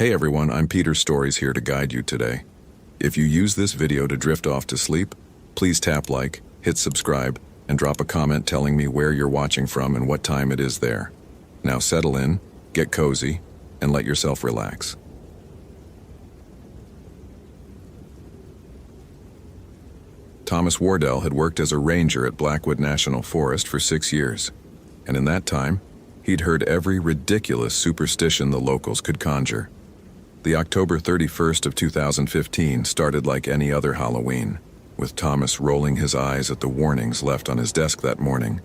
Hey everyone, I'm Peter Stories here to guide you today. If you use this video to drift off to sleep, please tap like, hit subscribe, and drop a comment telling me where you're watching from and what time it is there. Now settle in, get cozy, and let yourself relax. Thomas Wardell had worked as a ranger at Blackwood National Forest for 6 years, and in that time, he'd heard every ridiculous superstition the locals could conjure. The October 31st of 2015 started like any other Halloween, with Thomas rolling his eyes at the warnings left on his desk that morning.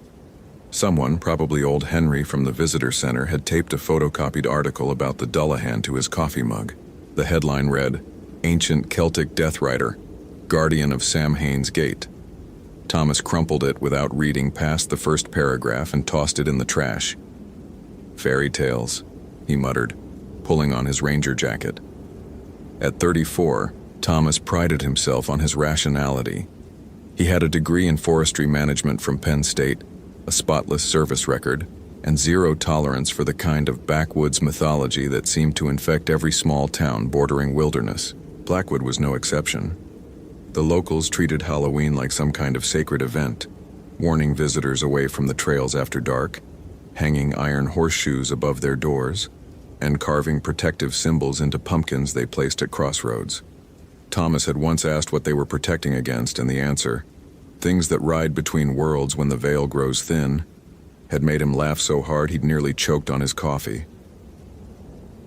Someone, probably old Henry from the visitor center, had taped a photocopied article about the Dullahan to his coffee mug. The headline read, "Ancient Celtic Death Rider, Guardian of Samhain's Gate." Thomas crumpled it without reading past the first paragraph and tossed it in the trash. "Fairy tales," he muttered, pulling on his ranger jacket. At 34, Thomas prided himself on his rationality. He had a degree in forestry management from Penn State, a spotless service record, and zero tolerance for the kind of backwoods mythology that seemed to infect every small town bordering wilderness. Blackwood was no exception. The locals treated Halloween like some kind of sacred event, warning visitors away from the trails after dark, hanging iron horseshoes above their doors, and carving protective symbols into pumpkins they placed at crossroads. Thomas had once asked what they were protecting against, and the answer, "Things that ride between worlds when the veil grows thin," had made him laugh so hard he'd nearly choked on his coffee.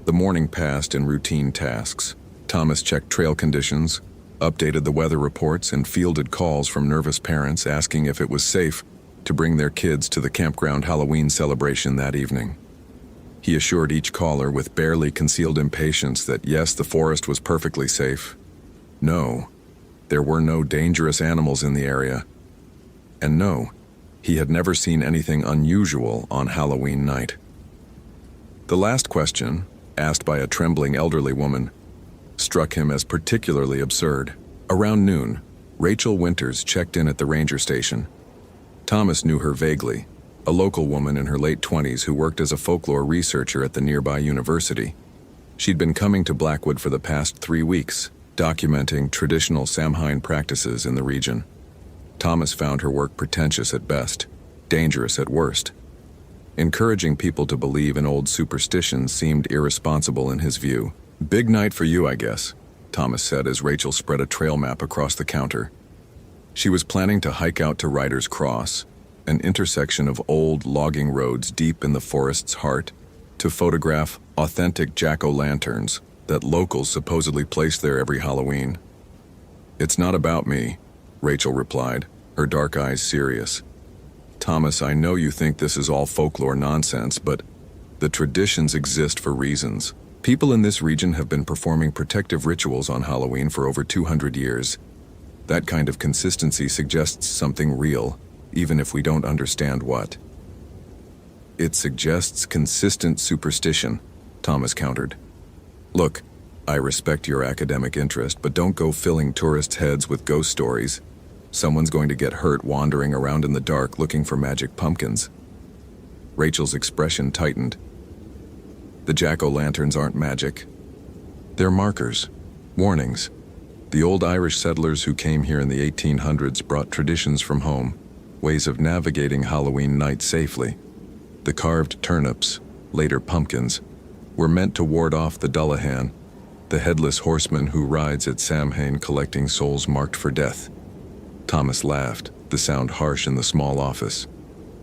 The morning passed in routine tasks. Thomas checked trail conditions, updated the weather reports, and fielded calls from nervous parents asking if it was safe to bring their kids to the campground Halloween celebration that evening. He assured each caller with barely concealed impatience that yes, the forest was perfectly safe. No, there were no dangerous animals in the area. And no, he had never seen anything unusual on Halloween night. The last question, asked by a trembling elderly woman, struck him as particularly absurd. Around noon, Rachel Winters checked in at the ranger station. Thomas knew her vaguely, a local woman in her late 20s who worked as a folklore researcher at the nearby university. She'd been coming to Blackwood for the past 3 weeks, documenting traditional Samhain practices in the region. Thomas found her work pretentious at best, dangerous at worst. Encouraging people to believe in old superstitions seemed irresponsible in his view. "Big night for you, I guess," Thomas said as Rachel spread a trail map across the counter. She was planning to hike out to Riders Cross, an intersection of old logging roads deep in the forest's heart, to photograph authentic jack-o'-lanterns that locals supposedly place there every Halloween. "It's not about me," Rachel replied, her dark eyes serious. "Thomas, I know you think this is all folklore nonsense, but the traditions exist for reasons. People in this region have been performing protective rituals on Halloween for over 200 years. That kind of consistency suggests something real, even if we don't understand what." "It suggests consistent superstition," Thomas countered. "Look, I respect your academic interest, but don't go filling tourists' heads with ghost stories. Someone's going to get hurt wandering around in the dark looking for magic pumpkins." Rachel's expression tightened. "The jack-o'-lanterns aren't magic. They're markers, warnings. The old Irish settlers who came here in the 1800s brought traditions from home, ways of navigating Halloween night safely. The carved turnips, later pumpkins, were meant to ward off the Dullahan, the headless horseman who rides at Samhain collecting souls marked for death." Thomas laughed, the sound harsh in the small office.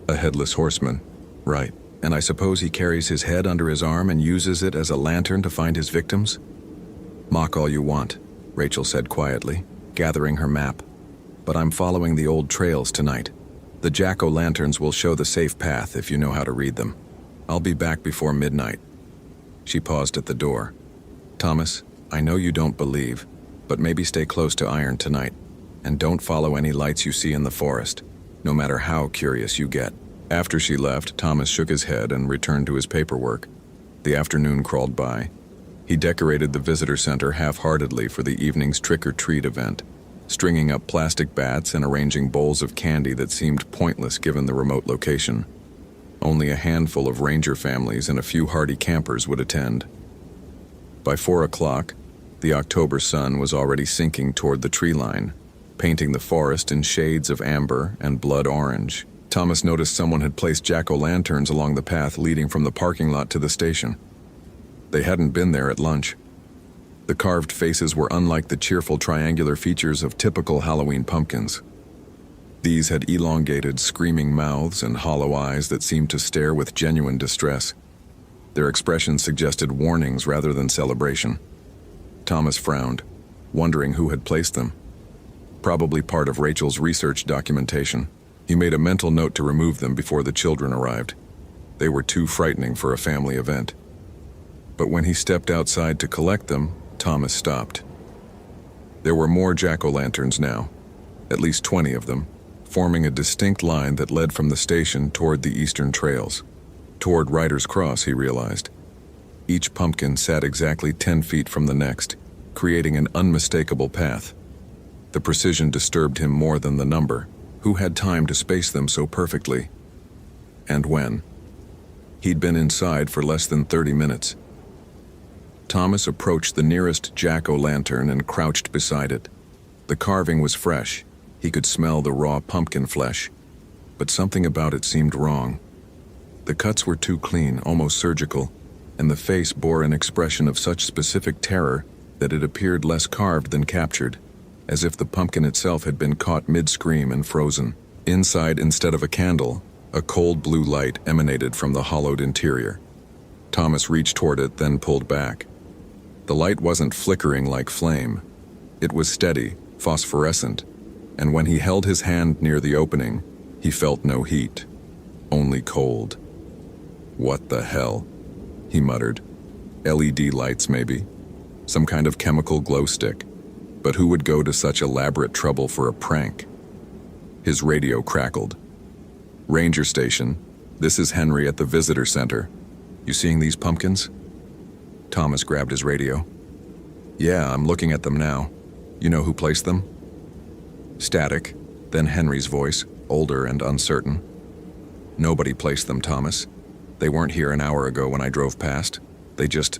"A headless horseman, right. And I suppose he carries his head under his arm and uses it as a lantern to find his victims?" "Mock all you want," Rachel said quietly, gathering her map. "But I'm following the old trails tonight. The jack-o'-lanterns will show the safe path if you know how to read them. I'll be back before midnight." She paused at the door. "Thomas, I know you don't believe, but maybe stay close to iron tonight, and don't follow any lights you see in the forest, no matter how curious you get." After she left, Thomas shook his head and returned to his paperwork. The afternoon crawled by. He decorated the visitor center half-heartedly for the evening's trick-or-treat event, stringing up plastic bats and arranging bowls of candy that seemed pointless given the remote location. Only a handful of ranger families and a few hardy campers would attend. By 4 o'clock, the October sun was already sinking toward the tree line, painting the forest in shades of amber and blood orange. Thomas noticed someone had placed jack-o'-lanterns along the path leading from the parking lot to the station. They hadn't been there at lunch. The carved faces were unlike the cheerful triangular features of typical Halloween pumpkins. These had elongated, screaming mouths and hollow eyes that seemed to stare with genuine distress. Their expressions suggested warnings rather than celebration. Thomas frowned, wondering who had placed them. Probably part of Rachel's research documentation. He made a mental note to remove them before the children arrived. They were too frightening for a family event. But when he stepped outside to collect them, Thomas stopped. There were more jack-o'-lanterns now, at least 20 of them, forming a distinct line that led from the station toward the eastern trails. Toward Riders Cross, he realized. Each pumpkin sat exactly 10 feet from the next, creating an unmistakable path. The precision disturbed him more than the number. Who had time to space them so perfectly? And when? He'd been inside for less than 30 minutes. Thomas approached the nearest jack-o'-lantern and crouched beside it. The carving was fresh. He could smell the raw pumpkin flesh. But something about it seemed wrong. The cuts were too clean, almost surgical, and the face bore an expression of such specific terror that it appeared less carved than captured, as if the pumpkin itself had been caught mid-scream and frozen. Inside, instead of a candle, a cold blue light emanated from the hollowed interior. Thomas reached toward it, then pulled back. The light wasn't flickering like flame. It was steady, phosphorescent, and when he held his hand near the opening, he felt no heat, only cold. "What the hell?" he muttered. LED lights, maybe. Some kind of chemical glow stick. But who would go to such elaborate trouble for a prank? His radio crackled. "Ranger Station, this is Henry at the visitor center. You seeing these pumpkins?" Thomas grabbed his radio. "Yeah, I'm looking at them now. You know who placed them?" Static, then Henry's voice, older and uncertain. "Nobody placed them, Thomas. They weren't here an hour ago when I drove past. They just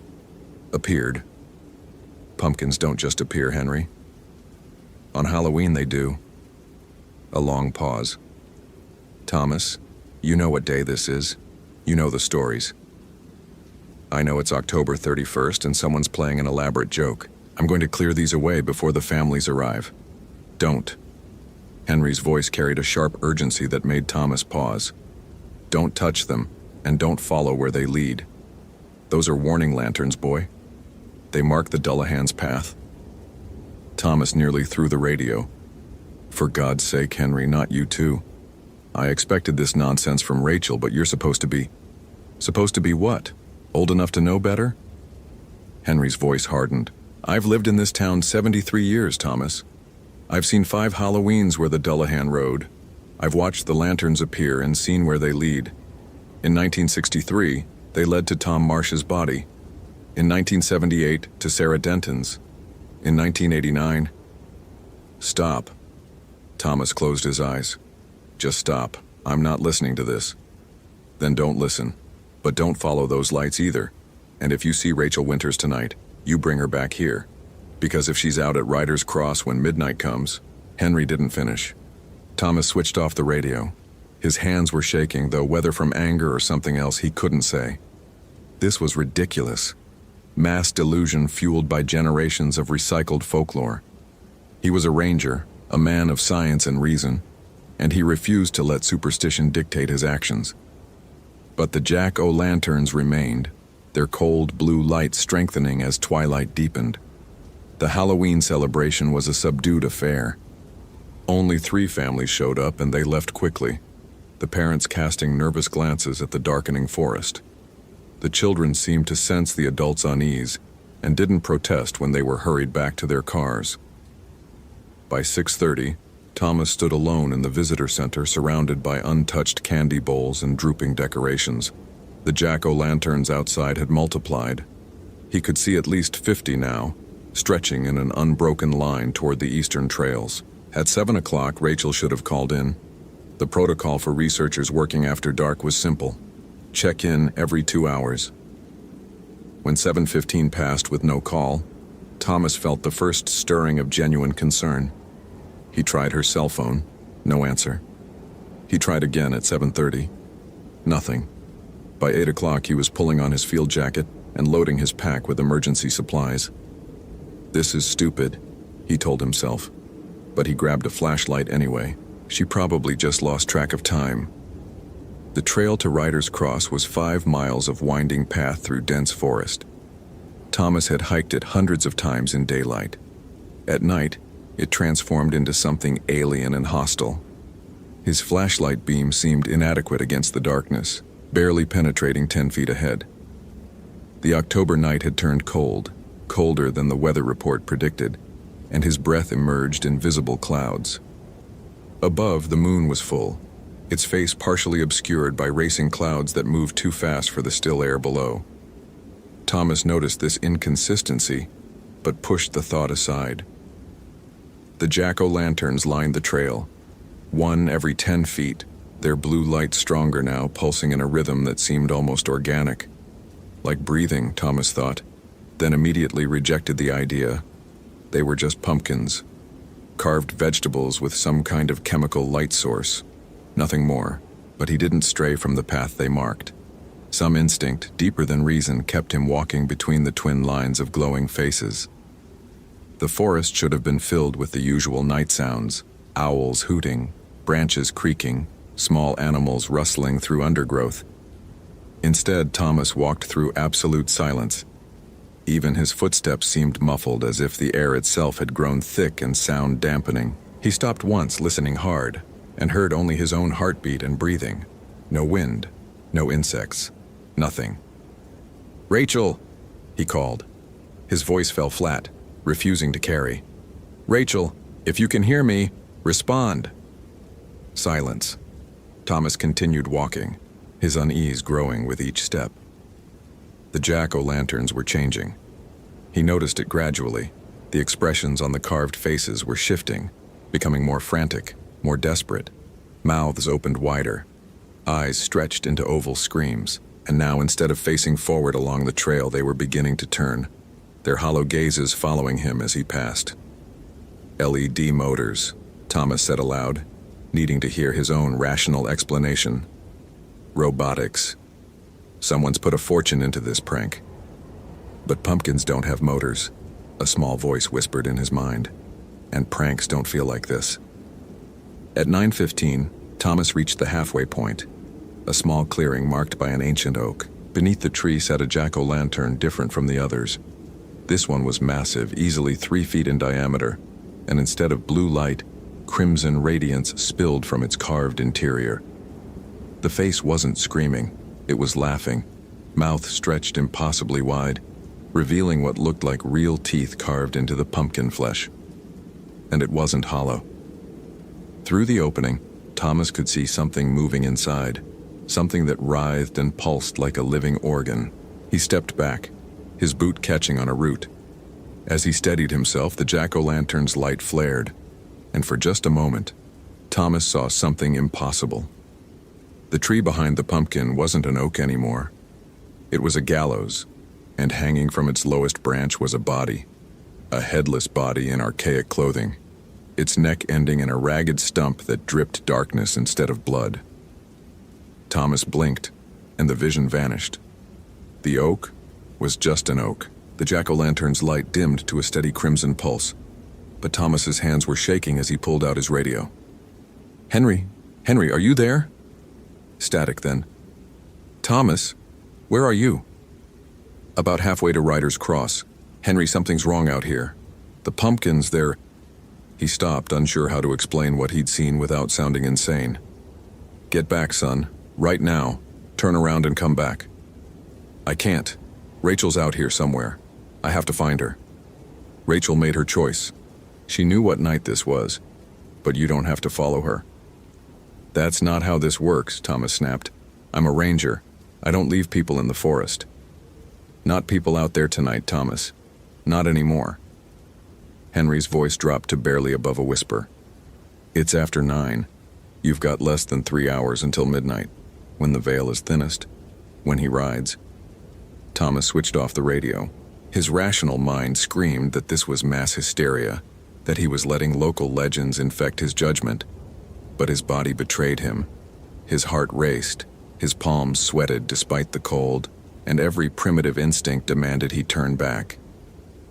appeared." "Pumpkins don't just appear, Henry." "On Halloween they do." A long pause. "Thomas, you know what day this is. You know the stories." "I know it's October 31st and someone's playing an elaborate joke. I'm going to clear these away before the families arrive." "Don't." Henry's voice carried a sharp urgency that made Thomas pause. "Don't touch them, and don't follow where they lead. Those are warning lanterns, boy. They mark the Dullahans' path." Thomas nearly threw the radio. "For God's sake, Henry, not you too. I expected this nonsense from Rachel, but you're supposed to be..." "Supposed to be what? Old enough to know better?" Henry's voice hardened. "I've lived in this town 73 years, Thomas. I've seen 5 Halloweens where the Dullahan rode. I've watched the lanterns appear and seen where they lead. In 1963, they led to Tom Marsh's body. In 1978, to Sarah Denton's. In 1989... "Stop." Thomas closed his eyes. "Just stop. I'm not listening to this." "Then don't listen. But don't follow those lights either. And if you see Rachel Winters tonight, you bring her back here. Because if she's out at Riders Cross when midnight comes..." Henry didn't finish. Thomas switched off the radio. His hands were shaking, though whether from anger or something else he couldn't say. This was ridiculous. Mass delusion fueled by generations of recycled folklore. He was a ranger, a man of science and reason, and he refused to let superstition dictate his actions. But the jack-o'-lanterns remained, their cold blue light strengthening as twilight deepened. The Halloween celebration was a subdued affair. Only 3 families showed up, and they left quickly, the parents casting nervous glances at the darkening forest. The children seemed to sense the adults' unease and didn't protest when they were hurried back to their cars. By 6:30, Thomas stood alone in the visitor center, surrounded by untouched candy bowls and drooping decorations. The jack-o'-lanterns outside had multiplied. He could see at least 50 now, stretching in an unbroken line toward the eastern trails. At 7 o'clock, Rachel should have called in. The protocol for researchers working after dark was simple. Check in every 2 hours. When 7:15 passed with no call, Thomas felt the first stirring of genuine concern. He tried her cell phone, no answer. He tried again at 7:30. Nothing. By 8 o'clock, he was pulling on his field jacket and loading his pack with emergency supplies. This is stupid, he told himself. But he grabbed a flashlight anyway. She probably just lost track of time. The trail to Riders Cross was 5 miles of winding path through dense forest. Thomas had hiked it hundreds of times in daylight. At night, it transformed into something alien and hostile. His flashlight beam seemed inadequate against the darkness, barely penetrating 10 feet ahead. The October night had turned cold, colder than the weather report predicted, and his breath emerged in visible clouds. Above, the moon was full, its face partially obscured by racing clouds that moved too fast for the still air below. Thomas noticed this inconsistency, but pushed the thought aside. The jack-o'-lanterns lined the trail, one every 10 feet, their blue light stronger now, pulsing in a rhythm that seemed almost organic. Like breathing, Thomas thought, then immediately rejected the idea. They were just pumpkins, carved vegetables with some kind of chemical light source. Nothing more, but he didn't stray from the path they marked. Some instinct, deeper than reason, kept him walking between the twin lines of glowing faces. The forest should have been filled with the usual night sounds, owls hooting, branches creaking, small animals rustling through undergrowth. Instead, Thomas walked through absolute silence. Even his footsteps seemed muffled, as if the air itself had grown thick and sound dampening. He stopped once, listening hard, and heard only his own heartbeat and breathing. No wind, no insects, nothing. "Rachel!" he called. His voice fell flat, refusing to carry. "Rachel, if you can hear me, respond." Silence. Thomas continued walking, his unease growing with each step. The jack-o'-lanterns were changing. He noticed it gradually. The expressions on the carved faces were shifting, becoming more frantic, more desperate. Mouths opened wider, eyes stretched into oval screams, and now instead of facing forward along the trail, they were beginning to turn, their hollow gazes following him as he passed. "LED motors," Thomas said aloud, needing to hear his own rational explanation. "Robotics. Someone's put a fortune into this prank." "But pumpkins don't have motors," a small voice whispered in his mind. "And pranks don't feel like this." At 9:15, Thomas reached the halfway point, a small clearing marked by an ancient oak. Beneath the tree sat a jack-o'-lantern different from the others. This one was massive, easily 3 feet in diameter, and instead of blue light, crimson radiance spilled from its carved interior. The face wasn't screaming, it was laughing, mouth stretched impossibly wide, revealing what looked like real teeth carved into the pumpkin flesh. And it wasn't hollow. Through the opening, Thomas could see something moving inside, something that writhed and pulsed like a living organ. He stepped back, his boot catching on a root. As he steadied himself, the jack-o'-lantern's light flared, and for just a moment, Thomas saw something impossible. The tree behind the pumpkin wasn't an oak anymore. It was a gallows, and hanging from its lowest branch was a body, a headless body in archaic clothing, its neck ending in a ragged stump that dripped darkness instead of blood. Thomas blinked, and the vision vanished. The oak was just an oak. The jack-o'-lantern's light dimmed to a steady crimson pulse, but Thomas's hands were shaking as he pulled out his radio. Henry, are you there?" Static then. "Thomas, where are you?" "About halfway to Riders Cross. Henry, something's wrong out here. The pumpkins, they're..." He stopped, unsure how to explain what he'd seen without sounding insane. "Get back, son. Right now. Turn around and come back." "I can't. Rachel's out here somewhere. I have to find her." Rachel made her choice. She knew what night this was, but you don't have to follow her. "That's not how this works," Thomas snapped. "I'm a ranger. I don't leave people in the forest." "Not people out there tonight, Thomas. Not anymore." Henry's voice dropped to barely above a whisper. "It's after 9. You've got less than 3 hours until midnight, when the veil is thinnest, when he rides." Thomas switched off the radio. His rational mind screamed that this was mass hysteria, that he was letting local legends infect his judgment. But his body betrayed him. His heart raced, his palms sweated despite the cold, and every primitive instinct demanded he turn back.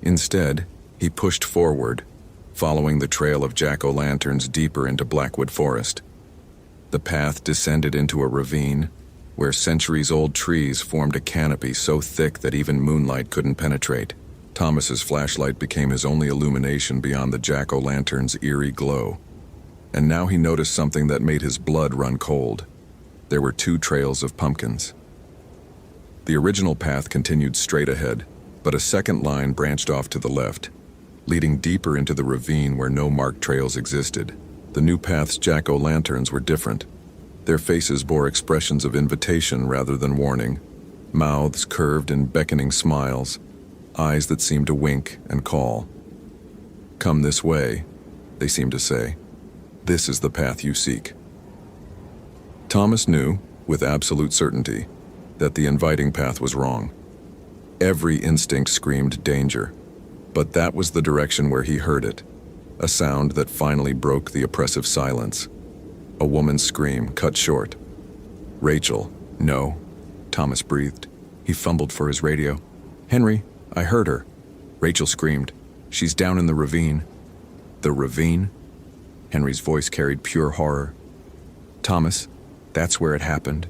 Instead, he pushed forward, following the trail of jack-o'-lanterns deeper into Blackwood Forest. The path descended into a ravine, where centuries-old trees formed a canopy so thick that even moonlight couldn't penetrate. Thomas's flashlight became his only illumination beyond the jack-o'-lantern's eerie glow. And now he noticed something that made his blood run cold. There were 2 trails of pumpkins. The original path continued straight ahead, but a second line branched off to the left, leading deeper into the ravine where no marked trails existed. The new path's jack-o'-lanterns were different. Their faces bore expressions of invitation rather than warning, mouths curved in beckoning smiles, eyes that seemed to wink and call. "Come this way," they seemed to say. "This is the path you seek." Thomas knew, with absolute certainty, that the inviting path was wrong. Every instinct screamed danger, but that was the direction where he heard it, a sound that finally broke the oppressive silence. A woman's scream cut short. "Rachel, no," Thomas breathed. He fumbled for his radio. "Henry, I heard her." Rachel screamed. "She's down in the ravine." "The ravine?" Henry's voice carried pure horror. "Thomas, that's where it happened,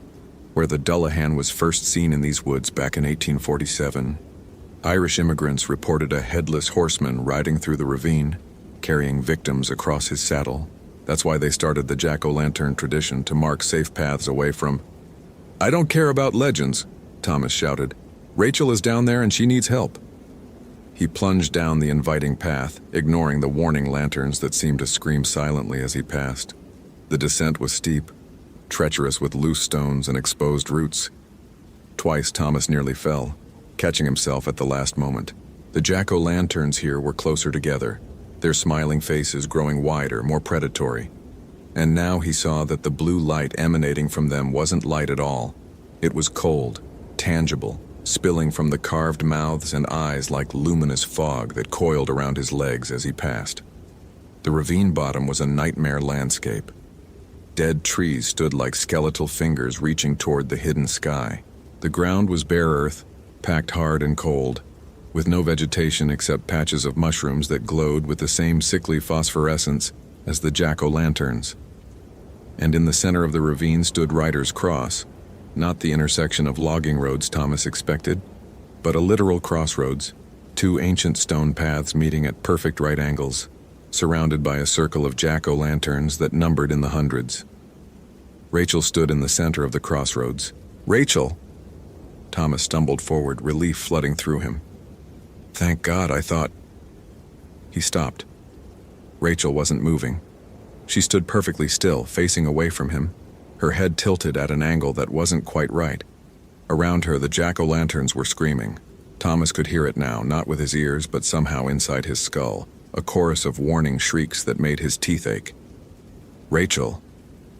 where the Dullahan was first seen in these woods back in 1847. Irish immigrants reported a headless horseman riding through the ravine, carrying victims across his saddle. That's why they started the jack-o'-lantern tradition, to mark safe paths away from—" "I don't care about legends," Thomas shouted. "Rachel is down there and she needs help." He plunged down the inviting path, ignoring the warning lanterns that seemed to scream silently as he passed. The descent was steep, treacherous with loose stones and exposed roots. Twice Thomas nearly fell, catching himself at the last moment. The jack-o'-lanterns here were closer together, their smiling faces growing wider, more predatory. And now he saw that the blue light emanating from them wasn't light at all. It was cold, tangible, spilling from the carved mouths and eyes like luminous fog that coiled around his legs as he passed. The ravine bottom was a nightmare landscape. Dead trees stood like skeletal fingers reaching toward the hidden sky. The ground was bare earth, packed hard and cold, with no vegetation except patches of mushrooms that glowed with the same sickly phosphorescence as the jack-o'-lanterns. And in the center of the ravine stood Ryder's Cross, not the intersection of logging roads Thomas expected, but a literal crossroads, 2 ancient stone paths meeting at perfect right angles, surrounded by a circle of jack-o'-lanterns that numbered in the hundreds. Rachel stood in the center of the crossroads. "Rachel!" Thomas stumbled forward, relief flooding through him. "Thank God, I thought—" He stopped. Rachel wasn't moving. She stood perfectly still, facing away from him, her head tilted at an angle that wasn't quite right. Around her, the jack-o'-lanterns were screaming. Thomas could hear it now, not with his ears, but somehow inside his skull, a chorus of warning shrieks that made his teeth ache. "Rachel,"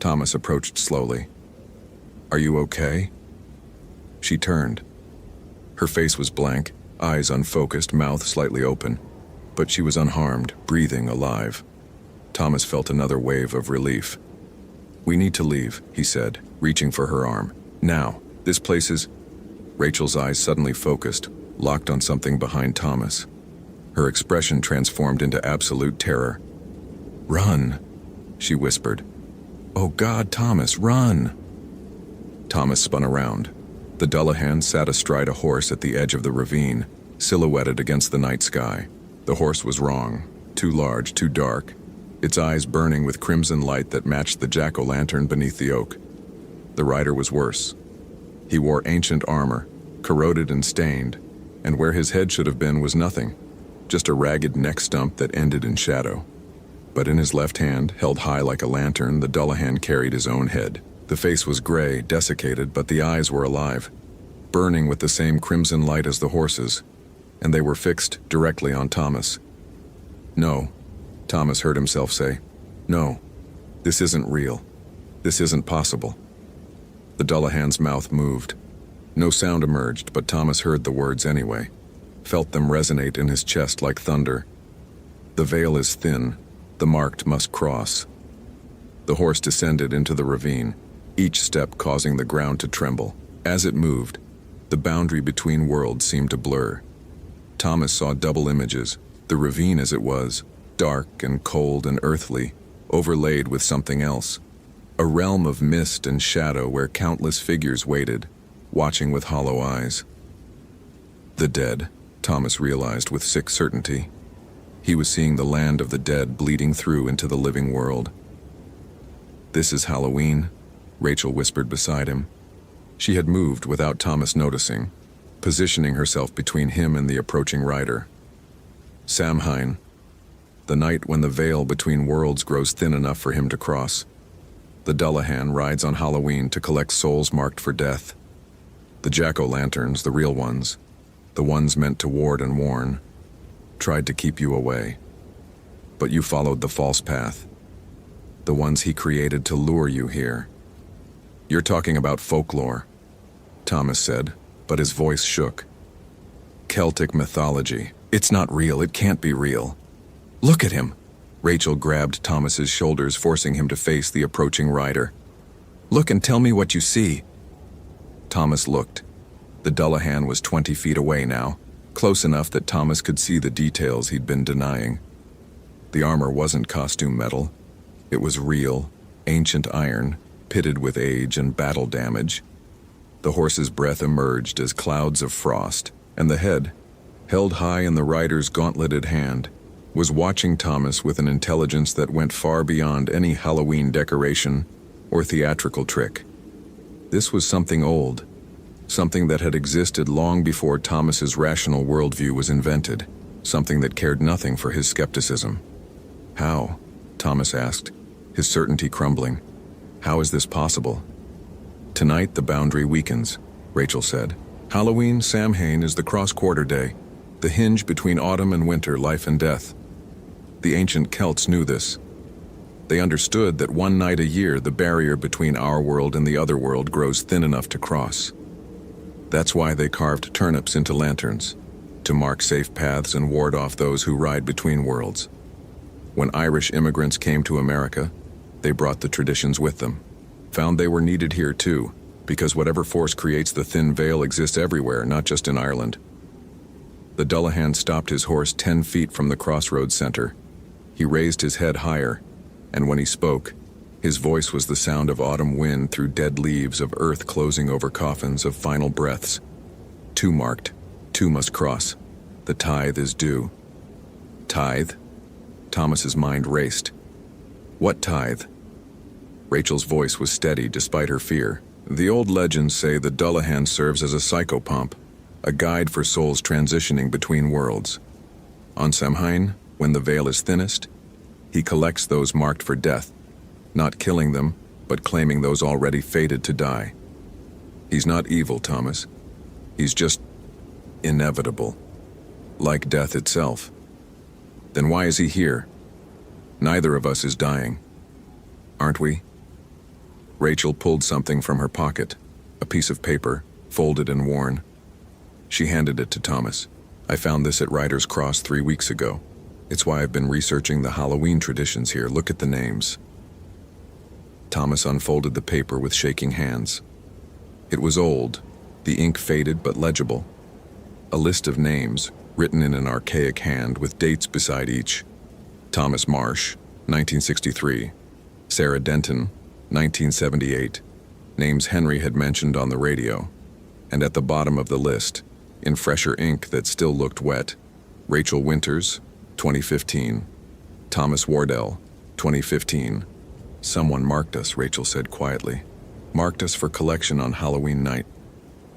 Thomas approached slowly. "Are you okay?" She turned. Her face was blank, eyes unfocused, mouth slightly open, but she was unharmed, breathing, alive. Thomas felt another wave of relief. "We need to leave," he said, reaching for her arm. "Now, this place is—" Rachel's eyes suddenly focused, locked on something behind Thomas. Her expression transformed into absolute terror. "Run," she whispered. "Oh God, Thomas, run!" Thomas spun around. The Dullahan sat astride a horse at the edge of the ravine, silhouetted against the night sky. The horse was wrong, too large, too dark, its eyes burning with crimson light that matched the jack-o'-lantern beneath the oak. The rider was worse. He wore ancient armor, corroded and stained, and where his head should have been was nothing, just a ragged neck stump that ended in shadow. But in his left hand, held high like a lantern, the Dullahan carried his own head. The face was gray, desiccated, but the eyes were alive, burning with the same crimson light as the horse's, and they were fixed directly on Thomas. "No," Thomas heard himself say. "No, this isn't real. This isn't possible." The Dullahan's mouth moved. No sound emerged, but Thomas heard the words anyway, felt them resonate in his chest like thunder. The veil is thin, the marked must cross. The horse descended into the ravine, each step causing the ground to tremble. As it moved, the boundary between worlds seemed to blur. Thomas saw double images, the ravine as it was, dark and cold and earthly, overlaid with something else. A realm of mist and shadow where countless figures waited, watching with hollow eyes. The dead, Thomas realized with sick certainty. He was seeing the land of the dead bleeding through into the living world. "This is Halloween," Rachel whispered beside him. She had moved without Thomas noticing, positioning herself between him and the approaching rider. Samhain, the night when the veil between worlds grows thin enough for him to cross. The Dullahan rides on Halloween to collect souls marked for death. The jack-o'-lanterns, the real ones, the ones meant to ward and warn, tried to keep you away. But you followed the false path, the ones he created to lure you here. "You're talking about folklore," Thomas said, but his voice shook. "Celtic mythology. It's not real, it can't be real." "Look at him!" Rachel grabbed Thomas's shoulders, forcing him to face the approaching rider. "Look and tell me what you see." Thomas looked. The Dullahan was 20 feet away now, close enough that Thomas could see the details he'd been denying. The armor wasn't costume metal. It was real, ancient iron, pitted with age and battle damage. The horse's breath emerged as clouds of frost, and the head, held high in the rider's gauntleted hand, was watching Thomas with an intelligence that went far beyond any Halloween decoration or theatrical trick. This was something old, something that had existed long before Thomas's rational worldview was invented, something that cared nothing for his skepticism. "How?" Thomas asked, his certainty crumbling. "How is this possible?" "Tonight the boundary weakens," Rachel said. "Halloween, Samhain, is the cross-quarter day, the hinge between autumn and winter, life and death. The ancient Celts knew this. They understood that one night a year the barrier between our world and the other world grows thin enough to cross. That's why they carved turnips into lanterns, to mark safe paths and ward off those who ride between worlds. When Irish immigrants came to America, they brought the traditions with them, found they were needed here too, because whatever force creates the thin veil exists everywhere, not just in Ireland." The Dullahan stopped his horse 10 feet from the crossroads center. He raised his head higher, and when he spoke, his voice was the sound of autumn wind through dead leaves, of earth closing over coffins, of final breaths. "Two marked, two must cross. The tithe is due." "Tithe?" Thomas's mind raced. "What tithe?" Rachel's voice was steady despite her fear. "The old legends say the Dullahan serves as a psychopomp, a guide for souls transitioning between worlds. On Samhain, when the veil is thinnest, he collects those marked for death, not killing them, but claiming those already fated to die. He's not evil, Thomas. He's just inevitable, like death itself. Then why is he here? Neither of us is dying, aren't we?" Rachel pulled something from her pocket, a piece of paper, folded and worn. She handed it to Thomas. "I found this at Riders Cross 3 weeks ago. It's why I've been researching the Halloween traditions here. Look at the names." Thomas unfolded the paper with shaking hands. It was old, the ink faded but legible. A list of names, written in an archaic hand with dates beside each. Thomas Marsh, 1963. Sarah Denton, 1978. Names Henry had mentioned on the radio. And at the bottom of the list, in fresher ink that still looked wet, Rachel Winters, 2015. Thomas Wardell, 2015. "Someone marked us," Rachel said quietly. "Marked us for collection on Halloween night.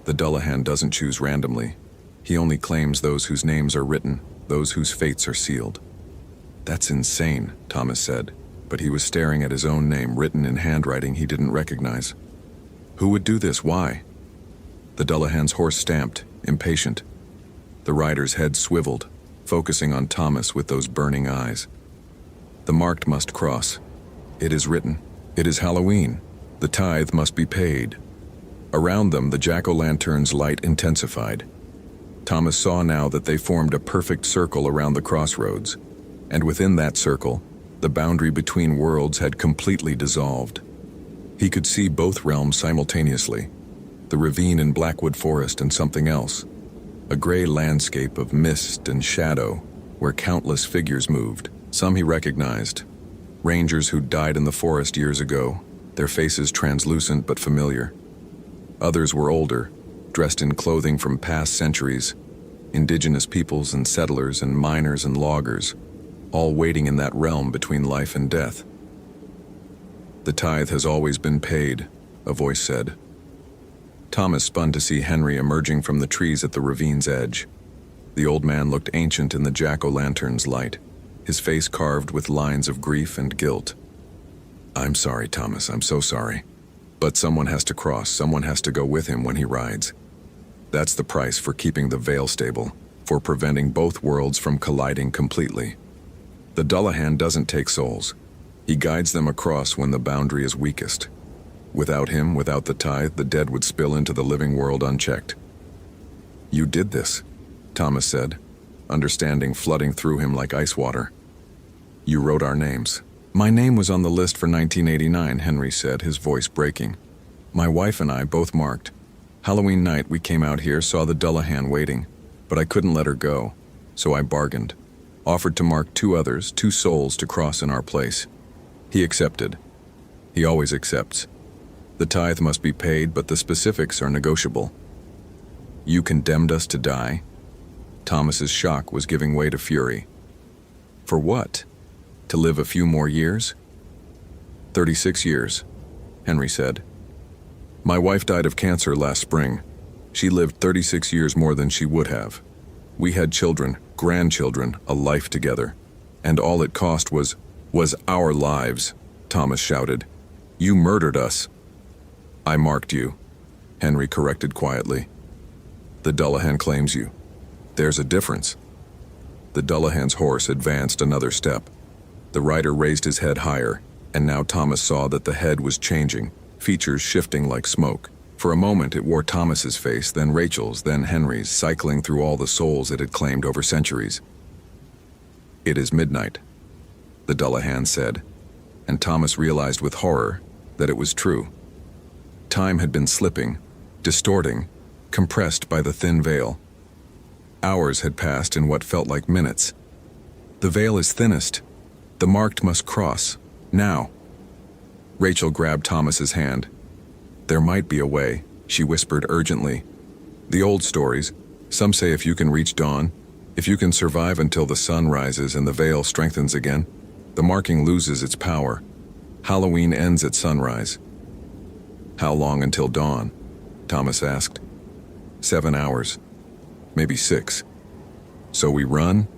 The Dullahan doesn't choose randomly. He only claims those whose names are written, those whose fates are sealed." "That's insane," Thomas said, but he was staring at his own name written in handwriting he didn't recognize. "Who would do this? Why?" The Dullahan's horse stamped, impatient. The rider's head swiveled, focusing on Thomas with those burning eyes. "The marked must cross. It is written. It is Halloween. The tithe must be paid." Around them, the jack-o'-lantern's light intensified. Thomas saw now that they formed a perfect circle around the crossroads, and within that circle, the boundary between worlds had completely dissolved. He could see both realms simultaneously, the ravine in Blackwood Forest and something else, a gray landscape of mist and shadow where countless figures moved. Some he recognized, rangers who'd died in the forest years ago, their faces translucent but familiar. Others were older, dressed in clothing from past centuries, indigenous peoples and settlers and miners and loggers, all waiting in that realm between life and death. "The tithe has always been paid," a voice said. Thomas spun to see Henry emerging from the trees at the ravine's edge. The old man looked ancient in the jack-o'-lantern's light, his face carved with lines of grief and guilt. "I'm sorry, Thomas, I'm so sorry. But someone has to cross, someone has to go with him when he rides. That's the price for keeping the Veil stable, for preventing both worlds from colliding completely. The Dullahan doesn't take souls. He guides them across when the boundary is weakest. Without him, without the tithe, the dead would spill into the living world unchecked." "You did this," Thomas said, understanding flooding through him like ice water. "You wrote our names." "My name was on the list for 1989, Henry said, his voice breaking. "My wife and I both marked. Halloween night we came out here, saw the Dullahan waiting, but I couldn't let her go, so I bargained. Offered to mark 2 others, 2 souls to cross in our place. He accepted. He always accepts. The tithe must be paid, but the specifics are negotiable." "You condemned us to die?" Thomas's shock was giving way to fury. "For what? To live a few more years?" 36 years, Henry said. "My wife died of cancer last spring. She lived 36 years more than she would have. We had children, grandchildren, a life together. And all it cost was our lives," Thomas shouted. "You murdered us." "I marked you," Henry corrected quietly. "The Dullahan claims you. There's a difference." The Dullahan's horse advanced another step. The rider raised his head higher, and now Thomas saw that the head was changing, features shifting like smoke. For a moment it wore Thomas's face, then Rachel's, then Henry's, cycling through all the souls it had claimed over centuries. "It is midnight," the Dullahan said, and Thomas realized with horror that it was true. Time had been slipping, distorting, compressed by the thin veil. Hours had passed in what felt like minutes. "The veil is thinnest. The marked must cross. Now." Rachel grabbed Thomas's hand. "There might be a way," she whispered urgently. "The old stories, some say if you can reach dawn, if you can survive until the sun rises and the veil strengthens again, the marking loses its power. Halloween ends at sunrise." "How long until dawn?" Thomas asked. 7 hours. Maybe 6. "So we run?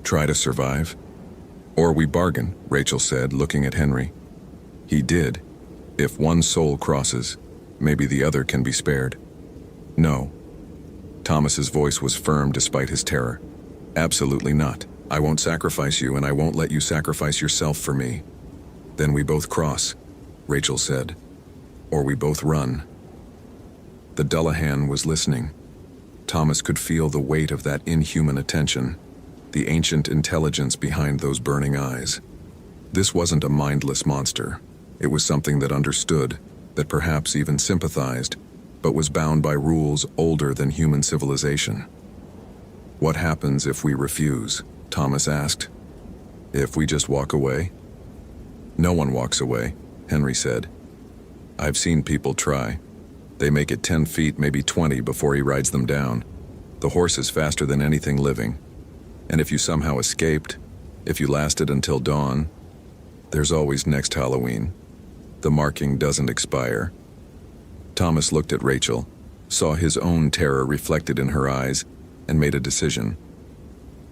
Try to survive? Or we bargain," Rachel said, looking at Henry. "He did. If one soul crosses, maybe the other can be spared." "No." Thomas's voice was firm despite his terror. "Absolutely not. I won't sacrifice you, and I won't let you sacrifice yourself for me." "Then we both cross," Rachel said. "Or we both run." The Dullahan was listening. Thomas could feel the weight of that inhuman attention, the ancient intelligence behind those burning eyes. This wasn't a mindless monster. It was something that understood, that perhaps even sympathized, but was bound by rules older than human civilization. "What happens if we refuse?" Thomas asked. "If we just walk away?" "No one walks away," Henry said. "I've seen people try. They make it 10 feet, maybe 20, before he rides them down. The horse is faster than anything living. And if you somehow escaped, if you lasted until dawn, there's always next Halloween. The marking doesn't expire." Thomas looked at Rachel, saw his own terror reflected in her eyes, and made a decision.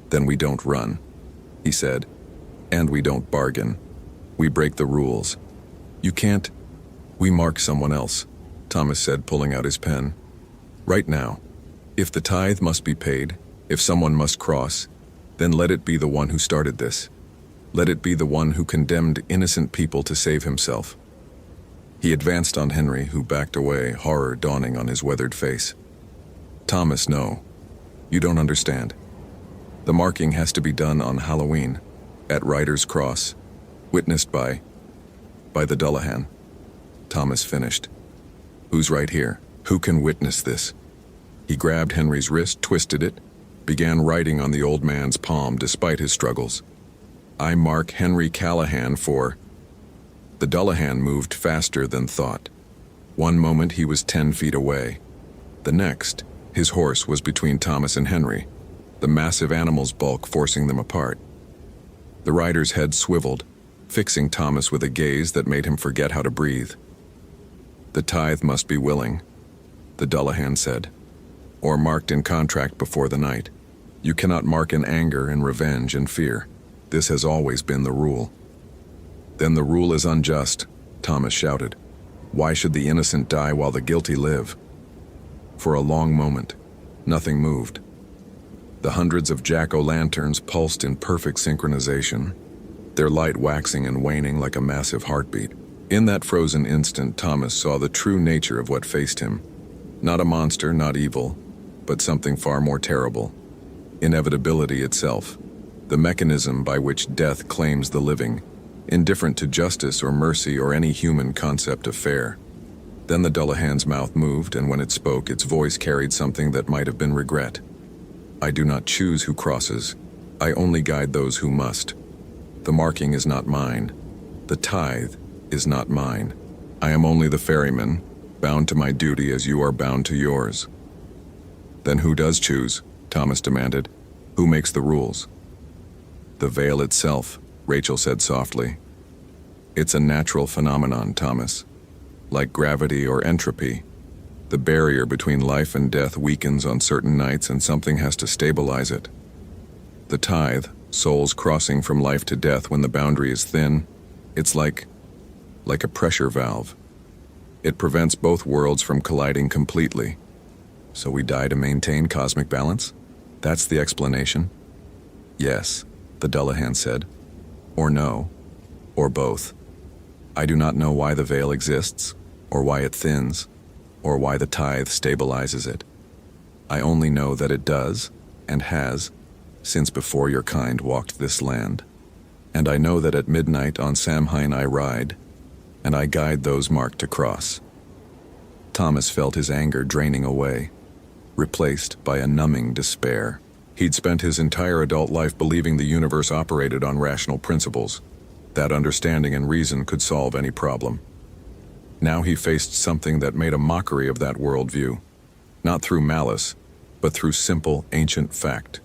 "Then we don't run," he said. "And we don't bargain. We break the rules. You can't—" "We mark someone else," Thomas said, pulling out his pen. "Right now. If the tithe must be paid, if someone must cross, then let it be the one who started this. Let it be the one who condemned innocent people to save himself." He advanced on Henry, who backed away, horror dawning on his weathered face. Thomas, no. You don't understand. The marking has to be done on Halloween, at Ryder's Cross, witnessed by the Dullahan. Thomas finished. Who's right here? Who can witness this? He grabbed Henry's wrist, twisted it, began writing on the old man's palm despite his struggles. I mark Henry Callahan for... The Dullahan moved faster than thought. One moment he was 10 feet away. The next, his horse was between Thomas and Henry, the massive animal's bulk forcing them apart. The rider's head swiveled, fixing Thomas with a gaze that made him forget how to breathe. The tithe must be willing, the Dullahan said, or marked in contract before the night. You cannot mark in anger and revenge and fear. This has always been the rule. Then the rule is unjust, Thomas shouted. Why should the innocent die while the guilty live? For a long moment, nothing moved. The hundreds of jack-o'-lanterns pulsed in perfect synchronization, their light waxing and waning like a massive heartbeat. In that frozen instant, Thomas saw the true nature of what faced him. Not a monster, not evil, but something far more terrible. Inevitability itself, the mechanism by which death claims the living, indifferent to justice or mercy or any human concept of fair. Then the Dullahan's mouth moved, and when it spoke, its voice carried something that might have been regret. I do not choose who crosses. I only guide those who must. The marking is not mine. The tithe is not mine. I am only the ferryman, bound to my duty as you are bound to yours. Then who does choose? Thomas demanded. Who makes the rules? The veil itself, Rachel said softly. It's a natural phenomenon, Thomas. Like gravity or entropy. The barrier between life and death weakens on certain nights and something has to stabilize it. The tithe, souls crossing from life to death when the boundary is thin, it's like a pressure valve. It prevents both worlds from colliding completely. So we die to maintain cosmic balance? That's the explanation? Yes, the Dullahan said. Or no, or both. I do not know why the veil exists, or why it thins, or why the tithe stabilizes it. I only know that it does, and has, since before your kind walked this land. And I know that at midnight on Samhain I ride, and I guide those marked to cross. Thomas felt his anger draining away, replaced by a numbing despair. He'd spent his entire adult life believing the universe operated on rational principles, that understanding and reason could solve any problem. Now he faced something that made a mockery of that worldview, not through malice, but through simple, ancient fact.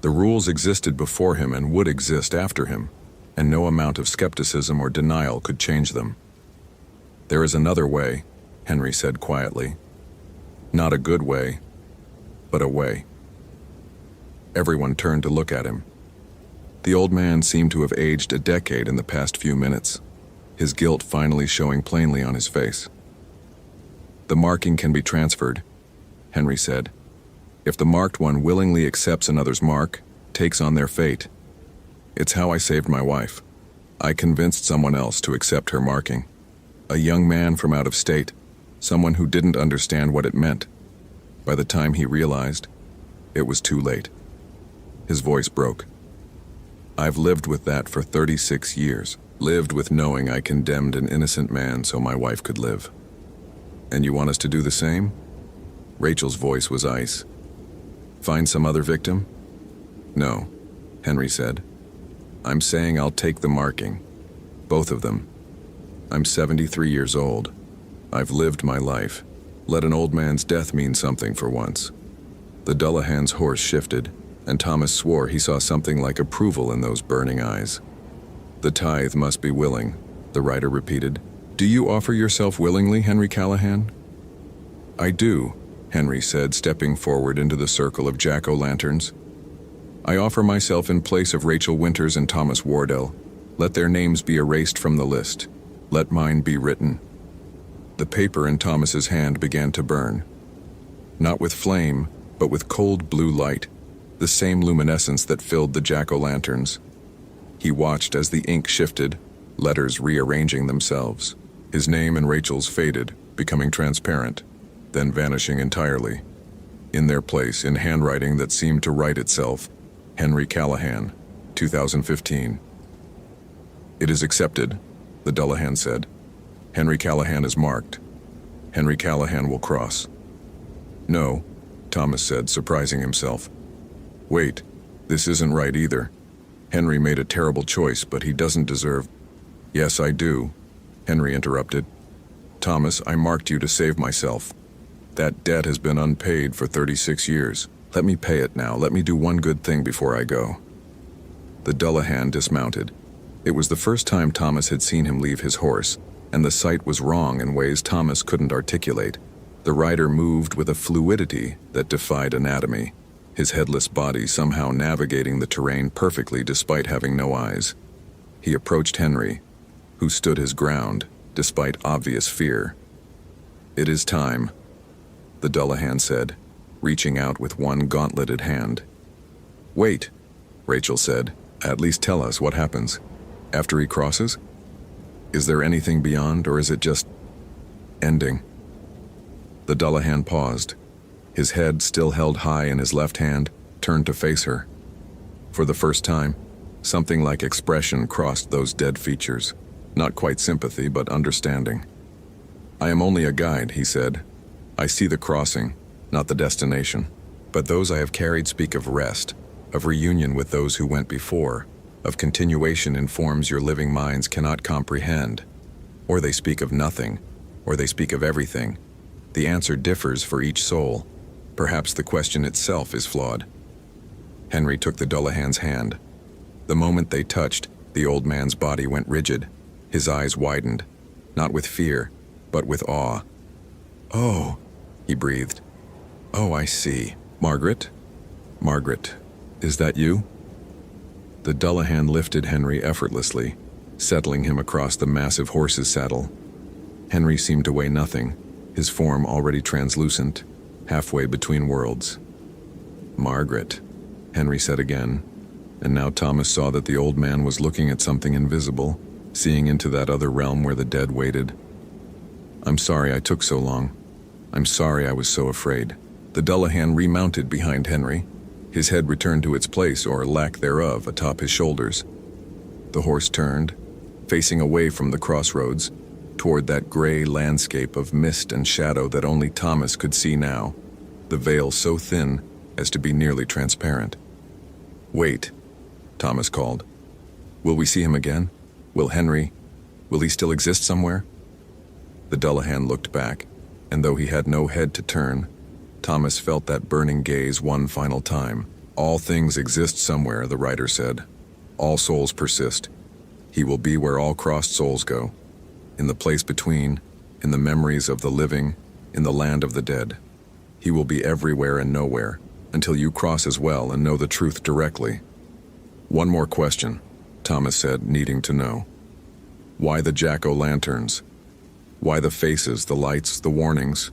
The rules existed before him and would exist after him, and no amount of skepticism or denial could change them. There is another way, Henry said quietly. Not a good way, but a way. Everyone turned to look at him. The old man seemed to have aged a decade in the past few minutes, his guilt finally showing plainly on his face. The marking can be transferred, Henry said. If the marked one willingly accepts another's mark, takes on their fate. It's how I saved my wife. I convinced someone else to accept her marking. A young man from out of state, someone who didn't understand what it meant. By the time he realized, it was too late. His voice broke. I've lived with that for 36 years. Lived with knowing I condemned an innocent man so my wife could live. And you want us to do the same? Rachel's voice was ice. Find some other victim? No, Henry said. I'm saying I'll take the marking. Both of them. I'm 73 years old. I've lived my life. Let an old man's death mean something for once. The Dullahan's horse shifted, and Thomas swore he saw something like approval in those burning eyes. The tithe must be willing, the rider repeated. Do you offer yourself willingly, Henry Callahan? I do, Henry said, stepping forward into the circle of jack-o'-lanterns. I offer myself in place of Rachel Winters and Thomas Wardell. Let their names be erased from the list. Let mine be written. The paper in Thomas's hand began to burn. Not with flame, but with cold blue light, the same luminescence that filled the jack-o'-lanterns. He watched as the ink shifted, letters rearranging themselves. His name and Rachel's faded, becoming transparent, then vanishing entirely. In their place, in handwriting that seemed to write itself, Henry Callahan, 2015. "It is accepted," the Dullahan said. "Henry Callahan is marked. Henry Callahan will cross." "No," Thomas said, surprising himself. "Wait, this isn't right either. Henry made a terrible choice, but he doesn't deserve—" "Yes, I do," Henry interrupted. "Thomas, I marked you to save myself. That debt has been unpaid for 36 years. Let me pay it now. Let me do one good thing before I go." The Dullahan dismounted. It was the first time Thomas had seen him leave his horse, and the sight was wrong in ways Thomas couldn't articulate. The rider moved with a fluidity that defied anatomy, his headless body somehow navigating the terrain perfectly despite having no eyes. He approached Henry, who stood his ground, despite obvious fear. "It is time," the Dullahan said, reaching out with one gauntleted hand. "Wait," Rachel said. "At least tell us what happens. After he crosses? Is there anything beyond, or is it just ending?" The Dullahan paused. His head, still held high in his left hand, turned to face her. For the first time, something like expression crossed those dead features. Not quite sympathy, but understanding. "I am only a guide," he said. "I see the crossing, not the destination. But those I have carried speak of rest, of reunion with those who went before, of continuation in forms your living minds cannot comprehend. Or they speak of nothing, or they speak of everything. The answer differs for each soul. Perhaps the question itself is flawed." Henry took the Dullahan's hand. The moment they touched, the old man's body went rigid. His eyes widened, not with fear, but with awe. "Oh," he breathed. "Oh, I see. Margaret? Margaret, is that you?" The Dullahan lifted Henry effortlessly, settling him across the massive horse's saddle. Henry seemed to weigh nothing, his form already translucent, halfway between worlds. "Margaret," Henry said again, and now Thomas saw that the old man was looking at something invisible, seeing into that other realm where the dead waited. "I'm sorry I took so long. I'm sorry I was so afraid." The Dullahan remounted behind Henry, his head returned to its place, or lack thereof, atop his shoulders. The horse turned, facing away from the crossroads, toward that gray landscape of mist and shadow that only Thomas could see now, the veil so thin as to be nearly transparent. "Wait," Thomas called. "Will we see him again? Will he still exist somewhere?" The Dullahan looked back, and though he had no head to turn, Thomas felt that burning gaze one final time. "All things exist somewhere," the writer said. "All souls persist. He will be where all crossed souls go. In the place between, in the memories of the living, in the land of the dead. He will be everywhere and nowhere, until you cross as well and know the truth directly." "One more question," Thomas said, needing to know. "Why the jack-o'-lanterns? Why the faces, the lights, the warnings?"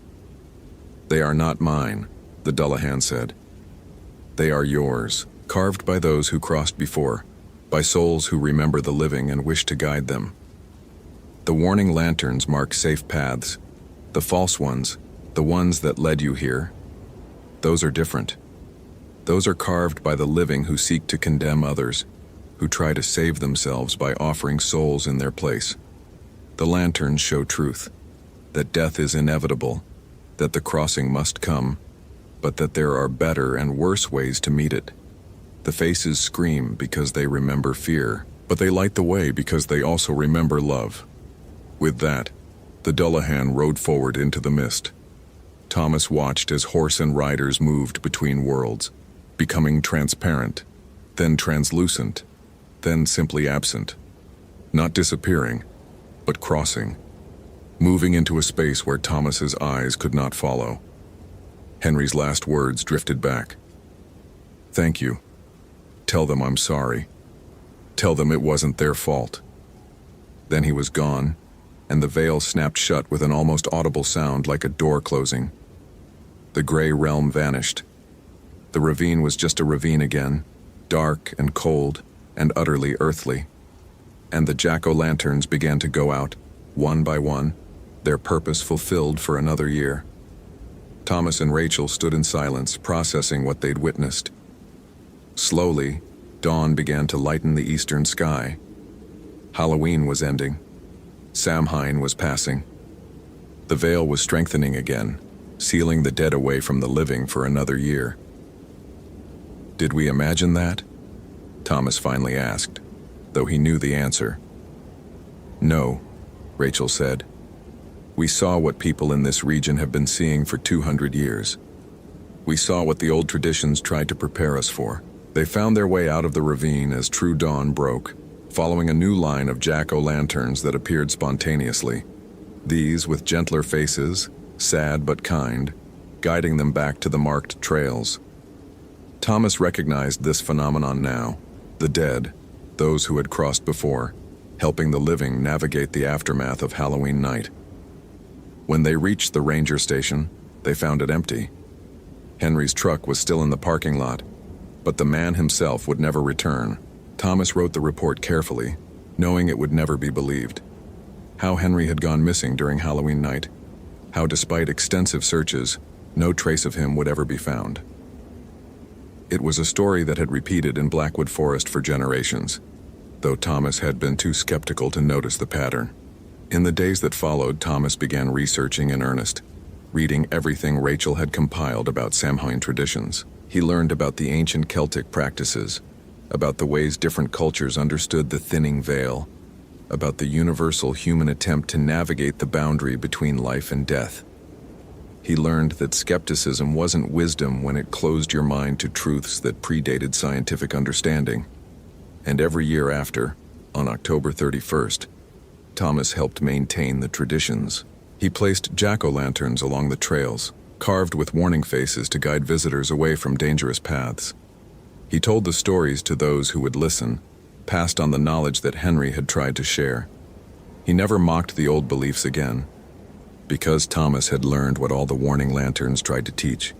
"They are not mine," the Dullahan said. "They are yours, carved by those who crossed before, by souls who remember the living and wish to guide them. The warning lanterns mark safe paths. The false ones, the ones that led you here, those are different. Those are carved by the living who seek to condemn others, who try to save themselves by offering souls in their place. The lanterns show truth, that death is inevitable, that the crossing must come, but that there are better and worse ways to meet it. The faces scream because they remember fear, but they light the way because they also remember love." With that, the Dullahan rode forward into the mist. Thomas watched as horse and riders moved between worlds, becoming transparent, then translucent, then simply absent. Not disappearing, but crossing, moving into a space where Thomas's eyes could not follow. Henry's last words drifted back. "Thank you. Tell them I'm sorry. Tell them it wasn't their fault." Then he was gone, and the veil snapped shut with an almost audible sound like a door closing. The gray realm vanished. The ravine was just a ravine again, dark and cold and utterly earthly. And the jack-o'-lanterns began to go out, One by one, their purpose fulfilled for another year. Thomas and Rachel stood in silence, processing what they'd witnessed. Slowly, dawn began to lighten the eastern sky. Halloween was ending. Samhain was passing. The veil was strengthening again, sealing the dead away from the living for another year. Did we imagine that? Thomas finally asked, though he knew the answer. No, Rachel said. We saw what people in this region have been seeing for 200 years. We saw what the old traditions tried to prepare us for. They found their way out of the ravine as true dawn broke, following a new line of jack-o'-lanterns that appeared spontaneously. These, with gentler faces, sad but kind, guiding them back to the marked trails. Thomas recognized this phenomenon now. The dead, those who had crossed before, helping the living navigate the aftermath of Halloween night. When they reached the ranger station, they found it empty. Henry's truck was still in the parking lot, but the man himself would never return. Thomas wrote the report carefully, knowing it would never be believed. How Henry had gone missing during Halloween night. How, despite extensive searches, no trace of him would ever be found. It was a story that had repeated in Blackwood Forest for generations, though Thomas had been too skeptical to notice the pattern. In the days that followed, Thomas began researching in earnest, reading everything Rachel had compiled about Samhain traditions. He learned about the ancient Celtic practices, about the ways different cultures understood the thinning veil, about the universal human attempt to navigate the boundary between life and death. He learned that skepticism wasn't wisdom when it closed your mind to truths that predated scientific understanding. And every year after, on October 31st, Thomas helped maintain the traditions. He placed jack-o'-lanterns along the trails, carved with warning faces to guide visitors away from dangerous paths. He told the stories to those who would listen, passed on the knowledge that Henry had tried to share. He never mocked the old beliefs again, because Thomas had learned what all the warning lanterns tried to teach,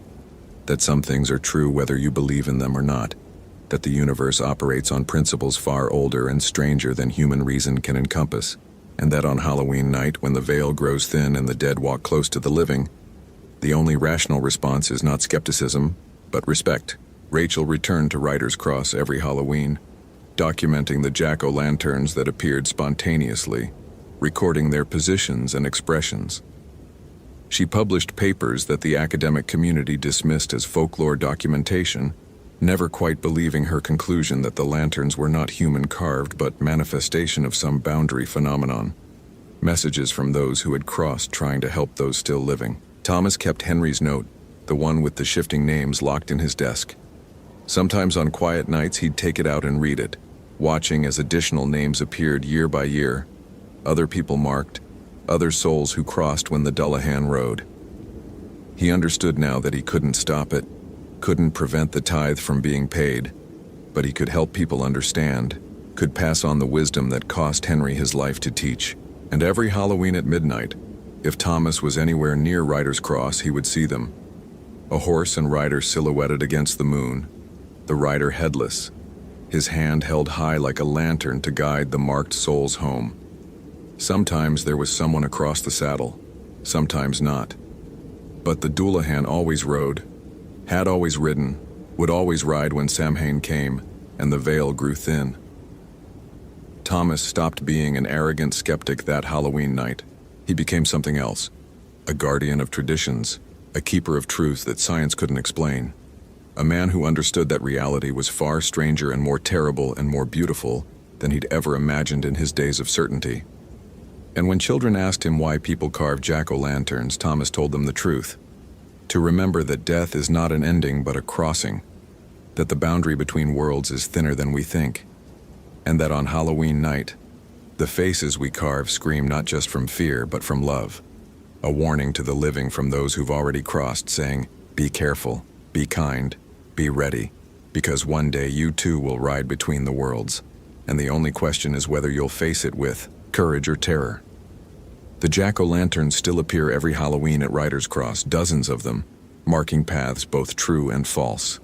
that some things are true whether you believe in them or not, that the universe operates on principles far older and stranger than human reason can encompass, and that on Halloween night, when the veil grows thin and the dead walk close to the living, the only rational response is not skepticism, but respect. Rachel returned to Writer's Cross every Halloween, documenting the jack-o'-lanterns that appeared spontaneously, recording their positions and expressions. She published papers that the academic community dismissed as folklore documentation, never quite believing her conclusion that the lanterns were not human-carved but manifestation of some boundary phenomenon. Messages from those who had crossed trying to help those still living. Thomas kept Henry's note, the one with the shifting names, locked in his desk. Sometimes on quiet nights he'd take it out and read it, watching as additional names appeared year by year. Other people marked, other souls who crossed when the Dullahan rode. He understood now that he couldn't stop it, couldn't prevent the tithe from being paid, but he could help people understand, could pass on the wisdom that cost Henry his life to teach. And every Halloween at midnight, if Thomas was anywhere near Writer's Cross, he would see them. A horse and rider silhouetted against the moon, the rider headless, his hand held high like a lantern to guide the marked souls home. Sometimes there was someone across the saddle, sometimes not. But the Dullahan always rode, had always ridden, would always ride when Samhain came and the veil grew thin. Thomas stopped being an arrogant skeptic that Halloween night. He became something else, a guardian of traditions, a keeper of truths that science couldn't explain, a man who understood that reality was far stranger and more terrible and more beautiful than he'd ever imagined in his days of certainty. And when children asked him why people carved jack-o'-lanterns, Thomas told them the truth. To remember that death is not an ending but a crossing, that the boundary between worlds is thinner than we think, and that on Halloween night, the faces we carve scream not just from fear but from love, a warning to the living from those who've already crossed, saying, be careful, be kind, be ready, because one day you too will ride between the worlds, and the only question is whether you'll face it with courage or terror. The jack-o'-lanterns still appear every Halloween at Writer's Cross, dozens of them, marking paths both true and false.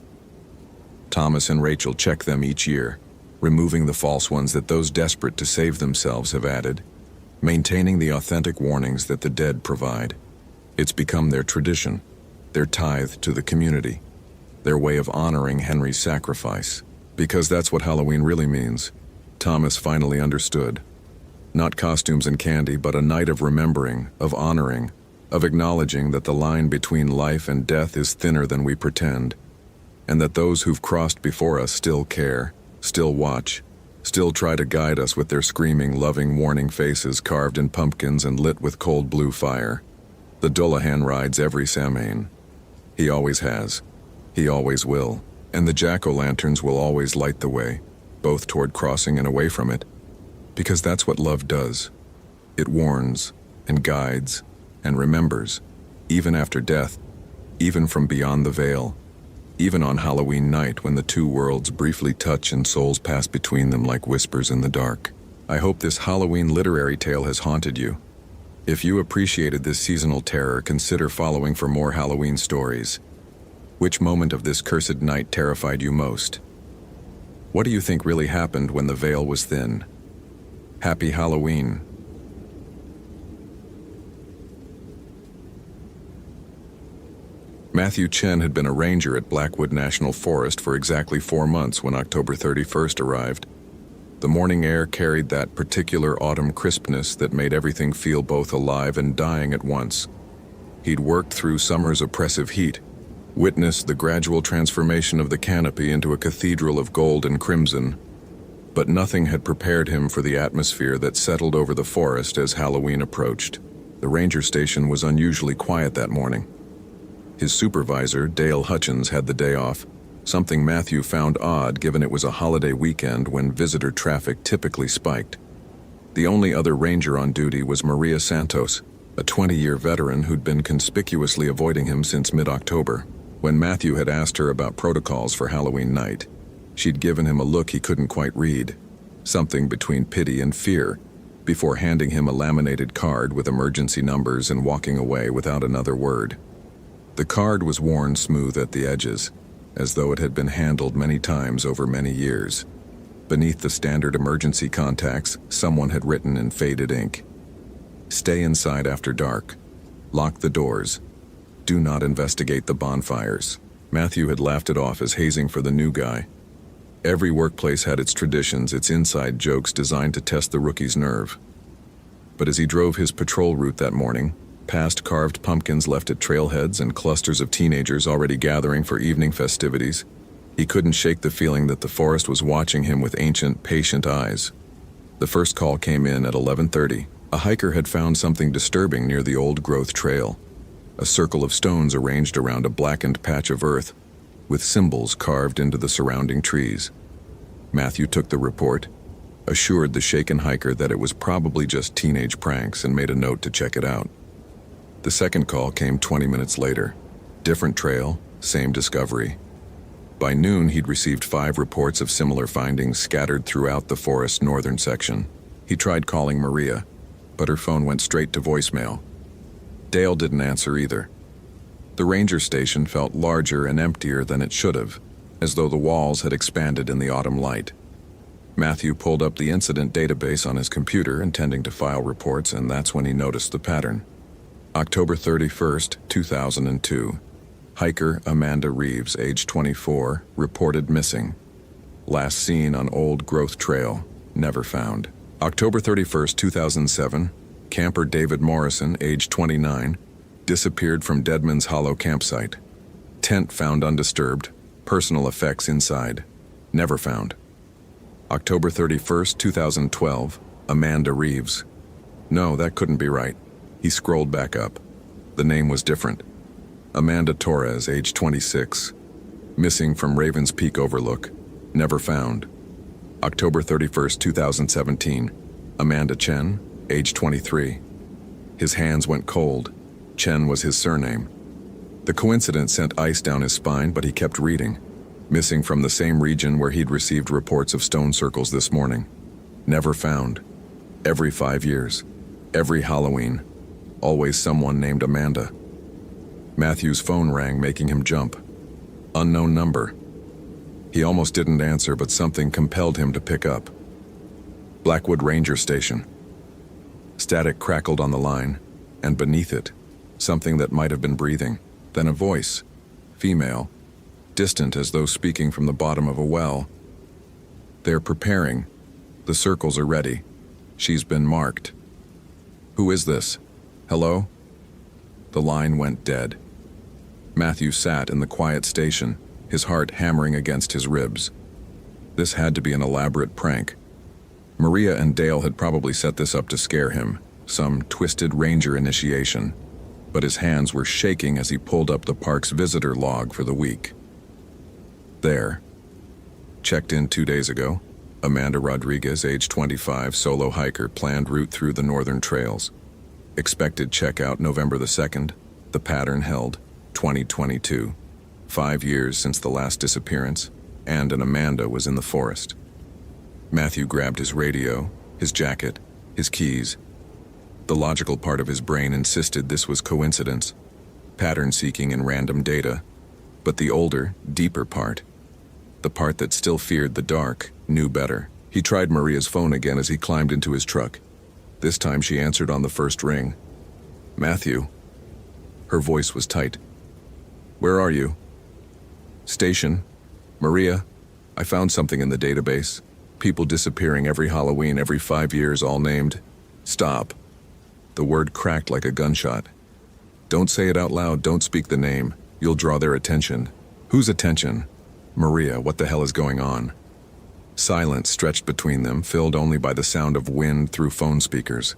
Thomas and Rachel check them each year, removing the false ones that those desperate to save themselves have added. maintaining the authentic warnings that the dead provide. It's become their tradition, their tithe to the community, their way of honoring Henry's sacrifice. Because that's what Halloween really means. Thomas finally understood. Not costumes and candy, but a night of remembering, of honoring, of acknowledging that the line between life and death is thinner than we pretend, and that those who've crossed before us still care, still watch, still try to guide us with their screaming, loving, warning faces carved in pumpkins and lit with cold blue fire. The Dullahan rides every Samhain. He always has. He always will. And the jack-o'-lanterns will always light the way, both toward crossing and away from it, because that's what love does. It warns and guides and remembers, even after death, even from beyond the veil, even on Halloween night when the two worlds briefly touch and souls pass between them like whispers in the dark. I hope this Halloween literary tale has haunted you. If you appreciated this seasonal terror, consider following for more Halloween stories. Which moment of this cursed night terrified you most? What do you think really happened when the veil was thin? Happy Halloween. Matthew Chen had been a ranger at Blackwood National Forest for exactly 4 months when October 31st arrived. The morning air carried that particular autumn crispness that made everything feel both alive and dying at once. He'd worked through summer's oppressive heat, witnessed the gradual transformation of the canopy into a cathedral of gold and crimson, but nothing had prepared him for the atmosphere that settled over the forest as Halloween approached. The ranger station was unusually quiet that morning. His supervisor, Dale Hutchins, had the day off, something Matthew found odd given it was a holiday weekend when visitor traffic typically spiked. The only other ranger on duty was Maria Santos, a 20-year veteran who'd been conspicuously avoiding him since mid-October. When Matthew had asked her about protocols for Halloween night, she'd given him a look he couldn't quite read, something between pity and fear, before handing him a laminated card with emergency numbers and walking away without another word. The card was worn smooth at the edges, as though it had been handled many times over many years. Beneath the standard emergency contacts, someone had written in faded ink, "Stay inside after dark. Lock the doors. Do not investigate the bonfires." Matthew had laughed it off as hazing for the new guy. Every workplace had its traditions, its inside jokes designed to test the rookie's nerve. But as he drove his patrol route that morning, past carved pumpkins left at trailheads and clusters of teenagers already gathering for evening festivities, he couldn't shake the feeling that the forest was watching him with ancient, patient eyes. The first call came in at 11:30. A hiker had found something disturbing near the old-growth trail. A circle of stones arranged around a blackened patch of earth, with symbols carved into the surrounding trees. Matthew took the report, assured the shaken hiker that it was probably just teenage pranks, and made a note to check it out. The second call came 20 minutes later. Different trail, same discovery. By noon, he'd received 5 reports of similar findings scattered throughout the forest's northern section. He tried calling Maria, but her phone went straight to voicemail. Dale didn't answer either. The ranger station felt larger and emptier than it should have, as though the walls had expanded in the autumn light. Matthew pulled up the incident database on his computer, intending to file reports, and that's when he noticed the pattern. October 31st, 2002. Hiker Amanda Reeves, age 24, reported missing. Last seen on Old Growth Trail, never found. October 31st, 2007. Camper David Morrison, age 29, disappeared from Deadman's Hollow campsite. Tent found undisturbed, personal effects inside, never found. October 31st, 2012, Amanda Reeves. No, that couldn't be right. He scrolled back up. The name was different. Amanda Torres, age 26, missing from Ravens Peak Overlook, never found. October 31st, 2017, Amanda Chen, age 23. His hands went cold. Chen was his surname. The coincidence sent ice down his spine, but he kept reading. Missing from the same region where he'd received reports of stone circles this morning. Never found. Every 5 years. Every Halloween. Always someone named Amanda. Matthew's phone rang, making him jump. Unknown number. He almost didn't answer, but something compelled him to pick up. Blackwood Ranger Station. Static crackled on the line, and beneath it, something that might have been breathing. Then a voice, female, distant as though speaking from the bottom of a well. They're preparing. The circles are ready. She's been marked. Who is this? Hello? The line went dead. Matthew sat in the quiet station, his heart hammering against his ribs. This had to be an elaborate prank. Maria and Dale had probably set this up to scare him, some twisted ranger initiation. But his hands were shaking as he pulled up the park's visitor log for the week. There. Checked in 2 days ago. Amanda Rodriguez, age 25, solo hiker, planned route through the northern trails. Expected checkout November the 2nd. The pattern held, 2022. 5 years since the last disappearance, and an Amanda was in the forest. Matthew grabbed his radio, his jacket, his keys. The logical part of his brain insisted this was coincidence, pattern seeking in random data. But the older, deeper part, the part that still feared the dark, knew better. He tried Maria's phone again as he climbed into his truck. This time she answered on the first ring. Matthew. Her voice was tight. Where are you? Station. Maria, I found something in the database. People disappearing every Halloween, every 5 years, all named. Stop. The word cracked like a gunshot. Don't say it out loud, don't speak the name. You'll draw their attention. Whose attention? Maria, what the hell is going on? Silence stretched between them, filled only by the sound of wind through phone speakers.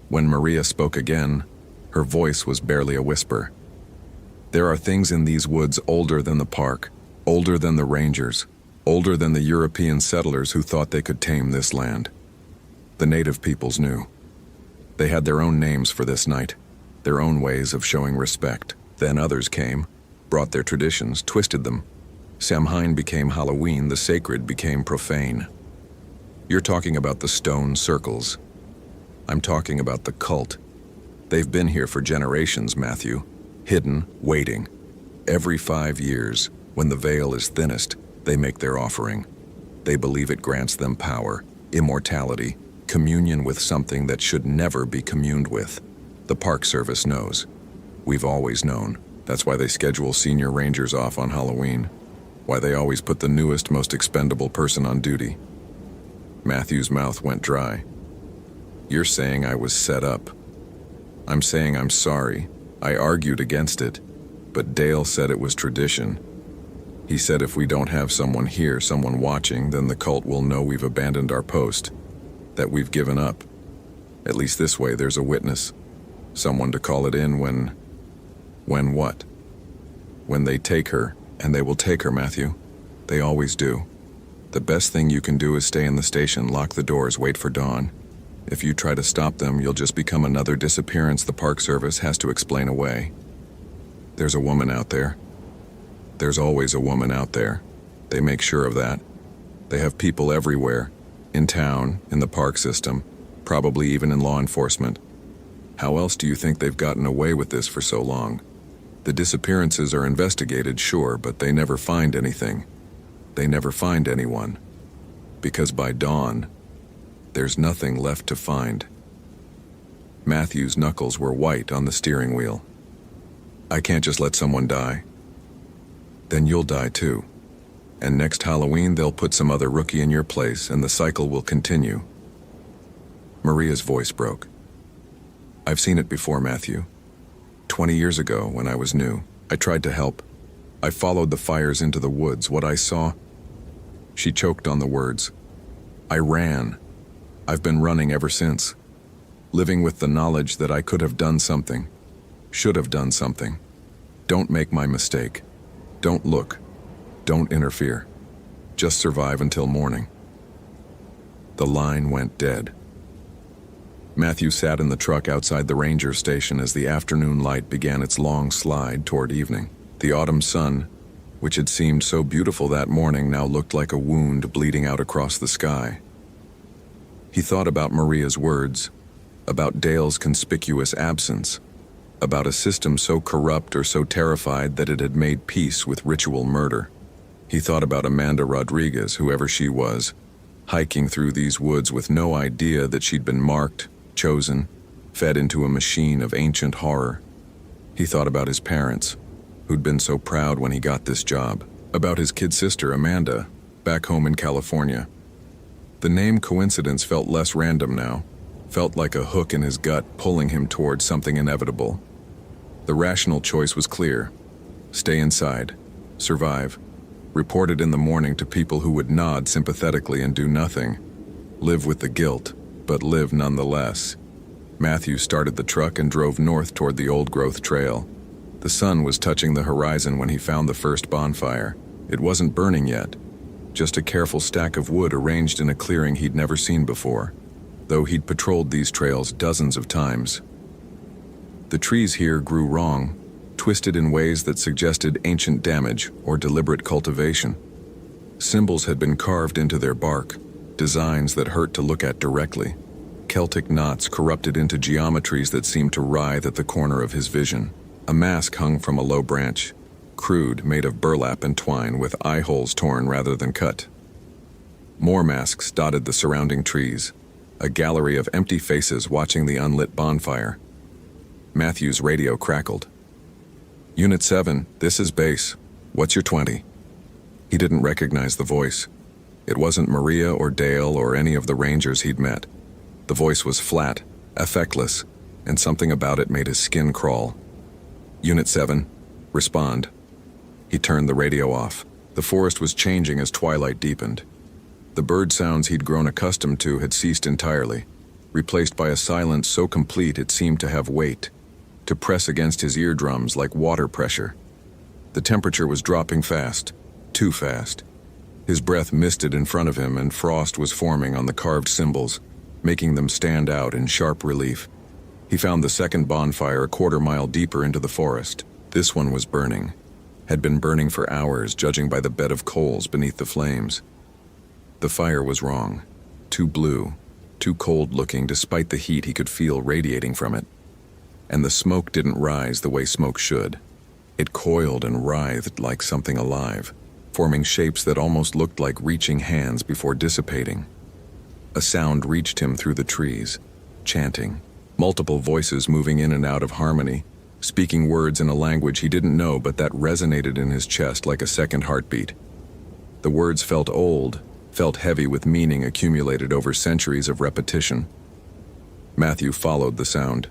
When Maria spoke again, her voice was barely a whisper. There are things in these woods older than the park, older than the rangers, older than the European settlers who thought they could tame this land. The native peoples knew. They had their own names for this night, their own ways of showing respect. Then others came, brought their traditions, twisted them. Samhain became Halloween, the sacred became profane. You're talking about the stone circles. I'm talking about the cult. They've been here for generations, Matthew. Hidden, waiting. Every 5 years, when the veil is thinnest, they make their offering. They believe it grants them power, immortality, communion with something that should never be communed with. The Park Service knows. We've always known. That's why they schedule senior rangers off on Halloween. Why they always put the newest, most expendable person on duty. Matthew's mouth went dry. You're saying I was set up. I'm saying I'm sorry. I argued against it, but Dale said it was tradition. He said if we don't have someone here, someone watching, then the cult will know we've abandoned our post, that we've given up. At least this way there's a witness, someone to call it in when what? When they take her, and they will take her, Matthew. They always do. The best thing you can do is stay in the station, lock the doors, wait for dawn. If you try to stop them, you'll just become another disappearance the Park Service has to explain away. There's a woman out there. There's always a woman out there. They make sure of that. They have people everywhere. In town, in the park system, probably even in law enforcement. How else do you think they've gotten away with this for so long? The disappearances are investigated, sure, but they never find anything. They never find anyone. Because by dawn, there's nothing left to find. Matthew's knuckles were white on the steering wheel. I can't just let someone die. Then you'll die too. And next Halloween they'll put some other rookie in your place and the cycle will continue. Maria's voice broke. I've seen it before, Matthew. 20 years ago, when I was new, I tried to help. I followed the fires into the woods. What I saw... She choked on the words. I ran. I've been running ever since. Living with the knowledge that I could have done something. Should have done something. Don't make my mistake. Don't look. Don't interfere. Just survive until morning. The line went dead. Matthew sat in the truck outside the ranger station as the afternoon light began its long slide toward evening. The autumn sun, which had seemed so beautiful that morning, now looked like a wound bleeding out across the sky. He thought about Maria's words, about Dale's conspicuous absence, about a system so corrupt or so terrified that it had made peace with ritual murder. He thought about Amanda Rodriguez, whoever she was, hiking through these woods with no idea that she'd been marked, chosen, fed into a machine of ancient horror. He thought about his parents, who'd been so proud when he got this job, about his kid sister, Amanda, back home in California. The name coincidence felt less random now, felt like a hook in his gut pulling him towards something inevitable. The rational choice was clear. Stay inside, survive, report it in the morning to people who would nod sympathetically and do nothing. Live with the guilt, but live nonetheless. Matthew started the truck and drove north toward the old-growth trail. The sun was touching the horizon when he found the first bonfire. It wasn't burning yet, just a careful stack of wood arranged in a clearing he'd never seen before, though he'd patrolled these trails dozens of times. The trees here grew wrong, twisted in ways that suggested ancient damage or deliberate cultivation. Symbols had been carved into their bark, designs that hurt to look at directly. Celtic knots corrupted into geometries that seemed to writhe at the corner of his vision. A mask hung from a low branch, crude, made of burlap and twine with eye holes torn rather than cut. More masks dotted the surrounding trees, a gallery of empty faces watching the unlit bonfire. Matthew's radio crackled. "Unit 7, this is base. What's your 20? He didn't recognize the voice. It wasn't Maria or Dale or any of the rangers he'd met. The voice was flat, affectless, and something about it made his skin crawl. "Unit 7, respond." He turned the radio off. The forest was changing as twilight deepened. The bird sounds he'd grown accustomed to had ceased entirely, replaced by a silence so complete it seemed to have weight, to press against his eardrums like water pressure. The temperature was dropping fast, too fast. His breath misted in front of him and frost was forming on the carved symbols, making them stand out in sharp relief. He found the second bonfire a quarter-mile deeper into the forest. This one was burning. Had been burning for hours, judging by the bed of coals beneath the flames. The fire was wrong. Too blue, too cold-looking despite the heat he could feel radiating from it. And the smoke didn't rise the way smoke should. It coiled and writhed like something alive, forming shapes that almost looked like reaching hands before dissipating. A sound reached him through the trees, chanting, multiple voices moving in and out of harmony, speaking words in a language he didn't know but that resonated in his chest like a second heartbeat. The words felt old, felt heavy with meaning accumulated over centuries of repetition. Matthew followed the sound.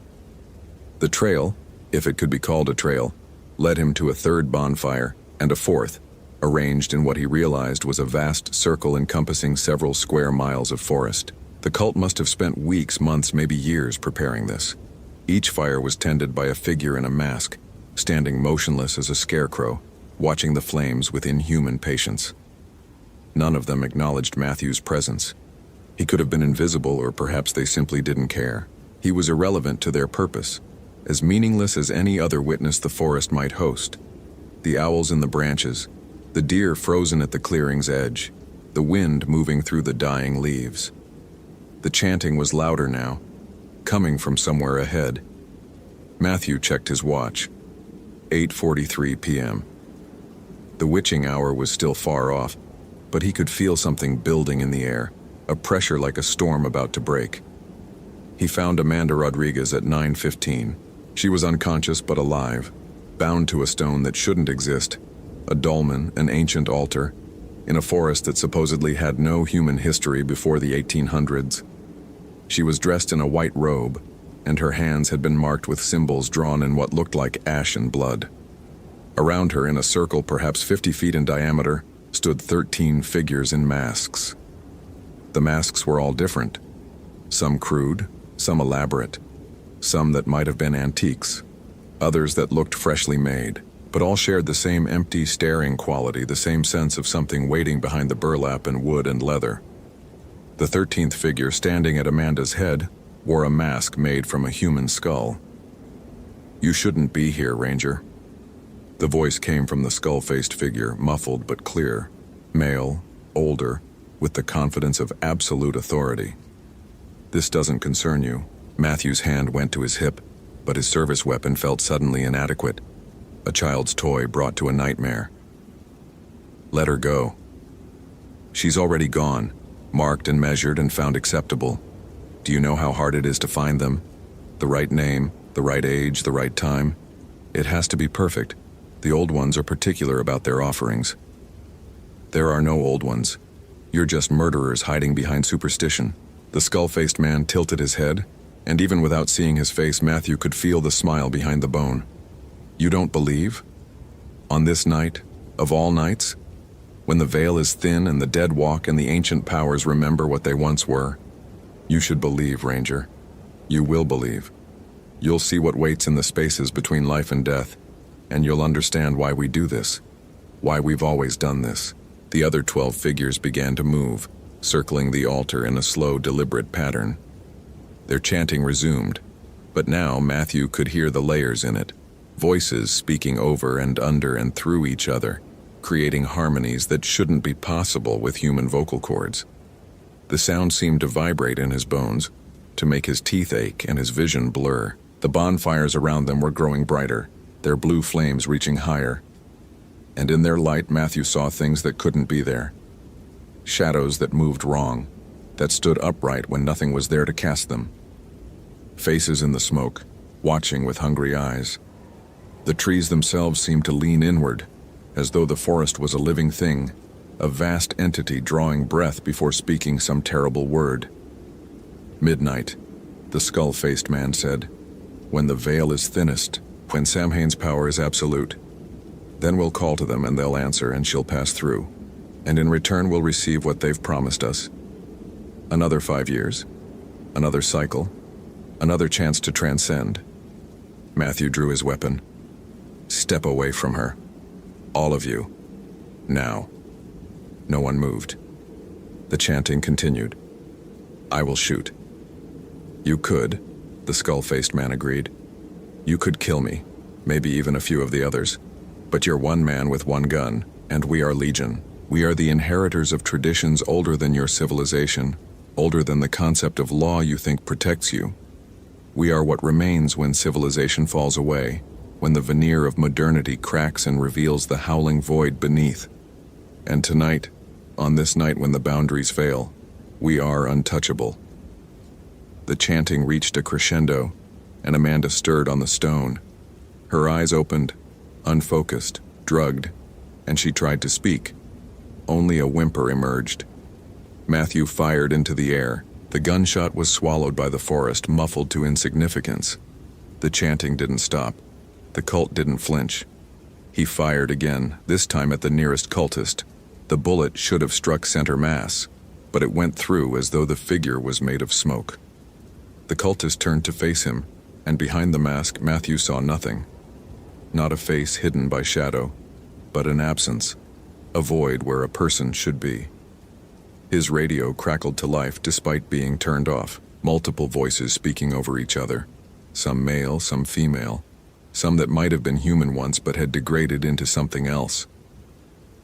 The trail, if it could be called a trail, led him to a third bonfire and a fourth, arranged in what he realized was a vast circle encompassing several square miles of forest. The cult must have spent weeks, months, maybe years preparing this. Each fire was tended by a figure in a mask, standing motionless as a scarecrow, watching the flames with inhuman patience. None of them acknowledged Matthew's presence. He could have been invisible, or perhaps they simply didn't care. He was irrelevant to their purpose, as meaningless as any other witness the forest might host. The owls in the branches, the deer frozen at the clearing's edge, the wind moving through the dying leaves. The chanting was louder now, coming from somewhere ahead. Matthew checked his watch. 8:43 p.m. The witching hour was still far off, but he could feel something building in the air, a pressure like a storm about to break. He found Amanda Rodriguez at 9:15. She was unconscious but alive, bound to a stone that shouldn't exist, a dolmen, an ancient altar, in a forest that supposedly had no human history before the 1800s. She was dressed in a white robe, and her hands had been marked with symbols drawn in what looked like ash and blood. Around her, in a circle perhaps 50 feet in diameter, stood 13 figures in masks. The masks were all different, some crude, some elaborate, some that might have been antiques, others that looked freshly made, but all shared the same empty, staring quality, the same sense of something waiting behind the burlap and wood and leather. The 13th figure, standing at Amanda's head, wore a mask made from a human skull. "You shouldn't be here, Ranger." The voice came from the skull-faced figure, muffled but clear, male, older, with the confidence of absolute authority. "This doesn't concern you." Matthew's hand went to his hip, but his service weapon felt suddenly inadequate, a child's toy brought to a nightmare. "Let her go." "She's already gone, marked and measured and found acceptable." Do you know how hard it is to find them? The right name, the right age, the right time. It has to be perfect. The old ones are particular about their offerings. There are no old ones. You're just murderers hiding behind superstition. The skull-faced man tilted his head, and even without seeing his face, Matthew could feel the smile behind the bone. You don't believe? On this night, of all nights, when the veil is thin and the dead walk and the ancient powers remember what they once were, you should believe, Ranger. You will believe. You'll see what waits in the spaces between life and death, and you'll understand why we do this, why we've always done this. The other 12 figures began to move, circling the altar in a slow, deliberate pattern. Their chanting resumed, but now Matthew could hear the layers in it, voices speaking over and under and through each other, creating harmonies that shouldn't be possible with human vocal cords. The sound seemed to vibrate in his bones, to make his teeth ache and his vision blur. The bonfires around them were growing brighter, their blue flames reaching higher. And in their light, Matthew saw things that couldn't be there. Shadows that moved wrong, that stood upright when nothing was there to cast them. Faces in the smoke, watching with hungry eyes. The trees themselves seemed to lean inward, as though the forest was a living thing, a vast entity drawing breath before speaking some terrible word. Midnight, the skull-faced man said. When the veil is thinnest, when Samhain's power is absolute, then we'll call to them and they'll answer and she'll pass through. And in return we'll receive what they've promised us. Another 5 years, another cycle, another chance to transcend. Matthew drew his weapon. Step away from her. All of you. Now. No one moved. The chanting continued. I will shoot. You could, the skull-faced man agreed. You could kill me, maybe even a few of the others. But you're one man with one gun, and we are Legion. We are the inheritors of traditions older than your civilization, older than the concept of law you think protects you. We are what remains when civilization falls away, when the veneer of modernity cracks and reveals the howling void beneath. And tonight, on this night when the boundaries fail, we are untouchable. The chanting reached a crescendo, and Amanda stirred on the stone. Her eyes opened, unfocused, drugged, and she tried to speak. Only a whimper emerged. Matthew fired into the air. The gunshot was swallowed by the forest, muffled to insignificance. The chanting didn't stop. The cult didn't flinch. He fired again, this time at the nearest cultist. The bullet should have struck center mass, but it went through as though the figure was made of smoke. The cultist turned to face him, and behind the mask Matthew saw nothing. Not a face hidden by shadow, but an absence, a void where a person should be. His radio crackled to life despite being turned off, multiple voices speaking over each other, some male, some female, some that might have been human once but had degraded into something else.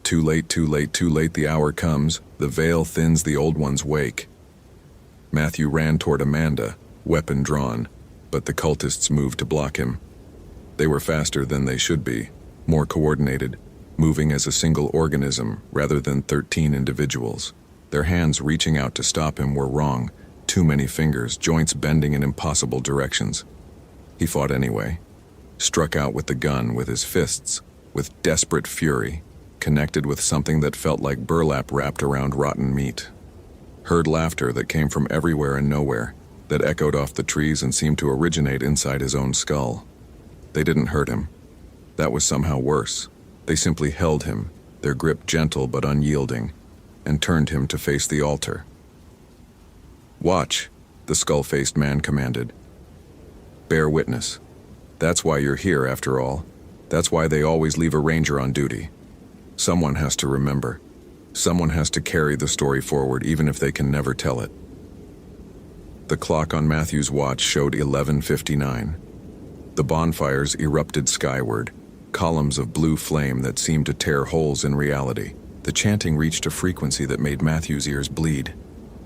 Too late, too late, too late, the hour comes, the veil thins, the old ones wake. Matthew ran toward Amanda, weapon drawn, but the cultists moved to block him. They were faster than they should be, more coordinated, moving as a single organism rather than 13 individuals. Their hands reaching out to stop him were wrong, too many fingers, joints bending in impossible directions. He fought anyway, struck out with the gun, with his fists, with desperate fury, connected with something that felt like burlap wrapped around rotten meat. Heard laughter that came from everywhere and nowhere, that echoed off the trees and seemed to originate inside his own skull. They didn't hurt him. That was somehow worse. They simply held him, their grip gentle but unyielding, and turned him to face the altar. Watch, the skull-faced man commanded. Bear witness. That's why you're here, after all. That's why they always leave a ranger on duty. Someone has to remember. Someone has to carry the story forward, even if they can never tell it. The clock on Matthew's watch showed 11:59. The bonfires erupted skyward, columns of blue flame that seemed to tear holes in reality. The chanting reached a frequency that made Matthew's ears bleed,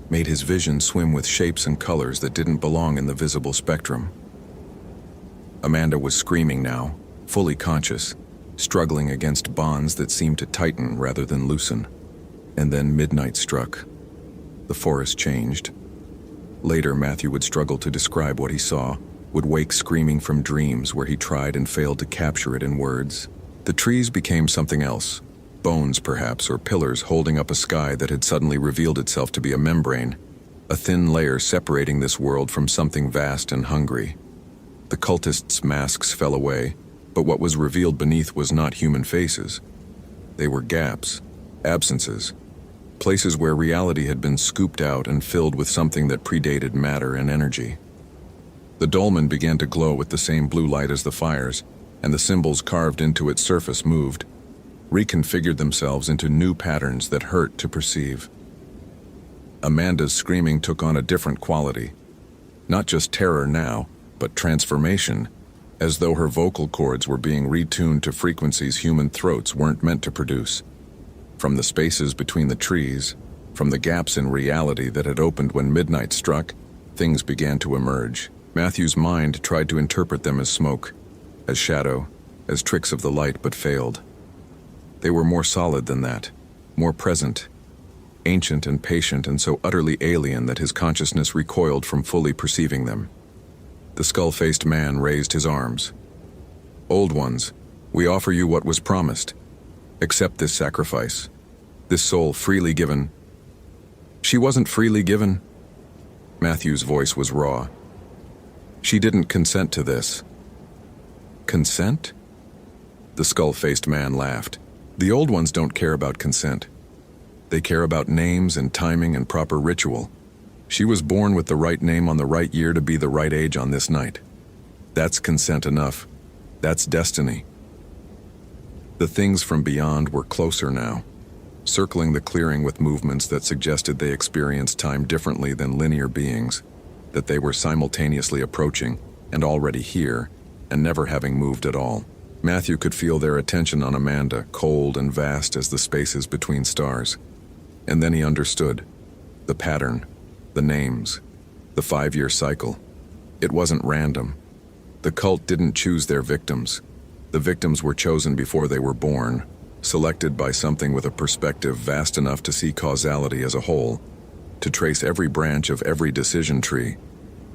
made his vision swim with shapes and colors that didn't belong in the visible spectrum. Amanda was screaming now, fully conscious, struggling against bonds that seemed to tighten rather than loosen. And then midnight struck. The forest changed. Later, Matthew would struggle to describe what he saw, would wake screaming from dreams where he tried and failed to capture it in words. The trees became something else, bones perhaps, or pillars holding up a sky that had suddenly revealed itself to be a membrane, a thin layer separating this world from something vast and hungry. The cultists' masks fell away, but what was revealed beneath was not human faces. They were gaps, absences, places where reality had been scooped out and filled with something that predated matter and energy. The dolmen began to glow with the same blue light as the fires, and the symbols carved into its surface moved, reconfigured themselves into new patterns that hurt to perceive. Amanda's screaming took on a different quality. Not just terror now, but transformation, as though her vocal cords were being retuned to frequencies human throats weren't meant to produce. From the spaces between the trees, from the gaps in reality that had opened when midnight struck, things began to emerge. Matthew's mind tried to interpret them as smoke, as shadow, as tricks of the light, but failed. They were more solid than that, more present, ancient and patient, and so utterly alien that his consciousness recoiled from fully perceiving them. The skull-faced man raised his arms. "Old ones, we offer you what was promised. Accept this sacrifice, this soul freely given." "She wasn't freely given." Matthew's voice was raw. "She didn't consent to this." "Consent?" The skull-faced man laughed. "The old ones don't care about consent. They care about names and timing and proper ritual. She was born with the right name on the right year to be the right age on this night. That's consent enough. That's destiny." The things from beyond were closer now, circling the clearing with movements that suggested they experienced time differently than linear beings, that they were simultaneously approaching and already here, and never having moved at all. Matthew could feel their attention on Amanda, cold and vast as the spaces between stars. And then he understood. The pattern, the names, the 5-year cycle. It wasn't random. The cult didn't choose their victims. The victims were chosen before they were born, selected by something with a perspective vast enough to see causality as a whole, to trace every branch of every decision tree,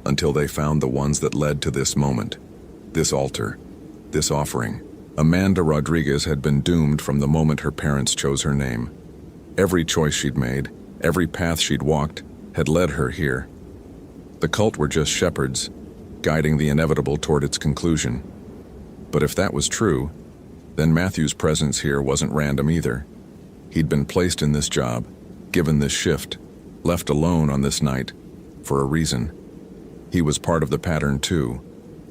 until they found the ones that led to this moment, this altar, this offering. Amanda Rodriguez had been doomed from the moment her parents chose her name. Every choice she'd made, every path she'd walked, had led her here. The cult were just shepherds, guiding the inevitable toward its conclusion. But if that was true, then Matthew's presence here wasn't random either. He'd been placed in this job, given this shift, left alone on this night, for a reason. He was part of the pattern too,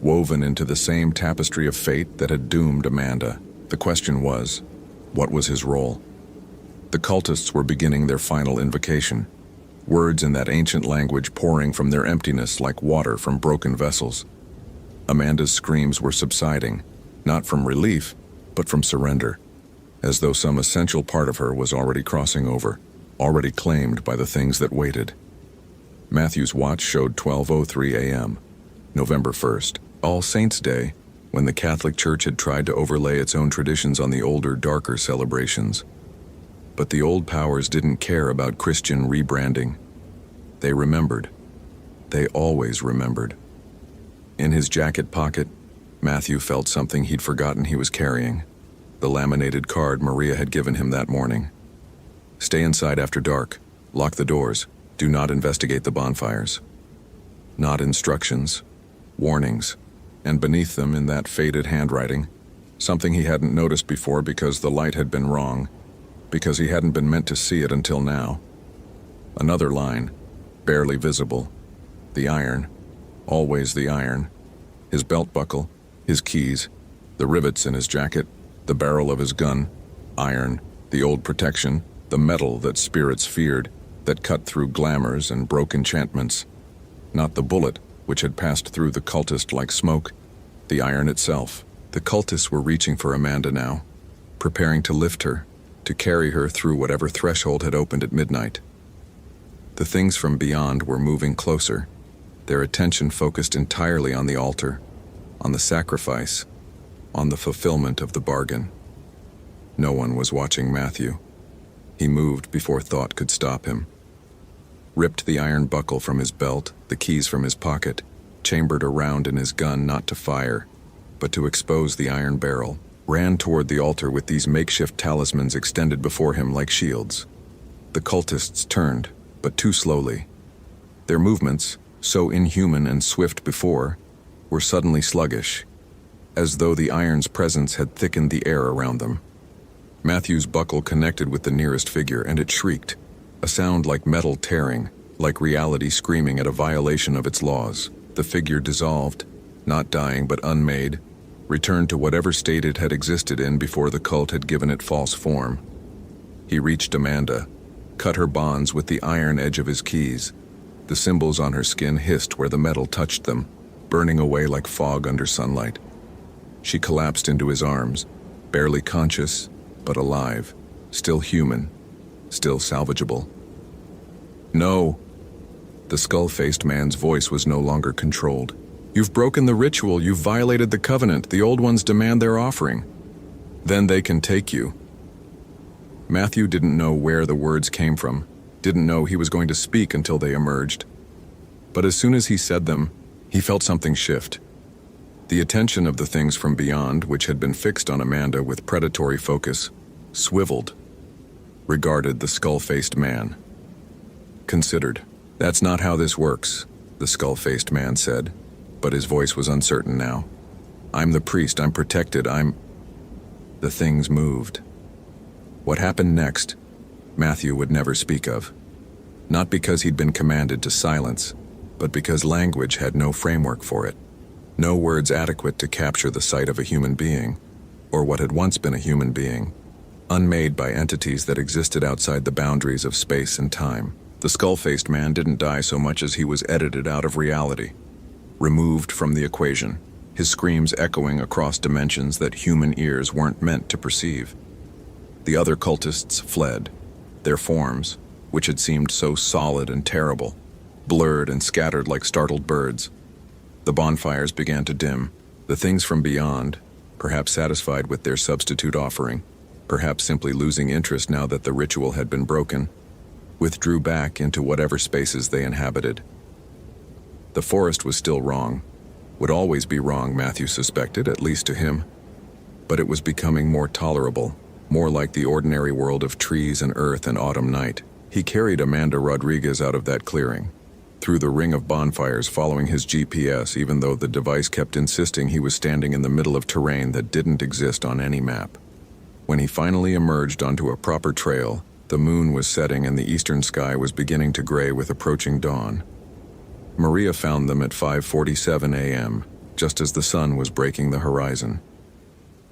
woven into the same tapestry of fate that had doomed Amanda. The question was, what was his role? The cultists were beginning their final invocation, words in that ancient language pouring from their emptiness like water from broken vessels. Amanda's screams were subsiding, not from relief, but from surrender, as though some essential part of her was already crossing over, already claimed by the things that waited. Matthew's watch showed 12:03 a.m., November 1st, All Saints' Day, when the Catholic Church had tried to overlay its own traditions on the older, darker celebrations. But the old powers didn't care about Christian rebranding. They remembered. They always remembered. In his jacket pocket, Matthew felt something he'd forgotten he was carrying, the laminated card Maria had given him that morning. Stay inside after dark, lock the doors, do not investigate the bonfires. Not instructions, warnings, and beneath them in that faded handwriting, something he hadn't noticed before because the light had been wrong, because he hadn't been meant to see it until now. Another line, barely visible, the iron, always the iron, his belt buckle, his keys, the rivets in his jacket, the barrel of his gun, iron, the old protection, the metal that spirits feared, that cut through glamours and broke enchantments. Not the bullet, which had passed through the cultist like smoke, the iron itself. The cultists were reaching for Amanda now, preparing to lift her, to carry her through whatever threshold had opened at midnight. The things from beyond were moving closer, their attention focused entirely on the altar, on the sacrifice, on the fulfillment of the bargain. No one was watching Matthew. He moved before thought could stop him. ripped the iron buckle from his belt, the keys from his pocket, chambered a round in his gun not to fire, but to expose the iron barrel, ran toward the altar with these makeshift talismans extended before him like shields. The cultists turned, but too slowly. Their movements, so inhuman and swift before, were suddenly sluggish, as though the iron's presence had thickened the air around them. Matthew's buckle connected with the nearest figure, and it shrieked, a sound like metal tearing, like reality screaming at a violation of its laws. The figure dissolved, not dying but unmade, returned to whatever state it had existed in before the cult had given it false form. He reached Amanda, cut her bonds with the iron edge of his keys. The symbols on her skin hissed where the metal touched them, burning away like fog under sunlight. She collapsed into his arms, barely conscious, but alive, still human, still salvageable. No! The skull-faced man's voice was no longer controlled. You've broken the ritual, you've violated the covenant, the old ones demand their offering. Then they can take you. Matthew didn't know where the words came from, didn't know he was going to speak until they emerged. But as soon as he said them, he felt something shift. The attention of the things from beyond, which had been fixed on Amanda with predatory focus, swiveled, regarded the skull-faced man. Considered. That's not how this works, the skull-faced man said, but his voice was uncertain now. I'm the priest, I'm protected, The things moved. What happened next, Matthew would never speak of. Not because he'd been commanded to silence, but because language had no framework for it. No words adequate to capture the sight of a human being, or what had once been a human being, unmade by entities that existed outside the boundaries of space and time. The skull-faced man didn't die so much as he was edited out of reality, removed from the equation, his screams echoing across dimensions that human ears weren't meant to perceive. The other cultists fled, their forms, which had seemed so solid and terrible, blurred and scattered like startled birds. The bonfires began to dim. The things from beyond, perhaps satisfied with their substitute offering, perhaps simply losing interest now that the ritual had been broken, withdrew back into whatever spaces they inhabited. The forest was still wrong, would always be wrong, Matthew suspected, at least to him. But it was becoming more tolerable, more like the ordinary world of trees and earth and autumn night. He carried Amanda Rodriguez out of that clearing, through the ring of bonfires, following his GPS, even though the device kept insisting he was standing in the middle of terrain that didn't exist on any map. When he finally emerged onto a proper trail, the moon was setting and the eastern sky was beginning to gray with approaching dawn. Maria found them at 5:47 a.m., just as the sun was breaking the horizon.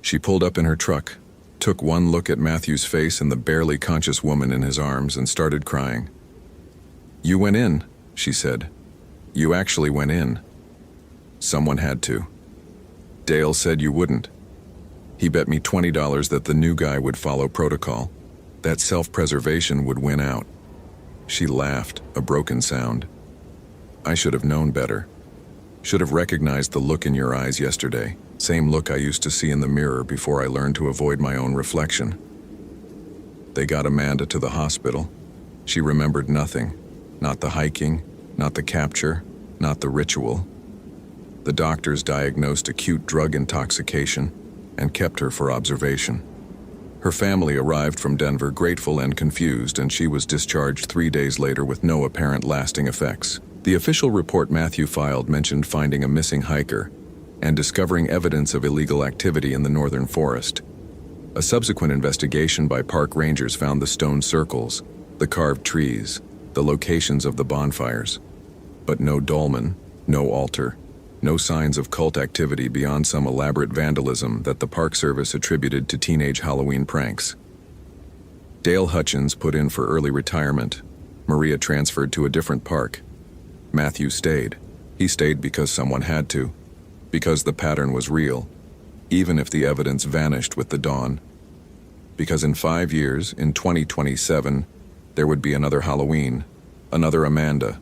She pulled up in her truck, took one look at Matthew's face and the barely conscious woman in his arms, and started crying. "You went in," she said. "You actually went in. Someone had to. Dale said you wouldn't. He bet me $20 that the new guy would follow protocol, that self-preservation would win out." She laughed, a broken sound. "I should have known better. Should have recognized the look in your eyes yesterday, same look I used to see in the mirror before I learned to avoid my own reflection." They got Amanda to the hospital. She remembered nothing. Not the hiking, not the capture, not the ritual. The doctors diagnosed acute drug intoxication and kept her for observation. Her family arrived from Denver grateful and confused, and she was discharged 3 days later with no apparent lasting effects. The official report Matthew filed mentioned finding a missing hiker and discovering evidence of illegal activity in the northern forest. A subsequent investigation by park rangers found the stone circles, the carved trees, the locations of the bonfires. But no dolmen, no altar, no signs of cult activity beyond some elaborate vandalism that the Park Service attributed to teenage Halloween pranks. Dale Hutchins put in for early retirement. Maria transferred to a different park. Matthew stayed. He stayed because someone had to, because the pattern was real, even if the evidence vanished with the dawn. Because in 5 years, in 2027, there would be another Halloween, another Amanda,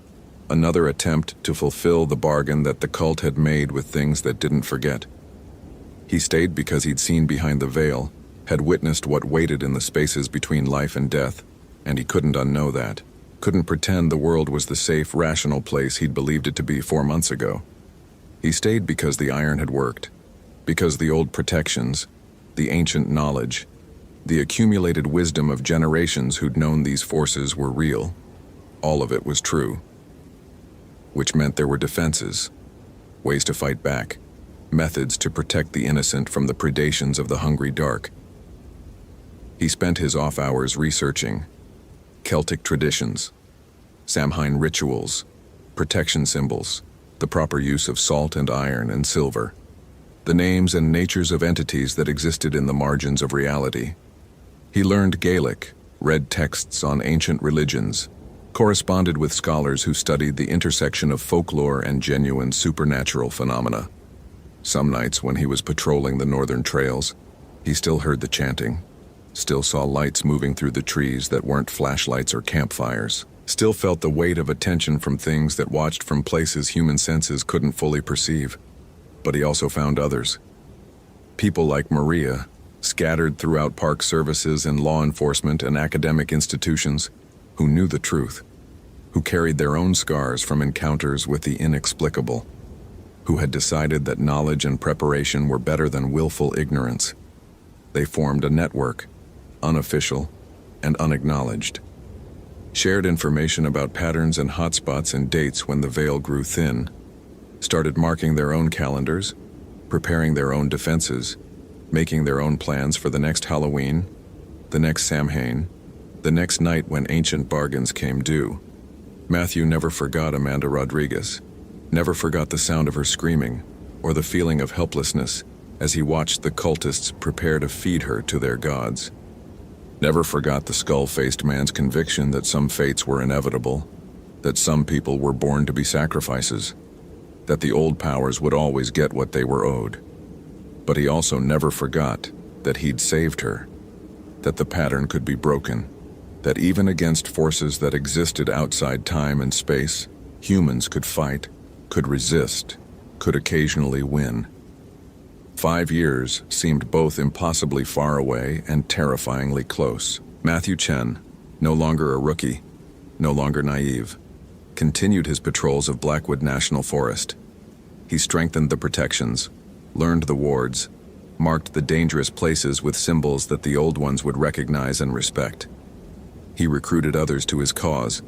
another attempt to fulfill the bargain that the cult had made with things that didn't forget. He stayed because he'd seen behind the veil, had witnessed what waited in the spaces between life and death, and he couldn't unknow that. couldn't pretend the world was the safe, rational place he'd believed it to be 4 months ago. He stayed because the iron had worked, because the old protections, the ancient knowledge, the accumulated wisdom of generations who'd known these forces were real. All of it was true. Which meant there were defenses, ways to fight back, methods to protect the innocent from the predations of the hungry dark. He spent his off hours researching Celtic traditions, Samhain rituals, protection symbols, the proper use of salt and iron and silver, the names and natures of entities that existed in the margins of reality. He learned Gaelic, read texts on ancient religions, corresponded with scholars who studied the intersection of folklore and genuine supernatural phenomena. Some nights when he was patrolling the northern trails, he still heard the chanting, still saw lights moving through the trees that weren't flashlights or campfires, still felt the weight of attention from things that watched from places human senses couldn't fully perceive. But he also found others. People like Maria, scattered throughout park services and law enforcement and academic institutions, who knew the truth, who carried their own scars from encounters with the inexplicable, who had decided that knowledge and preparation were better than willful ignorance. They formed a network, unofficial and unacknowledged, shared information about patterns and hotspots and dates when the veil grew thin, started marking their own calendars, preparing their own defenses, making their own plans for the next Halloween, the next Samhain, the next night when ancient bargains came due. Matthew never forgot Amanda Rodriguez, never forgot the sound of her screaming, or the feeling of helplessness as he watched the cultists prepare to feed her to their gods. Never forgot the skull-faced man's conviction that some fates were inevitable, that some people were born to be sacrifices, that the old powers would always get what they were owed. But he also never forgot that he'd saved her, that the pattern could be broken, that even against forces that existed outside time and space, humans could fight, could resist, could occasionally win. 5 years seemed both impossibly far away and terrifyingly close. Matthew Chen, no longer a rookie, no longer naive, continued his patrols of Blackwood National Forest. He strengthened the protections, learned the wards, marked the dangerous places with symbols that the old ones would recognize and respect. He recruited others to his cause,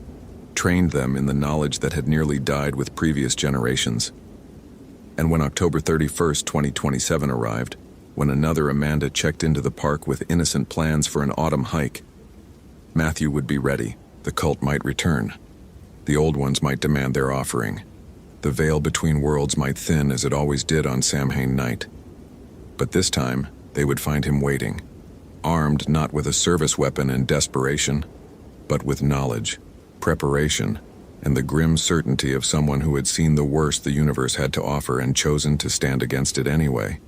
trained them in the knowledge that had nearly died with previous generations. And when October 31st, 2027 arrived, when another Amanda checked into the park with innocent plans for an autumn hike, Matthew would be ready. The cult might return. The old ones might demand their offering. The veil between worlds might thin as it always did on Samhain night. But this time, they would find him waiting, armed not with a service weapon in desperation, but with knowledge, preparation, and the grim certainty of someone who had seen the worst the universe had to offer and chosen to stand against it anyway.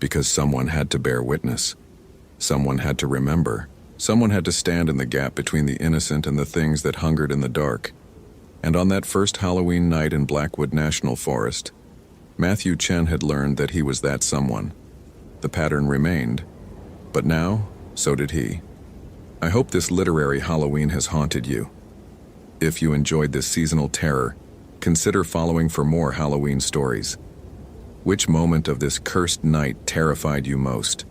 Because someone had to bear witness. Someone had to remember. Someone had to stand in the gap between the innocent and the things that hungered in the dark. And on that first Halloween night in Blackwood National Forest, Matthew Chen had learned that he was that someone. The pattern remained, but now, so did he. I hope this literary Halloween has haunted you. If you enjoyed this seasonal terror, consider following for more Halloween stories. Which moment of this cursed night terrified you most?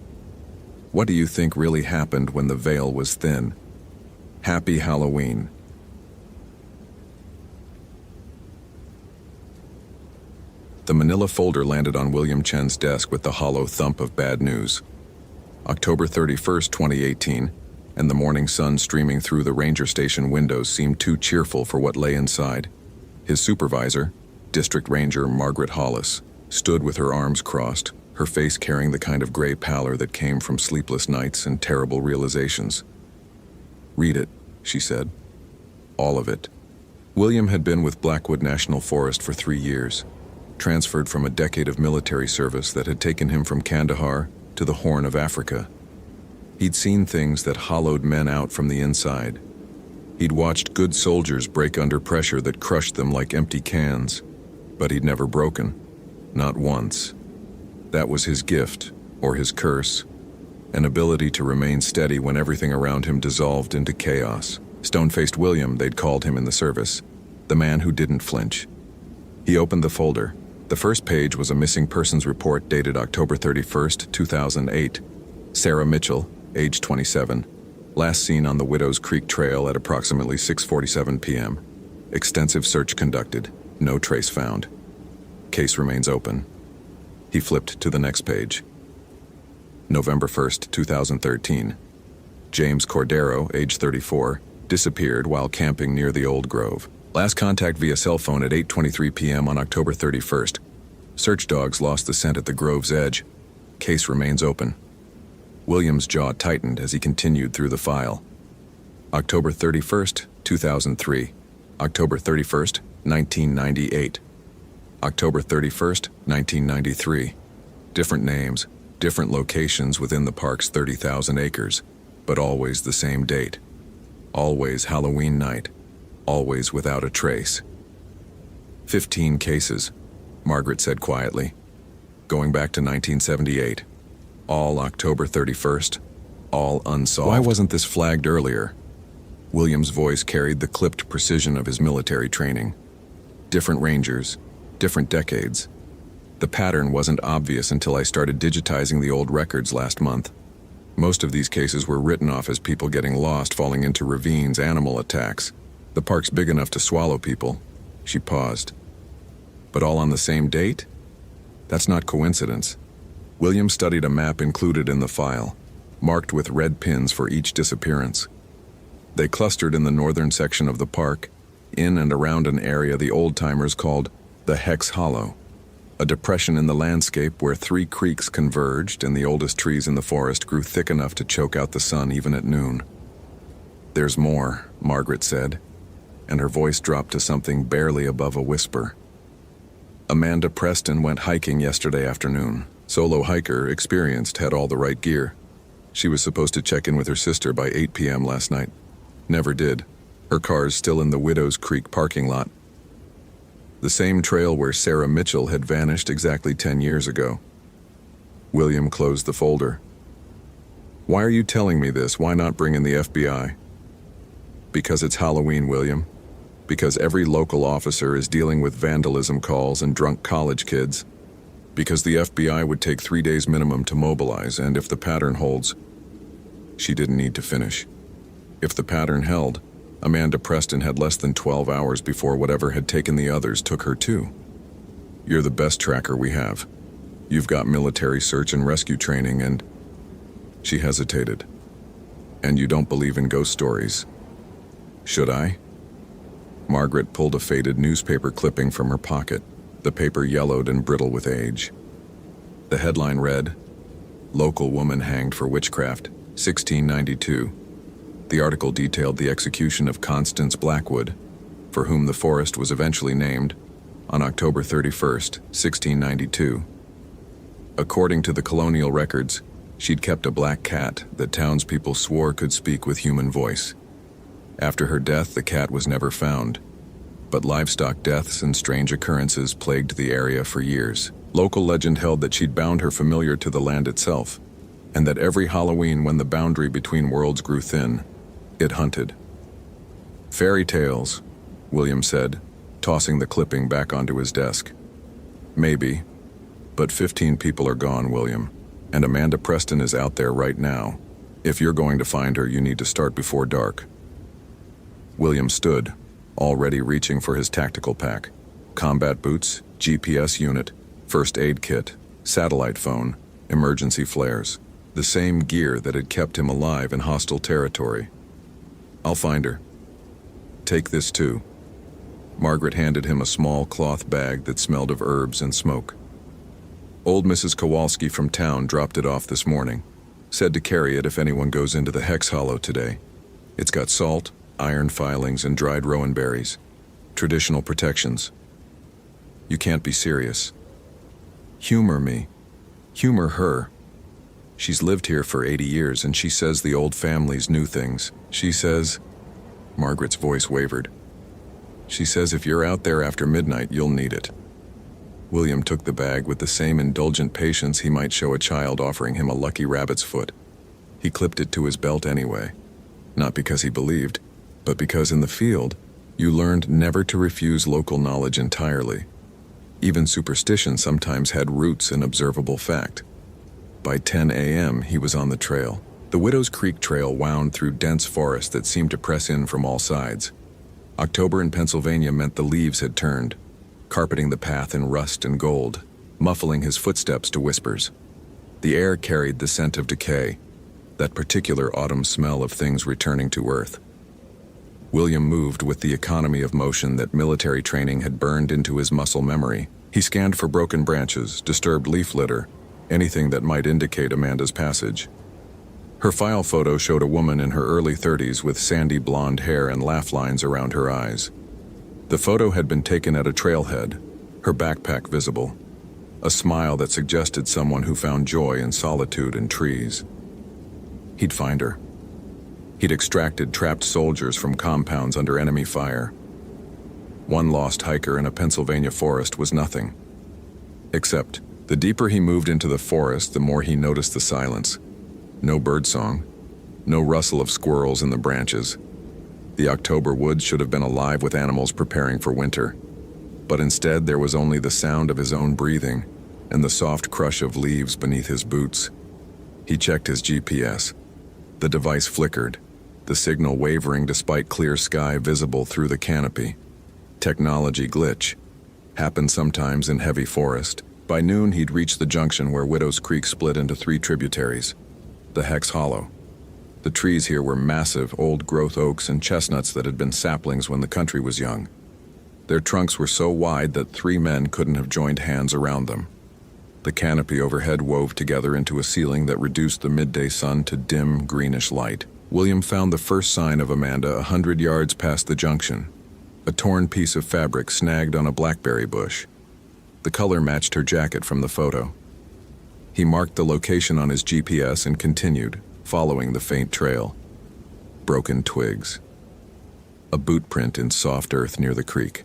What do you think really happened when the veil was thin? Happy Halloween. The manila folder landed on William Chen's desk with the hollow thump of bad news. October 31st, 2018, and the morning sun streaming through the ranger station windows seemed too cheerful for what lay inside. His supervisor, District Ranger Margaret Hollis, stood with her arms crossed, her face carrying the kind of gray pallor that came from sleepless nights and terrible realizations. "Read it," she said. All of it. William had been with Blackwood National Forest for 3 years, transferred from a decade of military service that had taken him from Kandahar to the Horn of Africa. He'd seen things that hollowed men out from the inside. He'd watched good soldiers break under pressure that crushed them like empty cans, but he'd never broken, not once. That was his gift, or his curse, an ability to remain steady when everything around him dissolved into chaos. Stone-faced William, they'd called him in the service. The man who didn't flinch. He opened the folder. The first page was a missing persons report dated October 31st, 2008. Sarah Mitchell, age 27. Last seen on the Widows Creek Trail at approximately 6:47 p.m. Extensive search conducted. No trace found. Case remains open. He flipped to the next page. November 1st, 2013. James Cordero, age 34, disappeared while camping near the Old Grove. Last contact via cell phone at 8:23 p.m. on October 31st. Search dogs lost the scent at the Grove's edge. Case remains open. William's jaw tightened as he continued through the file. October 31st, 2003. October 31st, 1998. October 31st, 1993. Different names, different locations within the park's 30,000 acres, but always the same date. Always Halloween night. Always without a trace. 15 cases, Margaret said quietly. Going back to 1978. All October 31st. All unsolved. Why wasn't this flagged earlier? William's voice carried the clipped precision of his military training. Different rangers, different decades. The pattern wasn't obvious until I started digitizing the old records last month. Most of these cases were written off as people getting lost, falling into ravines, animal attacks. The park's big enough to swallow people. She paused. But all on the same date? That's not coincidence. William studied a map included in the file, marked with red pins for each disappearance. They clustered in the northern section of the park, in and around an area the old-timers called the Hex Hollow, a depression in the landscape where 3 creeks converged and the oldest trees in the forest grew thick enough to choke out the sun even at noon. There's more, Margaret said, and her voice dropped to something barely above a whisper. Amanda Preston went hiking yesterday afternoon. Solo hiker, experienced, had all the right gear. She was supposed to check in with her sister by 8 p.m. last night. Never did. Her car's still in the Widows Creek parking lot. The same trail where Sarah Mitchell had vanished exactly 10 years ago. William closed the folder. Why are you telling me this? Why not bring in the FBI? Because it's Halloween, William. Because every local officer is dealing with vandalism calls and drunk college kids. Because the FBI would take 3 days minimum to mobilize, and if the pattern holds... She didn't need to finish. If the pattern held, Amanda Preston had less than 12 hours before whatever had taken the others took her too. You're the best tracker we have. You've got military search and rescue training and... She hesitated. And you don't believe in ghost stories. Should I? Margaret pulled a faded newspaper clipping from her pocket. The paper yellowed and brittle with age. The headline read, "Local woman hanged for witchcraft, 1692. The article detailed the execution of Constance Blackwood, for whom the forest was eventually named, on October 31st, 1692. According to the colonial records, she'd kept a black cat that townspeople swore could speak with human voice. After her death, the cat was never found, but livestock deaths and strange occurrences plagued the area for years. Local legend held that she'd bound her familiar to the land itself, and that every Halloween when the boundary between worlds grew thin, it hunted. Fairy tales, William said, tossing the clipping back onto his desk. Maybe, but 15 people are gone, William, and Amanda Preston is out there right now. If you're going to find her, you need to start before dark. William stood, already reaching for his tactical pack. Combat boots, GPS unit, first aid kit, satellite phone, emergency flares. The same gear that had kept him alive in hostile territory. I'll find her. Take this too. Margaret handed him a small cloth bag that smelled of herbs and smoke. Old Mrs. Kowalski from town dropped it off this morning. Said to carry it if anyone goes into the Hex Hollow today. It's got salt, iron filings, and dried rowan berries. Traditional protections. You can't be serious. Humor me. Humor her. She's lived here for 80 years, and she says the old families knew things. She says... Margaret's voice wavered. She says if you're out there after midnight, you'll need it. William took the bag with the same indulgent patience he might show a child offering him a lucky rabbit's foot. He clipped it to his belt anyway. Not because he believed, but because in the field, you learned never to refuse local knowledge entirely. Even superstition sometimes had roots in observable fact. By 10 a.m., he was on the trail. The Widow's Creek Trail wound through dense forest that seemed to press in from all sides. October in Pennsylvania meant the leaves had turned, carpeting the path in rust and gold, muffling his footsteps to whispers. The air carried the scent of decay, that particular autumn smell of things returning to earth. William moved with the economy of motion that military training had burned into his muscle memory. He scanned for broken branches, disturbed leaf litter, anything that might indicate Amanda's passage. Her file photo showed a woman in her early 30s with sandy blonde hair and laugh lines around her eyes. The photo had been taken at a trailhead, her backpack visible, a smile that suggested someone who found joy in solitude and trees. He'd find her. He'd extracted trapped soldiers from compounds under enemy fire. One lost hiker in a Pennsylvania forest was nothing. Except, the deeper he moved into the forest, the more he noticed the silence. No birdsong, no rustle of squirrels in the branches. The October woods should have been alive with animals preparing for winter. But instead there was only the sound of his own breathing and the soft crush of leaves beneath his boots. He checked his GPS. The device flickered, the signal wavering despite clear sky visible through the canopy. Technology glitch. Happened sometimes in heavy forest. By noon he'd reached the junction where Widow's Creek split into 3 tributaries. The Hex Hollow. The trees here were massive, old-growth oaks and chestnuts that had been saplings when the country was young. Their trunks were so wide that 3 men couldn't have joined hands around them. The canopy overhead wove together into a ceiling that reduced the midday sun to dim, greenish light. William found the first sign of Amanda 100 yards past the junction, a torn piece of fabric snagged on a blackberry bush. The color matched her jacket from the photo. He marked the location on his GPS and continued, following the faint trail. Broken twigs. A boot print in soft earth near the creek.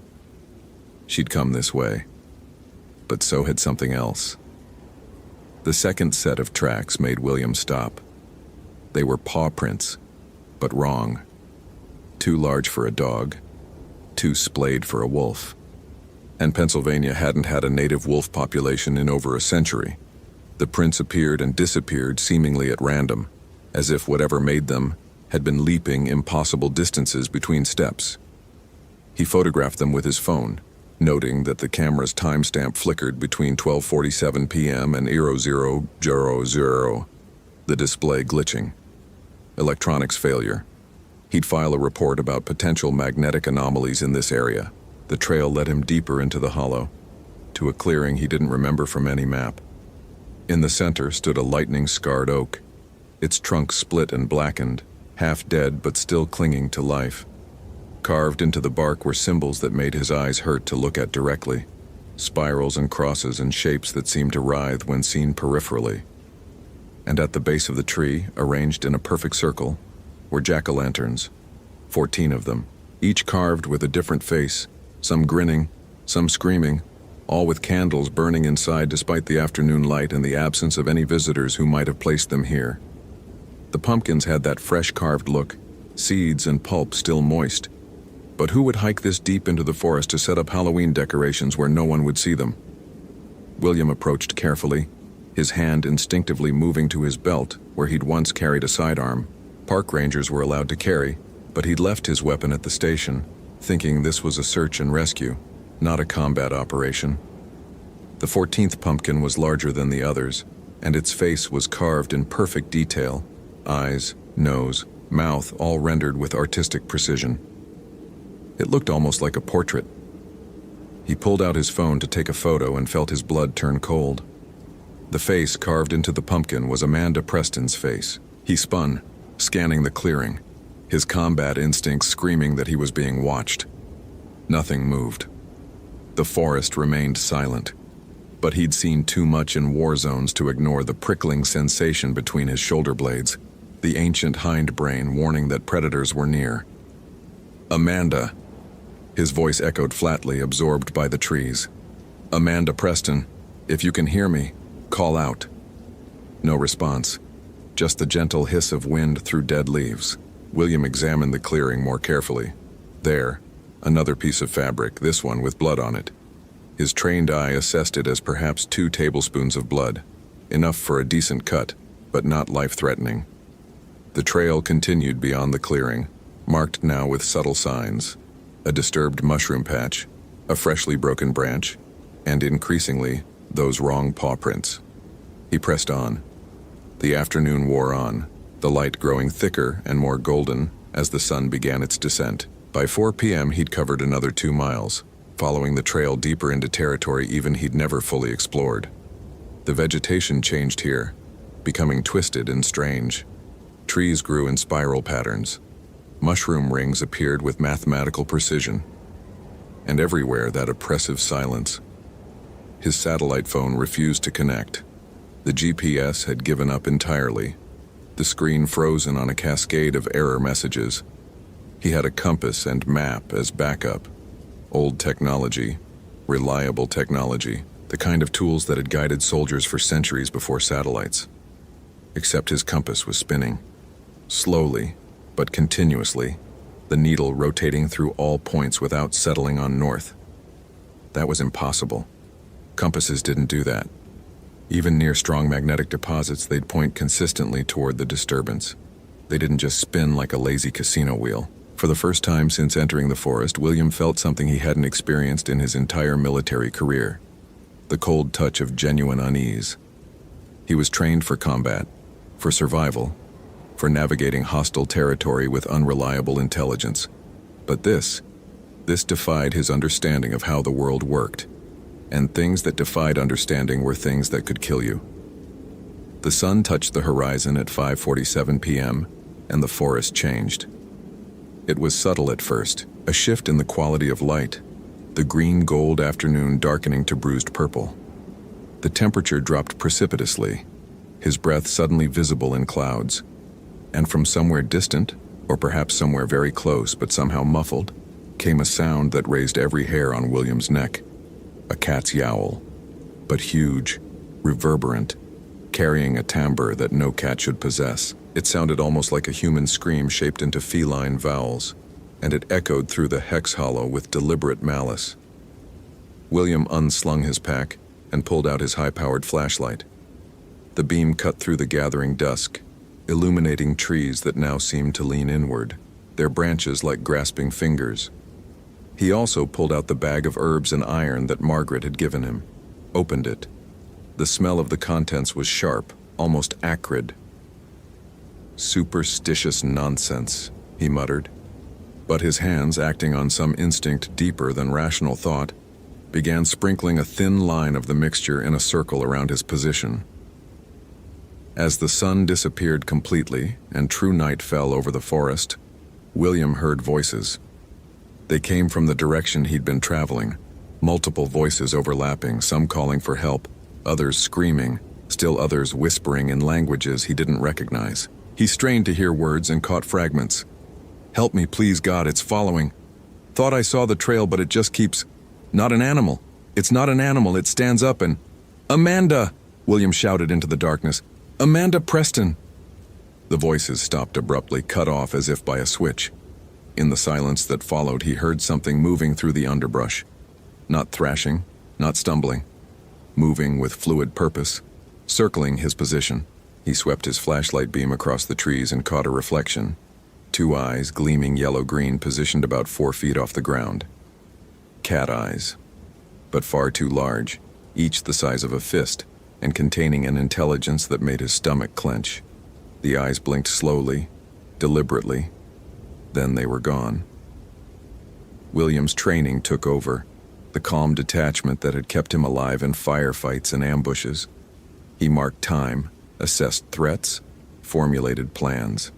She'd come this way. But so had something else. The second set of tracks made William stop. They were paw prints, but wrong. Too large for a dog, too splayed for a wolf. And Pennsylvania hadn't had a native wolf population in over a century. The prints appeared and disappeared seemingly at random, as if whatever made them had been leaping impossible distances between steps. He photographed them with his phone, noting that the camera's timestamp flickered between 12:47 p.m. and 00:00, the display glitching. Electronics failure. He'd file a report about potential magnetic anomalies in this area. The trail led him deeper into the hollow, to a clearing he didn't remember from any map. In the center stood a lightning-scarred oak, its trunk split and blackened, half dead but still clinging to life. Carved into the bark were symbols that made his eyes hurt to look at directly, spirals and crosses and shapes that seemed to writhe when seen peripherally. And at the base of the tree, arranged in a perfect circle, were jack-o'-lanterns, 14 of them, each carved with a different face, some grinning, some screaming, all with candles burning inside despite the afternoon light and the absence of any visitors who might have placed them here. The pumpkins had that fresh carved look, seeds and pulp still moist. But who would hike this deep into the forest to set up Halloween decorations where no one would see them? William approached carefully, his hand instinctively moving to his belt where he'd once carried a sidearm. Park rangers were allowed to carry, but he'd left his weapon at the station, thinking this was a search and rescue, not a combat operation. The 14th pumpkin was larger than the others, and its face was carved in perfect detail, eyes, nose, mouth all rendered with artistic precision. It looked almost like a portrait. He pulled out his phone to take a photo and felt his blood turn cold. The face carved into the pumpkin was Amanda Preston's face. He spun, scanning the clearing, his combat instincts screaming that he was being watched. Nothing moved. The forest remained silent, but he'd seen too much in war zones to ignore the prickling sensation between his shoulder blades, the ancient hindbrain warning that predators were near. Amanda. His voice echoed flatly, absorbed by the trees. Amanda Preston, if you can hear me, call out. No response, just the gentle hiss of wind through dead leaves. William examined the clearing more carefully. There, another piece of fabric, this one with blood on it. His trained eye assessed it as perhaps 2 tablespoons of blood, enough for a decent cut, but not life-threatening. The trail continued beyond the clearing, marked now with subtle signs: a disturbed mushroom patch, a freshly broken branch, and increasingly, those wrong paw prints. He pressed on. The afternoon wore on, the light growing thicker and more golden as the sun began its descent. By 4 p.m. he'd covered another 2 miles, following the trail deeper into territory even he'd never fully explored. The vegetation changed here, becoming twisted and strange. Trees grew in spiral patterns. Mushroom rings appeared with mathematical precision. And everywhere that oppressive silence. His satellite phone refused to connect. The GPS had given up entirely, the screen frozen on a cascade of error messages. He had a compass and map as backup. Old technology, reliable technology, the kind of tools that had guided soldiers for centuries before satellites. Except his compass was spinning. Slowly, but continuously, the needle rotating through all points without settling on north. That was impossible. Compasses didn't do that. Even near strong magnetic deposits, they'd point consistently toward the disturbance. They didn't just spin like a lazy casino wheel. For the first time since entering the forest, William felt something he hadn't experienced in his entire military career: the cold touch of genuine unease. He was trained for combat, for survival, for navigating hostile territory with unreliable intelligence. But this defied his understanding of how the world worked. And things that defied understanding were things that could kill you. The sun touched the horizon at 5:47 p.m., and the forest changed. It was subtle at first, a shift in the quality of light, the green-gold afternoon darkening to bruised purple. The temperature dropped precipitously, his breath suddenly visible in clouds. And from somewhere distant, or perhaps somewhere very close but somehow muffled, came a sound that raised every hair on William's neck. A cat's yowl, but huge, reverberant, carrying a timbre that no cat should possess. It sounded almost like a human scream shaped into feline vowels, and it echoed through the hex hollow with deliberate malice. William unslung his pack and pulled out his high-powered flashlight. The beam cut through the gathering dusk, illuminating trees that now seemed to lean inward, their branches like grasping fingers. He also pulled out the bag of herbs and iron that Margaret had given him, opened it. The smell of the contents was sharp, almost acrid. "Superstitious nonsense," he muttered. But his hands, acting on some instinct deeper than rational thought, began sprinkling a thin line of the mixture in a circle around his position. As the sun disappeared completely and true night fell over the forest, William heard voices. They came from the direction he'd been traveling, multiple voices overlapping, some calling for help, others screaming, still others whispering in languages he didn't recognize. He strained to hear words and caught fragments. "Help me, please, God, it's following. Thought I saw the trail, but it just keeps... Not an animal. It's not an animal, it stands up and... Amanda!" William shouted into the darkness. "Amanda Preston!" The voices stopped abruptly, cut off as if by a switch. In the silence that followed, he heard something moving through the underbrush. Not thrashing, not stumbling. Moving with fluid purpose, circling his position. He swept his flashlight beam across the trees and caught a reflection. 2 eyes, gleaming yellow-green, positioned about 4 feet off the ground. Cat eyes, but far too large, each the size of a fist, and containing an intelligence that made his stomach clench. The eyes blinked slowly, deliberately. Then they were gone. William's training took over, the calm detachment that had kept him alive in firefights and ambushes. He marked time, assessed threats, formulated plans.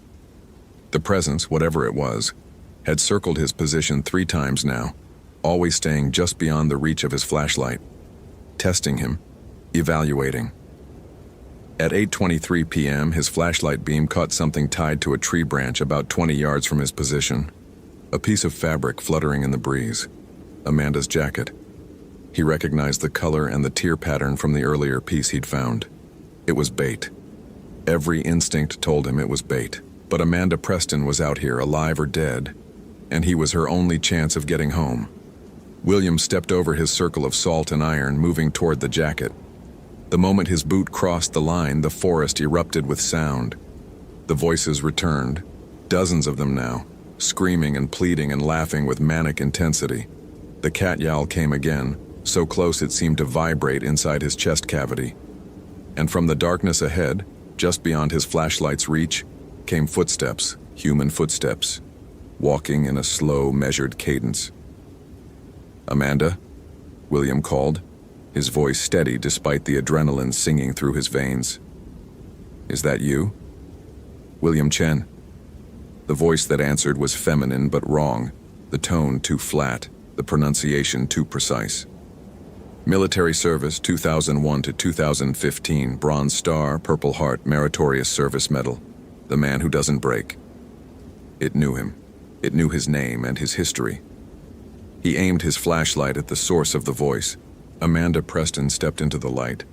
The presence, whatever it was, had circled his position 3 times now, always staying just beyond the reach of his flashlight, testing him, evaluating. At 8:23 p.m., his flashlight beam caught something tied to a tree branch about 20 yards from his position. A piece of fabric fluttering in the breeze. Amanda's jacket. He recognized the color and the tear pattern from the earlier piece he'd found. It was bait. Every instinct told him it was bait. But Amanda Preston was out here, alive or dead, and he was her only chance of getting home. William stepped over his circle of salt and iron, moving toward the jacket. The moment his boot crossed the line, the forest erupted with sound. The voices returned, dozens of them now, screaming and pleading and laughing with manic intensity. The cat yowl came again, so close it seemed to vibrate inside his chest cavity. And from the darkness ahead, just beyond his flashlight's reach, came footsteps, human footsteps, walking in a slow, measured cadence. "Amanda?" William called, his voice steady despite the adrenaline singing through his veins. "Is that you?" "William Chen." The voice that answered was feminine but wrong, the tone too flat, the pronunciation too precise. "Military service 2001 to 2015, Bronze Star, Purple Heart, Meritorious Service Medal. The man who doesn't break." It knew him. It knew his name and his history. He aimed his flashlight at the source of the voice. Amanda Preston stepped into the light.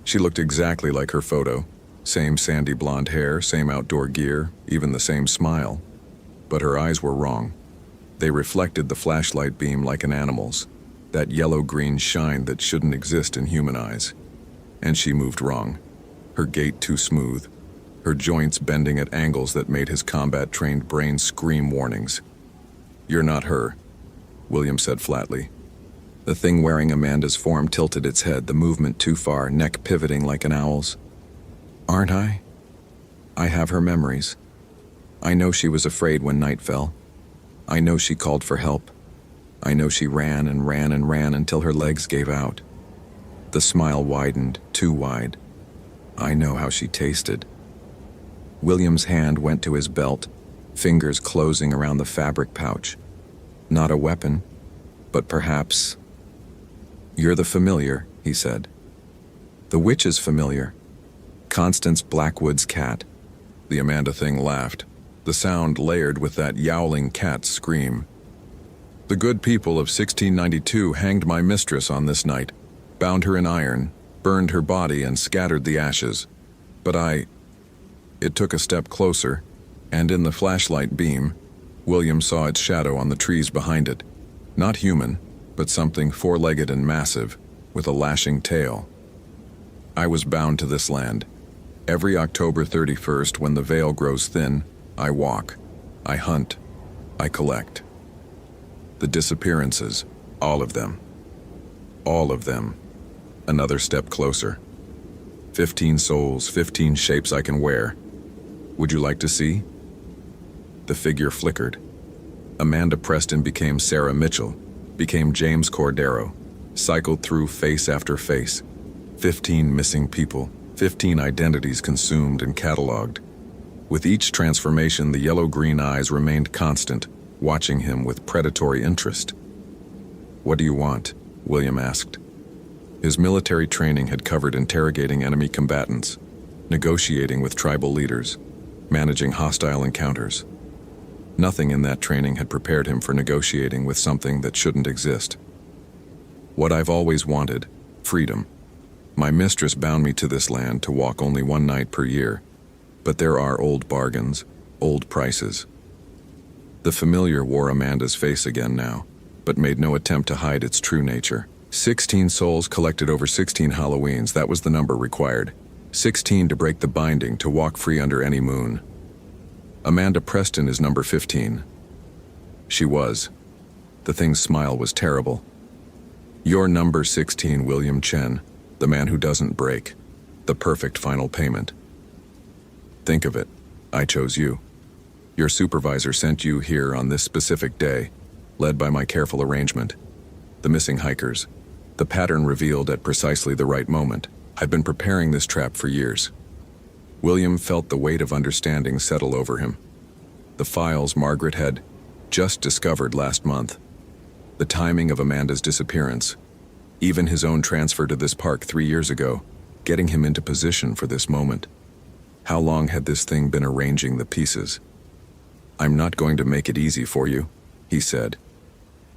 She looked exactly like her photo. Same sandy blonde hair, same outdoor gear, even the same smile. But her eyes were wrong. They reflected the flashlight beam like an animal's, that yellow-green shine that shouldn't exist in human eyes. And she moved wrong. Her gait too smooth, her joints bending at angles that made his combat-trained brain scream warnings. "You're not her," William said flatly. The thing wearing Amanda's form tilted its head, the movement too far, neck pivoting like an owl's. "Aren't I? I have her memories. I know she was afraid when night fell. I know she called for help. I know she ran and ran and ran until her legs gave out." The smile widened, too wide. "I know how she tasted." William's hand went to his belt, fingers closing around the fabric pouch. Not a weapon, but perhaps... "You're the familiar," he said. "The witch is familiar. Constance Blackwood's cat." The Amanda thing laughed, the sound layered with that yowling cat scream. "The good people of 1692 hanged my mistress on this night, bound her in iron, burned her body and scattered the ashes. But It took a step closer, and in the flashlight beam, William saw its shadow on the trees behind it. Not human, but something four-legged and massive, with a lashing tail. I was bound to this land. Every October 31st, when the veil grows thin, I walk, I hunt, I collect. The disappearances, all of them. All of them. Another step closer. 15 souls, 15 shapes I can wear. Would you like to see?" The figure flickered. Amanda Preston became Sarah Mitchell, became James Cordero, cycled through face after face. 15 missing people, 15 identities consumed and cataloged. With each transformation, the yellow-green eyes remained constant, watching him with predatory interest. "What do you want?" William asked. His military training had covered interrogating enemy combatants, negotiating with tribal leaders, managing hostile encounters. Nothing in that training had prepared him for negotiating with something that shouldn't exist. "What I've always wanted, freedom. My mistress bound me to this land to walk only one night per year, but there are old bargains, old prices." The familiar wore Amanda's face again now, but made no attempt to hide its true nature. 16 souls collected over 16 Halloweens, that was the number required. 16 to break the binding, to walk free under any moon. Amanda Preston is number 15. She was. The thing's smile was terrible. "You're number 16, William Chen, the man who doesn't break. The perfect final payment. Think of it, I chose you. Your supervisor sent you here on this specific day, led by my careful arrangement. The missing hikers, the pattern revealed at precisely the right moment. I've been preparing this trap for years." William felt the weight of understanding settle over him. The files Margaret had just discovered last month. The timing of Amanda's disappearance. Even his own transfer to this park 3 years ago, getting him into position for this moment. How long had this thing been arranging the pieces? "I'm not going to make it easy for you," he said.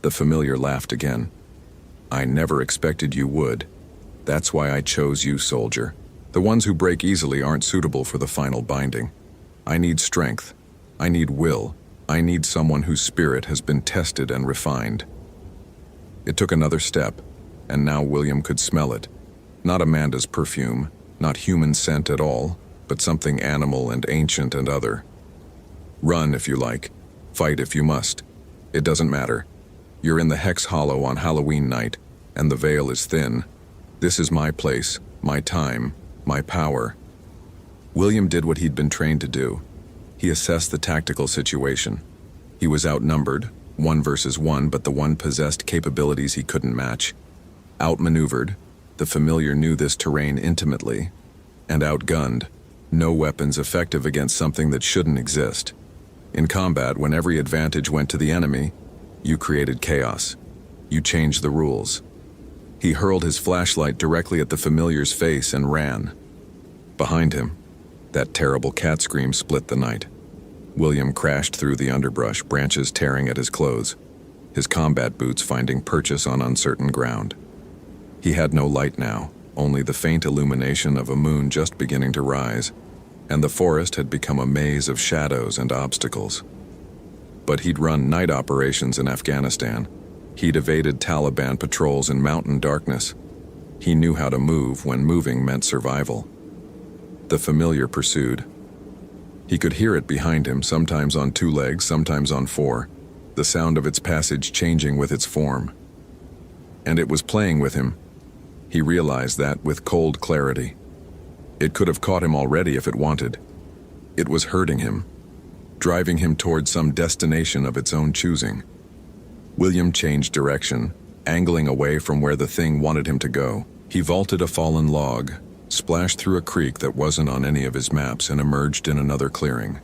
The familiar laughed again. "I never expected you would. That's why I chose you, soldier. The ones who break easily aren't suitable for the final binding. I need strength, I need will. I need someone whose spirit has been tested and refined. It took another step, and now William could smell it. Not Amanda's perfume, not human scent at all, but something animal and ancient and other. Run if you like. Fight if you must. It doesn't matter. You're in the Hex Hollow on Halloween night, and the veil is thin. This is my place, my time, my power. William did what he'd been trained to do. He assessed the tactical situation. He was outnumbered, 1 versus 1, but the one possessed capabilities he couldn't match. Outmaneuvered, the familiar knew this terrain intimately, and outgunned, no weapons effective against something that shouldn't exist. In combat, when every advantage went to the enemy, you created chaos. You changed the rules. He hurled his flashlight directly at the familiar's face and ran. Behind him, that terrible cat scream split the night. William crashed through the underbrush, branches tearing at his clothes, his combat boots finding purchase on uncertain ground. He had no light now, only the faint illumination of a moon just beginning to rise, and the forest had become a maze of shadows and obstacles. But he'd run night operations in Afghanistan. He'd evaded Taliban patrols in mountain darkness. He knew how to move when moving meant survival. The familiar pursued. He could hear it behind him, sometimes on 2 legs, sometimes on 4, the sound of its passage changing with its form. And it was playing with him. He realized that with cold clarity. It could have caught him already if it wanted. It was hurting him, driving him toward some destination of its own choosing. William changed direction, angling away from where the thing wanted him to go. He vaulted a fallen log, splashed through a creek that wasn't on any of his maps, and emerged in another clearing.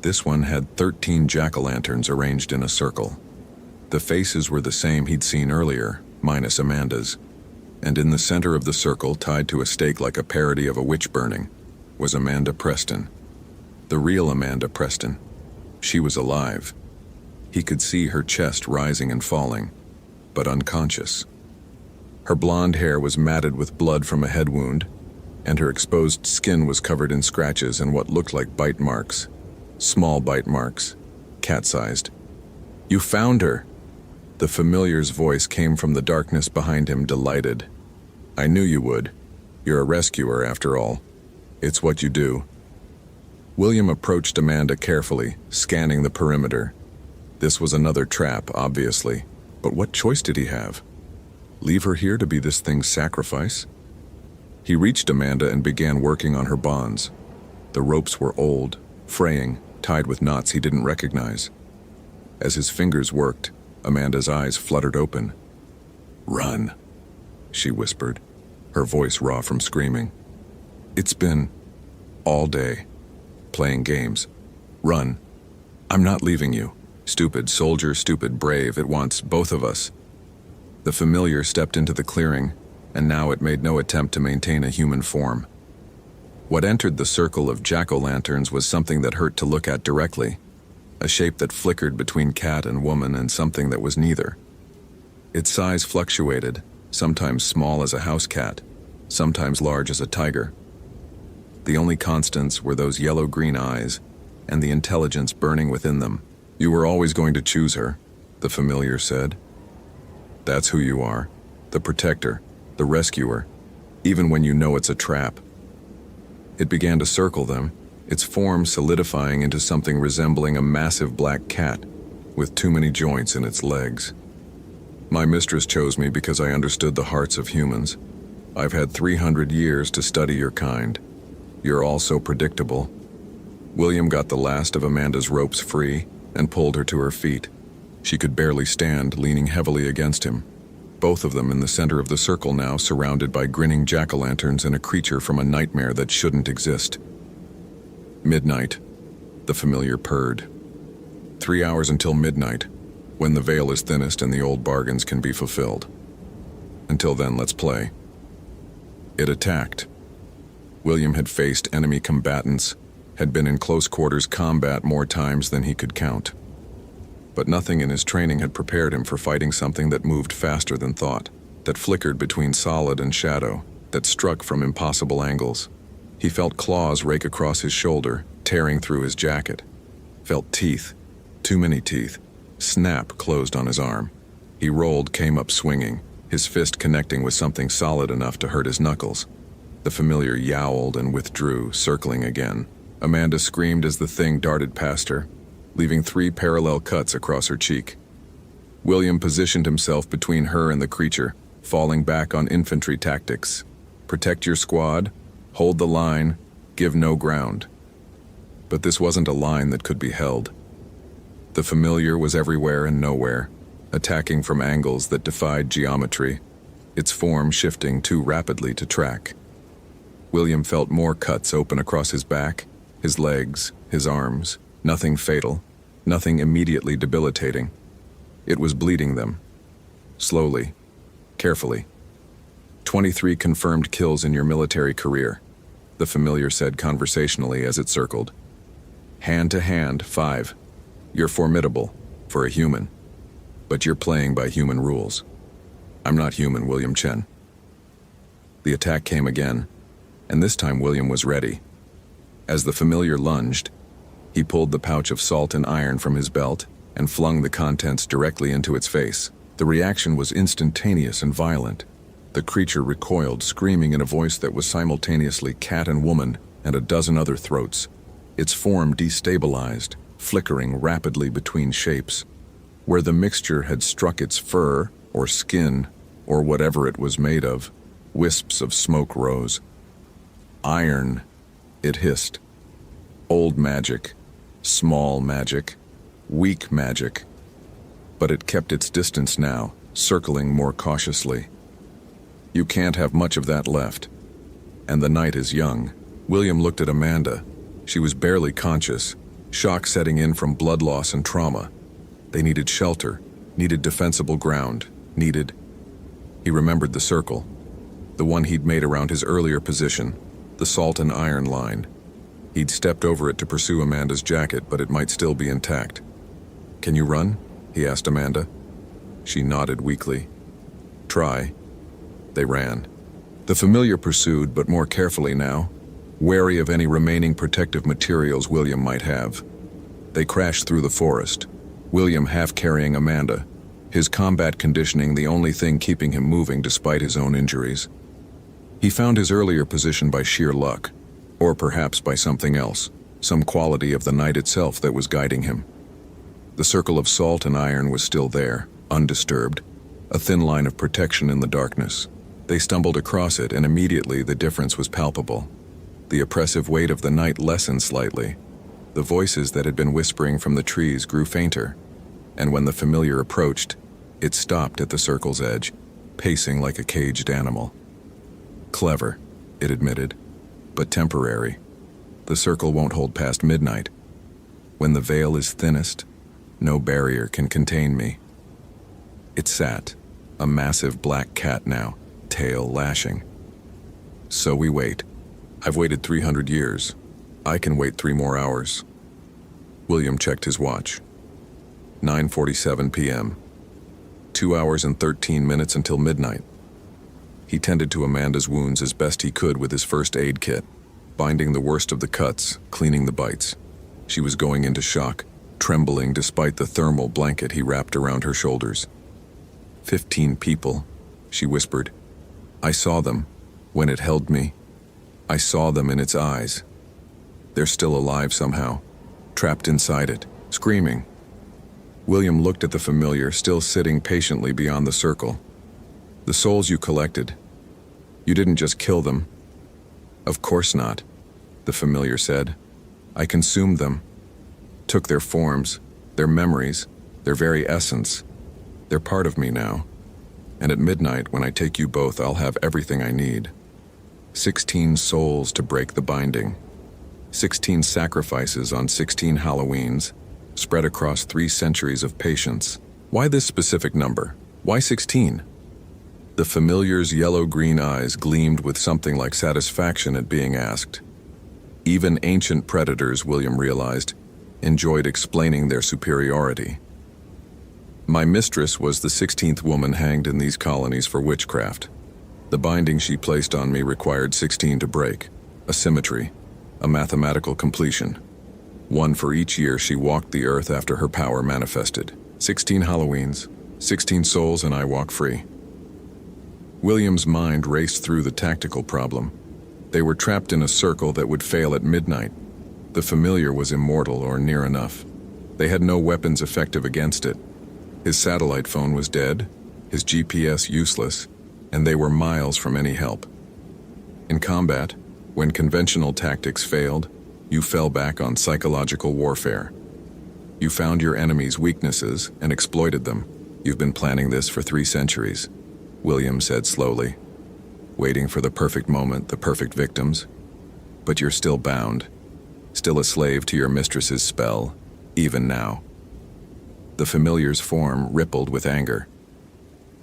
This one had 13 jack-o'-lanterns arranged in a circle. The faces were the same he'd seen earlier, minus Amanda's. And in the center of the circle, tied to a stake like a parody of a witch burning, was Amanda Preston. The real Amanda Preston. She was alive. He could see her chest rising and falling, but unconscious. Her blonde hair was matted with blood from a head wound, and her exposed skin was covered in scratches and what looked like bite marks. Small bite marks, cat-sized. "You found her!" The familiar's voice came from the darkness behind him, delighted. "I knew you would. You're a rescuer, after all. It's what you do." William approached Amanda carefully, scanning the perimeter. This was another trap, obviously, but what choice did he have? Leave her here to be this thing's sacrifice? He reached Amanda and began working on her bonds. The ropes were old, fraying, tied with knots he didn't recognize. As his fingers worked, Amanda's eyes fluttered open. "Run," she whispered, her voice raw from screaming. "It's been all day, playing games. Run. I'm not leaving you. Stupid soldier, stupid brave, it wants both of us." The familiar stepped into the clearing, and now it made no attempt to maintain a human form. What entered the circle of jack-o'-lanterns was something that hurt to look at directly, a shape that flickered between cat and woman and something that was neither. Its size fluctuated, sometimes small as a house cat, sometimes large as a tiger. The only constants were those yellow-green eyes and the intelligence burning within them. "You were always going to choose her," the familiar said. "That's who you are, the protector, the rescuer, even when you know it's a trap." It began to circle them, its form solidifying into something resembling a massive black cat with too many joints in its legs. "My mistress chose me because I understood the hearts of humans. I've had 300 years to study your kind. You're all so predictable." William got the last of Amanda's ropes free and pulled her to her feet. She could barely stand, leaning heavily against him. Both of them in the center of the circle now, surrounded by grinning jack-o'-lanterns and a creature from a nightmare that shouldn't exist. Midnight. The familiar purred. 3 hours until midnight, when the veil is thinnest and the old bargains can be fulfilled. Until then, let's play. It attacked. William had faced enemy combatants, had been in close quarters combat more times than he could count. But nothing in his training had prepared him for fighting something that moved faster than thought, that flickered between solid and shadow, that struck from impossible angles. He felt claws rake across his shoulder, tearing through his jacket. felt teeth, too many teeth, snap closed on his arm. He rolled, came up swinging, his fist connecting with something solid enough to hurt his knuckles. The familiar yowled and withdrew, circling again. Amanda screamed as the thing darted past her, leaving 3 parallel cuts across her cheek. William positioned himself between her and the creature, falling back on infantry tactics. Protect your squad, hold the line, give no ground. But this wasn't a line that could be held. The familiar was everywhere and nowhere, attacking from angles that defied geometry, its form shifting too rapidly to track. William felt more cuts open across his back, his legs, his arms, nothing fatal, nothing immediately debilitating. It was bleeding them. Slowly, carefully. 23 confirmed kills in your military career, the familiar said conversationally as it circled. Hand to hand, 5. You're formidable, for a human. But you're playing by human rules. I'm not human, William Chen. The attack came again, and this time William was ready. As the familiar lunged, he pulled the pouch of salt and iron from his belt and flung the contents directly into its face. The reaction was instantaneous and violent. The creature recoiled, screaming in a voice that was simultaneously cat and woman and a dozen other throats. Its form destabilized, flickering rapidly between shapes. Where the mixture had struck its fur, or skin, or whatever it was made of, wisps of smoke rose. Iron, it hissed. Old magic, small magic, weak magic. But it kept its distance now, circling more cautiously. You can't have much of that left. And the night is young. William looked at Amanda. She was barely conscious, shock setting in from blood loss and trauma. They needed shelter, needed defensible ground, needed... He remembered the circle, the one he'd made around his earlier position, the salt and iron line. He'd stepped over it to pursue Amanda's jacket, but it might still be intact. Can you run? He asked Amanda. She nodded weakly. Try. They ran. The familiar pursued, but more carefully now, wary of any remaining protective materials William might have. They crashed through the forest, William half carrying Amanda, his combat conditioning the only thing keeping him moving despite his own injuries. He found his earlier position by sheer luck, or perhaps by something else, some quality of the night itself that was guiding him. The circle of salt and iron was still there, undisturbed, a thin line of protection in the darkness. They stumbled across it, and immediately the difference was palpable. The oppressive weight of the night lessened slightly. The voices that had been whispering from the trees grew fainter, and when the familiar approached, it stopped at the circle's edge, pacing like a caged animal. Clever, it admitted, but temporary. The circle won't hold past midnight. When the veil is thinnest, no barrier can contain me. It sat, a massive black cat now, tail lashing. So we wait. I've waited 300 years. I can wait 3 more hours. William checked his watch. 9:47 p.m. 2 hours and 13 minutes until midnight. He tended to Amanda's wounds as best he could with his first aid kit, binding the worst of the cuts, cleaning the bites. She was going into shock, trembling despite the thermal blanket he wrapped around her shoulders. 15 people, she whispered. I saw them, when it held me. I saw them in its eyes. They're still alive somehow, trapped inside it, screaming. William looked at the familiar, still sitting patiently beyond the circle. The souls you collected, you didn't just kill them. Of course not, the familiar said. I consumed them, took their forms, their memories, their very essence. They're part of me now. And at midnight, when I take you both, I'll have everything I need. 16 souls to break the binding. 16 sacrifices on 16 Halloweens, spread across 3 centuries of patience. Why this specific number? Why 16? The familiar's yellow-green eyes gleamed with something like satisfaction at being asked. Even ancient predators, William realized, enjoyed explaining their superiority. My mistress was the 16th woman hanged in these colonies for witchcraft. The binding she placed on me required 16 to break, a symmetry, a mathematical completion. one for each year she walked the earth after her power manifested. 16 Halloweens, 16 souls, and I walk free. William's mind raced through the tactical problem. They were trapped in a circle that would fail at midnight. The familiar was immortal or near enough. They had no weapons effective against it. His satellite phone was dead, his GPS useless, and they were miles from any help. In combat, when conventional tactics failed, you fell back on psychological warfare. You found your enemy's weaknesses and exploited them. You've been planning this for 3 centuries, William said slowly, waiting for the perfect moment, the perfect victims. But you're still bound, still a slave to your mistress's spell, even now. The familiar's form rippled with anger.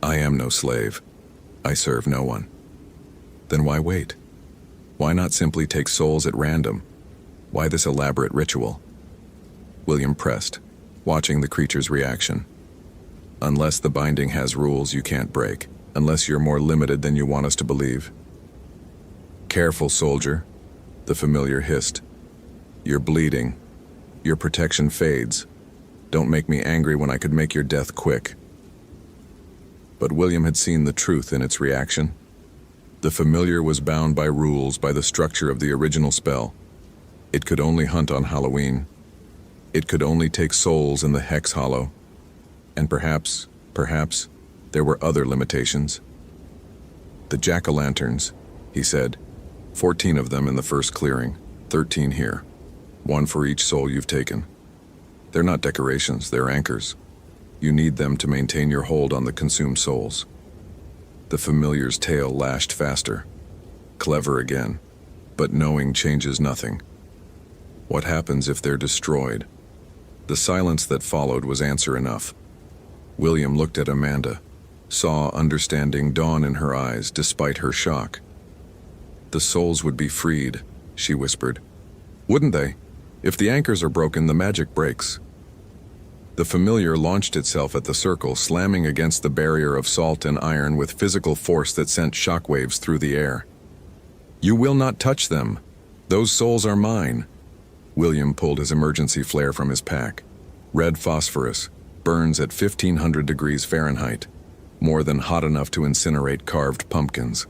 I am no slave. I serve no one. Then why wait? Why not simply take souls at random? Why this elaborate ritual? William pressed, watching the creature's reaction. Unless the binding has rules you can't break, unless you're more limited than you want us to believe. Careful, soldier, the familiar hissed. You're bleeding. Your protection fades. Don't make me angry when I could make your death quick. But William had seen the truth in its reaction. The familiar was bound by rules, by the structure of the original spell. It could only hunt on Halloween. It could only take souls in the Hex Hollow. And perhaps, there were other limitations. The jack-o'-lanterns, he said. 14 of them in the first clearing, 13 here. 1 for each soul you've taken. They're not decorations, they're anchors. You need them to maintain your hold on the consumed souls. The familiar's tail lashed faster. Clever again, but knowing changes nothing. What happens if they're destroyed? The silence that followed was answer enough. William looked at Amanda, saw understanding dawn in her eyes despite her shock. The souls would be freed, she whispered. Wouldn't they? If the anchors are broken, the magic breaks. The familiar launched itself at the circle, slamming against the barrier of salt and iron with physical force that sent shockwaves through the air. You will not touch them. Those souls are mine. William pulled his emergency flare from his pack. Red phosphorus, burns at 1500 degrees Fahrenheit, more than hot enough to incinerate carved pumpkins.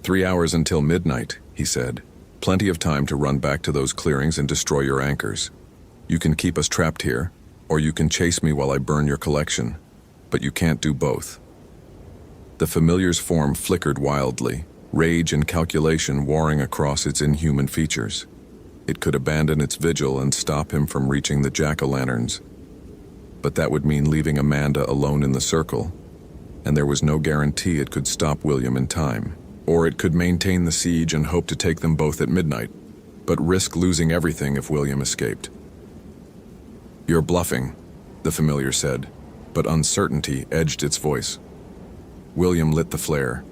3 hours until midnight, he said. Plenty of time to run back to those clearings and destroy your anchors. You can keep us trapped here, or you can chase me while I burn your collection, but you can't do both. The familiar's form flickered wildly, rage and calculation warring across its inhuman features. It could abandon its vigil and stop him from reaching the jack-o'-lanterns. But that would mean leaving Amanda alone in the circle, and there was no guarantee it could stop William in time. Or it could maintain the siege and hope to take them both at midnight, but risk losing everything if William escaped. You're bluffing, the familiar said, but uncertainty edged its voice. William lit the flare.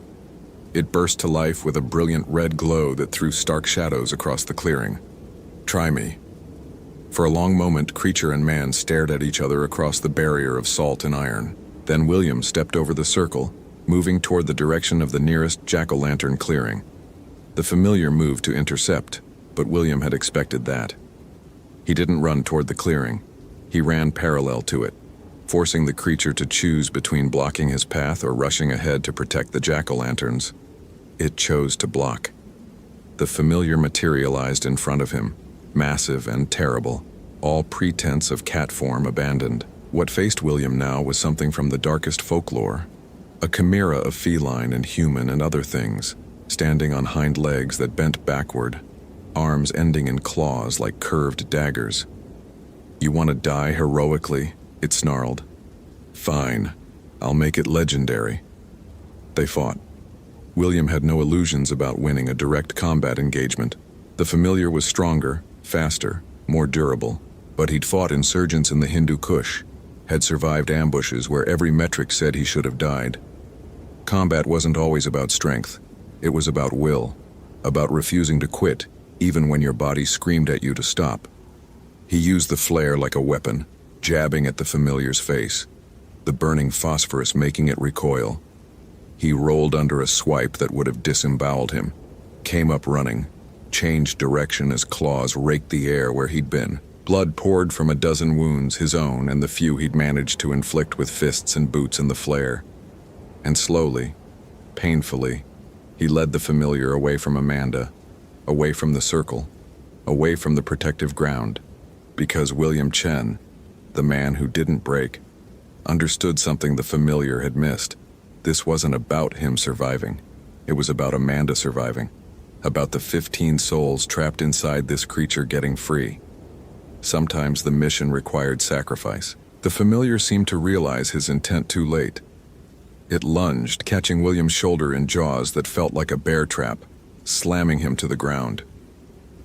It burst to life with a brilliant red glow that threw stark shadows across the clearing. Try me. For a long moment, creature and man stared at each other across the barrier of salt and iron. Then William stepped over the circle, moving toward the direction of the nearest jack-o'-lantern clearing. The familiar moved to intercept, but William had expected that. He didn't run toward the clearing. He ran parallel to it, forcing the creature to choose between blocking his path or rushing ahead to protect the jack-o'-lanterns. It chose to block. The familiar materialized in front of him, massive and terrible, all pretense of cat form abandoned. What faced William now was something from the darkest folklore. A chimera of feline and human and other things, standing on hind legs that bent backward, arms ending in claws like curved daggers. You want to die heroically? It snarled. Fine, I'll make it legendary. They fought. William had no illusions about winning a direct combat engagement. The familiar was stronger, faster, more durable, but he'd fought insurgents in the Hindu Kush, had survived ambushes where every metric said he should have died. Combat wasn't always about strength. It was about will, about refusing to quit, even when your body screamed at you to stop. He used the flare like a weapon, jabbing at the familiar's face, the burning phosphorus making it recoil. He rolled under a swipe that would have disemboweled him, came up running, changed direction as claws raked the air where he'd been. Blood poured from a dozen wounds, his own and the few he'd managed to inflict with fists and boots in the flare. And slowly, painfully, he led the familiar away from Amanda, away from the circle, away from the protective ground, because William Chen, the man who didn't break, understood something the familiar had missed. This wasn't about him surviving. It was about Amanda surviving, about the 15 souls trapped inside this creature getting free. Sometimes the mission required sacrifice. The familiar seemed to realize his intent too late. It lunged, catching William's shoulder in jaws that felt like a bear trap, slamming him to the ground.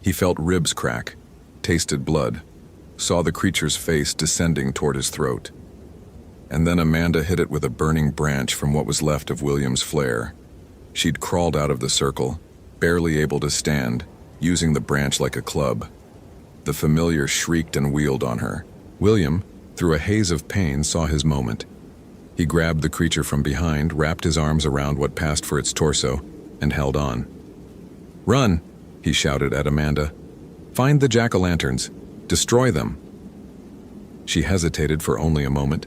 He felt ribs crack, tasted blood, saw the creature's face descending toward his throat. And then Amanda hit it with a burning branch from what was left of William's flare. She'd crawled out of the circle, barely able to stand, using the branch like a club. The familiar shrieked and wheeled on her. William, through a haze of pain, saw his moment. He grabbed the creature from behind, wrapped his arms around what passed for its torso, and held on. "Run!" he shouted at Amanda. "Find the jack-o'-lanterns. Destroy them." She hesitated for only a moment,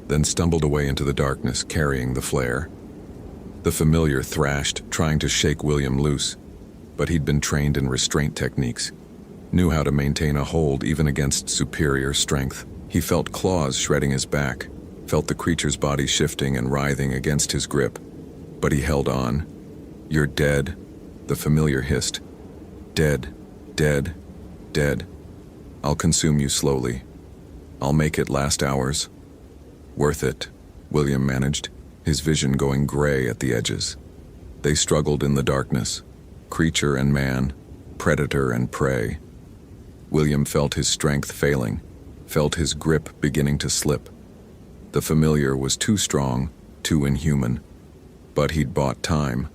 then stumbled away into the darkness, carrying the flare. The familiar thrashed, trying to shake William loose, but he'd been trained in restraint techniques, knew how to maintain a hold even against superior strength. He felt claws shredding his back, felt the creature's body shifting and writhing against his grip, but he held on. "You're dead," the familiar hissed. "Dead, dead, dead. I'll consume you slowly. I'll make it last hours." "Worth it," William managed, his vision going gray at the edges. They struggled in the darkness, creature and man, predator and prey. William felt his strength failing, felt his grip beginning to slip. The familiar was too strong, too inhuman. But he'd bought time,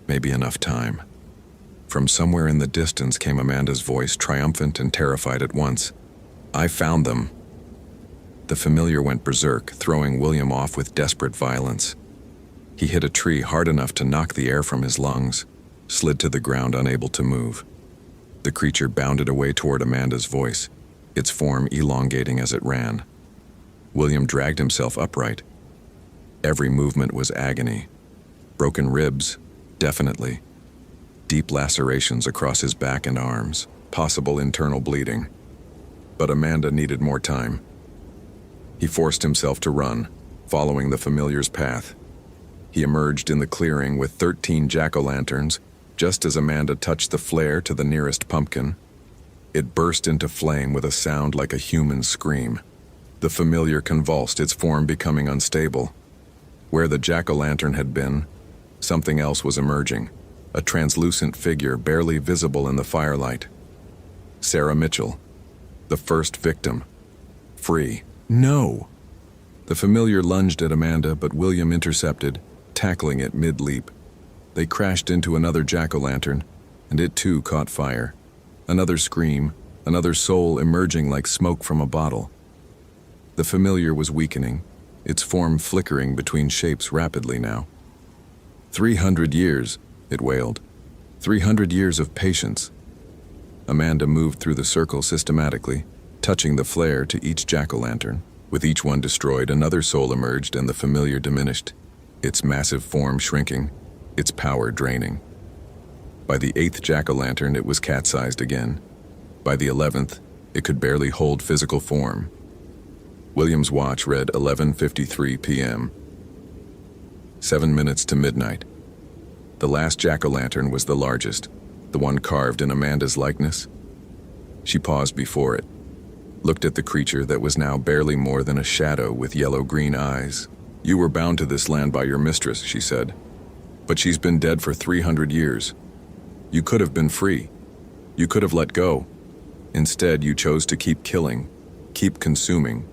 maybe enough time. From somewhere in the distance came Amanda's voice, triumphant and terrified at once. "I found them." The familiar went berserk, throwing William off with desperate violence. He hit a tree hard enough to knock the air from his lungs, slid to the ground unable to move. The creature bounded away toward Amanda's voice, its form elongating as it ran. William dragged himself upright. Every movement was agony. Broken ribs, definitely. Deep lacerations across his back and arms, possible internal bleeding. But Amanda needed more time. He forced himself to run, following the familiar's path. He emerged in the clearing with 13 jack-o'-lanterns, just as Amanda touched the flare to the nearest pumpkin. It burst into flame with a sound like a human scream. The familiar convulsed, its form becoming unstable. Where the jack-o'-lantern had been, something else was emerging, a translucent figure barely visible in the firelight. Sarah Mitchell, the first victim. Free. No! The familiar lunged at Amanda, but William intercepted, tackling it mid-leap. They crashed into another jack-o'-lantern, and it too caught fire. Another scream, another soul emerging like smoke from a bottle. The familiar was weakening, its form flickering between shapes rapidly now. 300 years, it wailed. 300 years of patience. Amanda moved through the circle systematically, touching the flare to each jack-o'-lantern. With each one destroyed, another soul emerged and the familiar diminished, its massive form shrinking, its power draining. By the 8th jack-o'-lantern, it was cat-sized again. By the 11th, it could barely hold physical form. William's watch read 11:53 p.m. 7 minutes to midnight. The last jack-o'-lantern was the largest, the one carved in Amanda's likeness. She paused before it, looked at the creature that was now barely more than a shadow with yellow-green eyes. "You were bound to this land by your mistress," she said. "But she's been dead for 300 years. You could have been free. You could have let go. Instead, you chose to keep killing, keep consuming,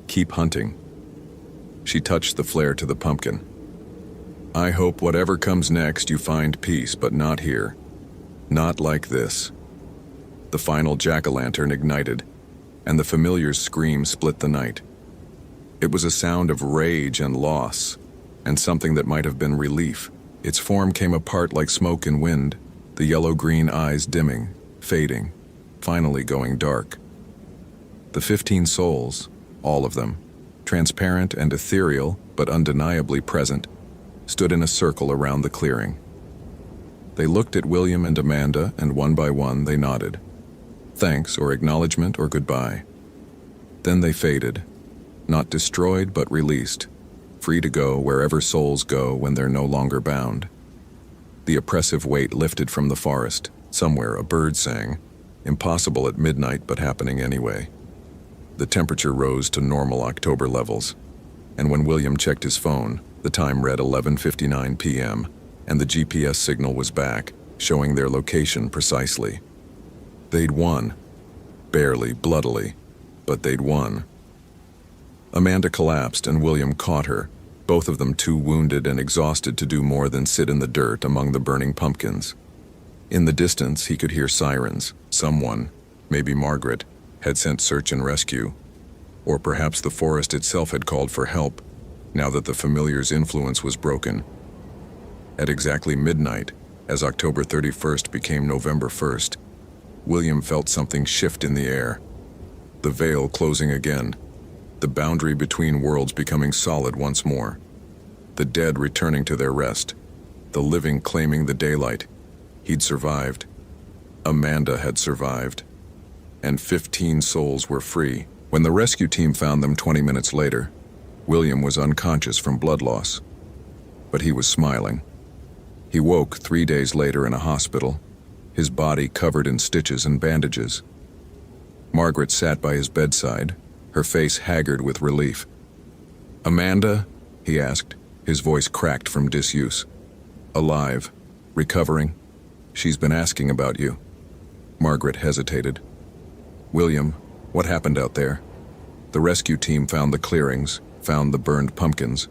keep hunting." She touched the flare to the pumpkin. "I hope whatever comes next you find peace, but not here. Not like this." The final jack-o'-lantern ignited, and the familiar's scream split the night. It was a sound of rage and loss, and something that might have been relief. Its form came apart like smoke in wind, the yellow-green eyes dimming, fading, finally going dark. The 15 souls, all of them, transparent and ethereal but undeniably present, stood in a circle around the clearing. They looked at William and Amanda, and one by one they nodded. Thanks or acknowledgement or goodbye. Then they faded, not destroyed but released, free to go wherever souls go when they're no longer bound. The oppressive weight lifted from the forest. Somewhere a bird sang, impossible at midnight but happening anyway. The temperature rose to normal October levels, and when William checked his phone, the time read 11:59 p.m., and the GPS signal was back, showing their location precisely. They'd won. Barely, bloodily, but they'd won. Amanda collapsed and William caught her, both of them too wounded and exhausted to do more than sit in the dirt among the burning pumpkins. In the distance, he could hear sirens. Someone, maybe Margaret, had sent search and rescue. Or perhaps the forest itself had called for help, now that the familiar's influence was broken. At exactly midnight, as October 31st became November 1st, William felt something shift in the air. The veil closing again, the boundary between worlds becoming solid once more. The dead returning to their rest, the living claiming the daylight. He'd survived. Amanda had survived. And 15 souls were free. When the rescue team found them 20 minutes later, William was unconscious from blood loss. But he was smiling. He woke 3 days later in a hospital, his body covered in stitches and bandages. Margaret sat by his bedside, her face haggard with relief. "Amanda?" he asked, his voice cracked from disuse. "Alive. Recovering. She's been asking about you." Margaret hesitated. "William, what happened out there?" The rescue team found the clearings, found the burned pumpkins.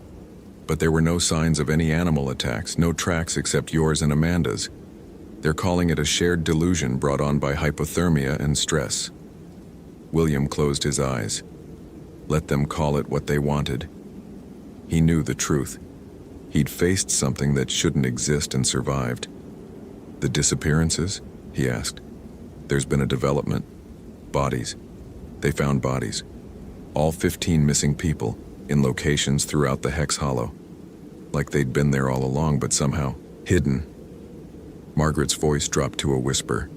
But there were no signs of any animal attacks, no tracks except yours and Amanda's. They're calling it a shared delusion brought on by hypothermia and stress. William closed his eyes. Let them call it what they wanted. He knew the truth. He'd faced something that shouldn't exist and survived. "The disappearances?" he asked. "There's been a development. Bodies. They found bodies. All 15 missing people, in locations throughout the Hex Hollow. Like they'd been there all along, but somehow hidden." Margaret's voice dropped to a whisper.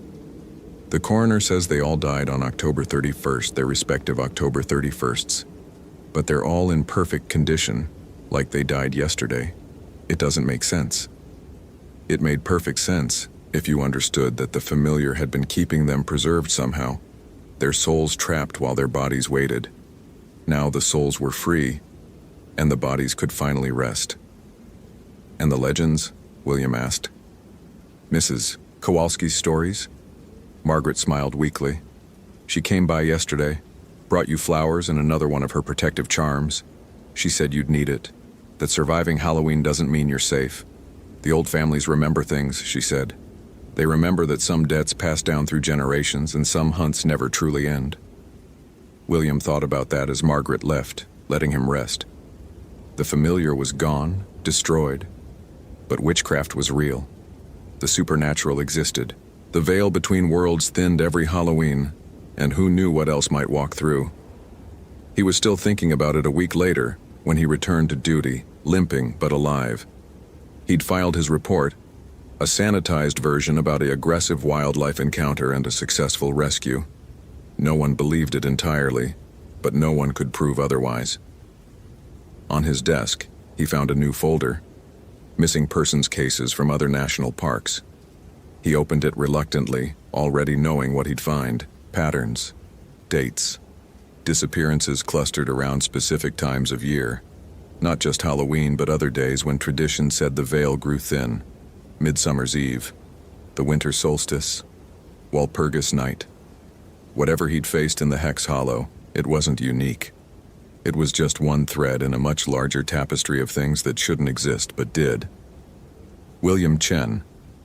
"The coroner says they all died on October 31st, their respective October 31sts. But they're all in perfect condition, like they died yesterday. It doesn't make sense." It made perfect sense if you understood that the familiar had been keeping them preserved somehow, their souls trapped while their bodies waited. Now the souls were free, and the bodies could finally rest. "And the legends?" William asked. "Mrs. Kowalski's stories?" Margaret smiled weakly. "She came by yesterday, brought you flowers and another one of her protective charms. She said you'd need it, that surviving Halloween doesn't mean you're safe. The old families remember things," she said. "They remember that some debts pass down through generations and some hunts never truly end." William thought about that as Margaret left, letting him rest. The familiar was gone, destroyed. But witchcraft was real. The supernatural existed. The veil between worlds thinned every Halloween, and who knew what else might walk through. He was still thinking about it a week later, when he returned to duty, limping but alive. He'd filed his report, a sanitized version about an aggressive wildlife encounter and a successful rescue. No one believed it entirely, but no one could prove otherwise. On his desk, he found a new folder, missing persons cases from other national parks. He opened it reluctantly, already knowing what he'd find: patterns, dates, disappearances clustered around specific times of year. Not just Halloween, but other days when tradition said the veil grew thin. Midsummer's Eve, the winter solstice, Walpurgis night. Whatever he'd faced in the Hex Hollow, it wasn't unique. It was just one thread in a much larger tapestry of things that shouldn't exist but did. William Chen,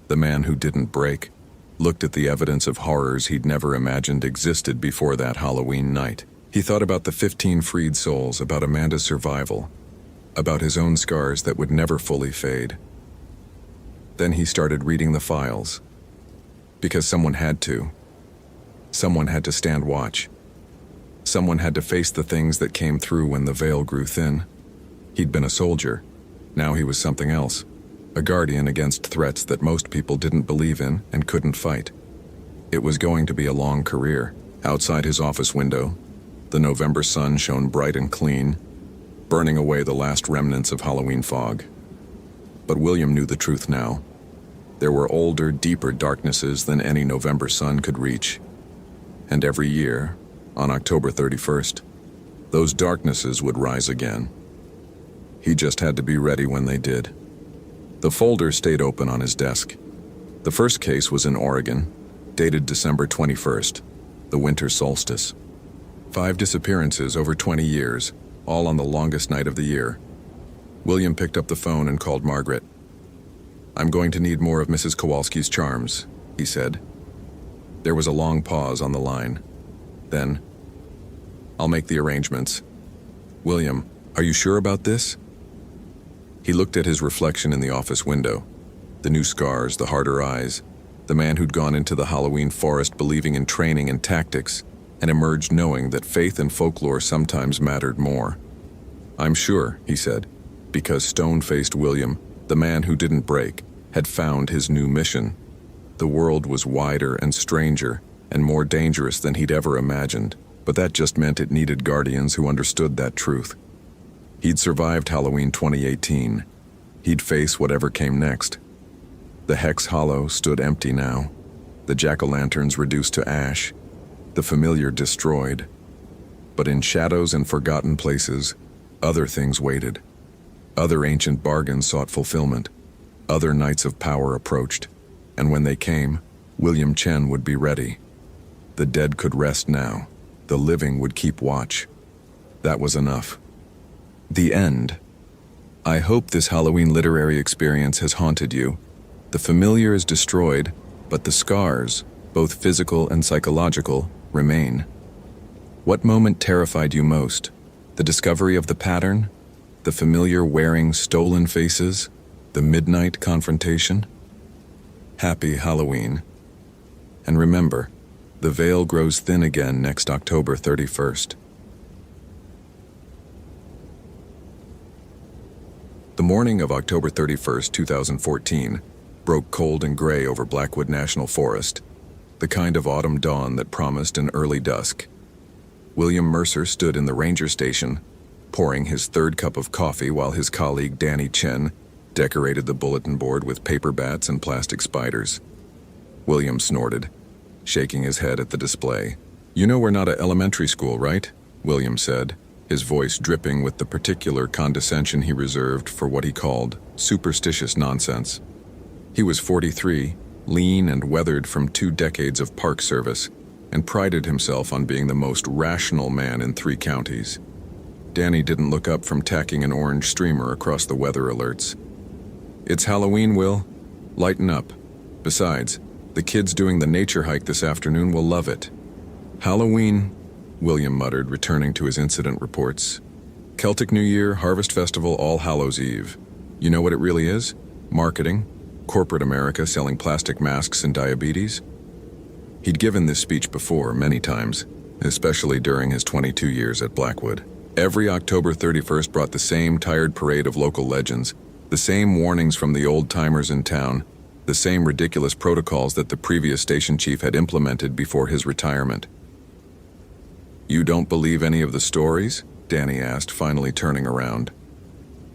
the man who didn't break, looked at the evidence of horrors he'd never imagined existed before that Halloween night. He thought about the 15 freed souls, about Amanda's survival, about his own scars that would never fully fade. Then he started reading the files, Because someone had to. Someone had to stand watch. Someone had to face the things that came through when the veil grew thin. He'd been a soldier. Now he was something else. A guardian against threats that most people didn't believe in and couldn't fight. It was going to be a long career. Outside his office window, the November sun shone bright and clean, burning away the last remnants of Halloween fog. But William knew the truth now. There were older, deeper darknesses than any November sun could reach. And every year, on October 31st, those darknesses would rise again. He just had to be ready when they did. The folder stayed open on his desk. The first case was in Oregon, dated December 21st, the winter solstice. 5 disappearances over 20 years, all on the longest night of the year. William picked up the phone and called Margaret. "I'm going to need more of Mrs. Kowalski's charms," he said. There was a long pause on the line. Then, "I'll make the arrangements." "William, are you sure about this?" He looked at his reflection in the office window. The new scars, the harder eyes, the man who'd gone into the Halloween forest believing in training and tactics, and emerged knowing that faith and folklore sometimes mattered more. "I'm sure," he said, because stone-faced William, the man who didn't break, had found his new mission. The world was wider and stranger and more dangerous than he'd ever imagined, but that just meant it needed guardians who understood that truth. He'd survived Halloween 2018. He'd face whatever came next. The Hex Hollow stood empty now, the jack-o'-lanterns reduced to ash, the familiar destroyed. But in shadows and forgotten places, other things waited. Other ancient bargains sought fulfillment. Other nights of power approached. And when they came, William Chen would be ready. The dead could rest now. The living would keep watch. That was enough. The end. I hope this Halloween literary experience has haunted you. The familiar is destroyed, but the scars, both physical and psychological, remain. What moment terrified you most? The discovery of the pattern? The familiar wearing stolen faces? The midnight confrontation? Happy Halloween. And remember, the veil grows thin again next October 31st. The morning of October 31st, 2014, broke cold and gray over Blackwood National Forest, the kind of autumn dawn that promised an early dusk. William Mercer stood in the ranger station, pouring his third cup of coffee while his colleague Danny Chen decorated the bulletin board with paper bats and plastic spiders. William snorted, shaking his head at the display. "You know we're not an elementary school, right?" William said, his voice dripping with the particular condescension he reserved for what he called superstitious nonsense. He was 43, lean and weathered from 2 decades of park service, and prided himself on being the most rational man in 3 counties. Danny didn't look up from tacking an orange streamer across the weather alerts. "It's Halloween, Will. Lighten up. Besides, the kids doing the nature hike this afternoon will love it." "Halloween," William muttered, returning to his incident reports. "Celtic New Year, Harvest Festival, All Hallows Eve. You know what it really is? Marketing. Corporate America selling plastic masks and diabetes." He'd given this speech before, many times, especially during his 22 years at Blackwood. Every October 31st brought the same tired parade of local legends, the same warnings from the old-timers in town, the same ridiculous protocols that the previous station chief had implemented before his retirement. "You don't believe any of the stories?" Danny asked, finally turning around.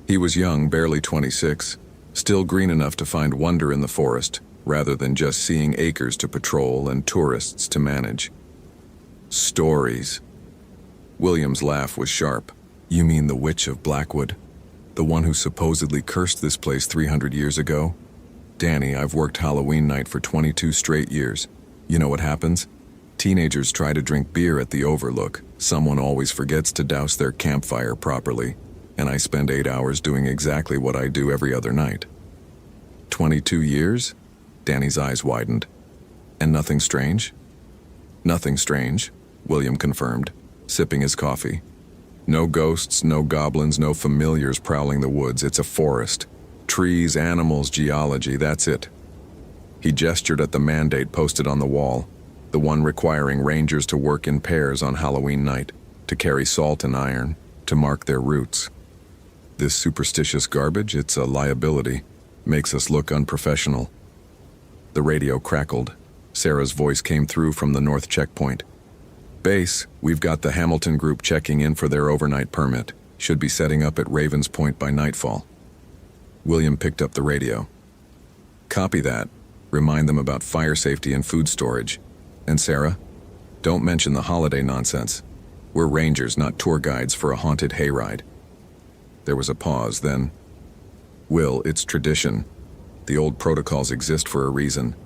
He was young, barely 26, still green enough to find wonder in the forest, rather than just seeing acres to patrol and tourists to manage. "Stories." William's laugh was sharp. "You mean the Witch of Blackwood? The one who supposedly cursed this place 300 years ago? Danny, I've worked Halloween night for 22 straight years. You know what happens? Teenagers try to drink beer at the Overlook. Someone always forgets to douse their campfire properly, and I spend 8 hours doing exactly what I do every other night." 22 years? Danny's eyes widened. "And nothing strange?" "Nothing strange," William confirmed, sipping his coffee. "No ghosts, no goblins, no familiars prowling the woods. It's a forest. Trees, animals, geology, that's it." He gestured at the mandate posted on the wall, the one requiring rangers to work in pairs on Halloween night, to carry salt and iron, to mark their routes. This superstitious garbage, it's a liability, makes us look unprofessional. The radio crackled. Sarah's voice came through from the north checkpoint. Base, we've got the Hamilton group checking in for their overnight permit. Should be setting up at Ravens Point by nightfall. William picked up the radio. Copy that. Remind them about fire safety and food storage. And Sarah, don't mention the holiday nonsense. We're rangers, not tour guides for a haunted hayride. There was a pause, then, Will, it's tradition. The old protocols exist for a reason.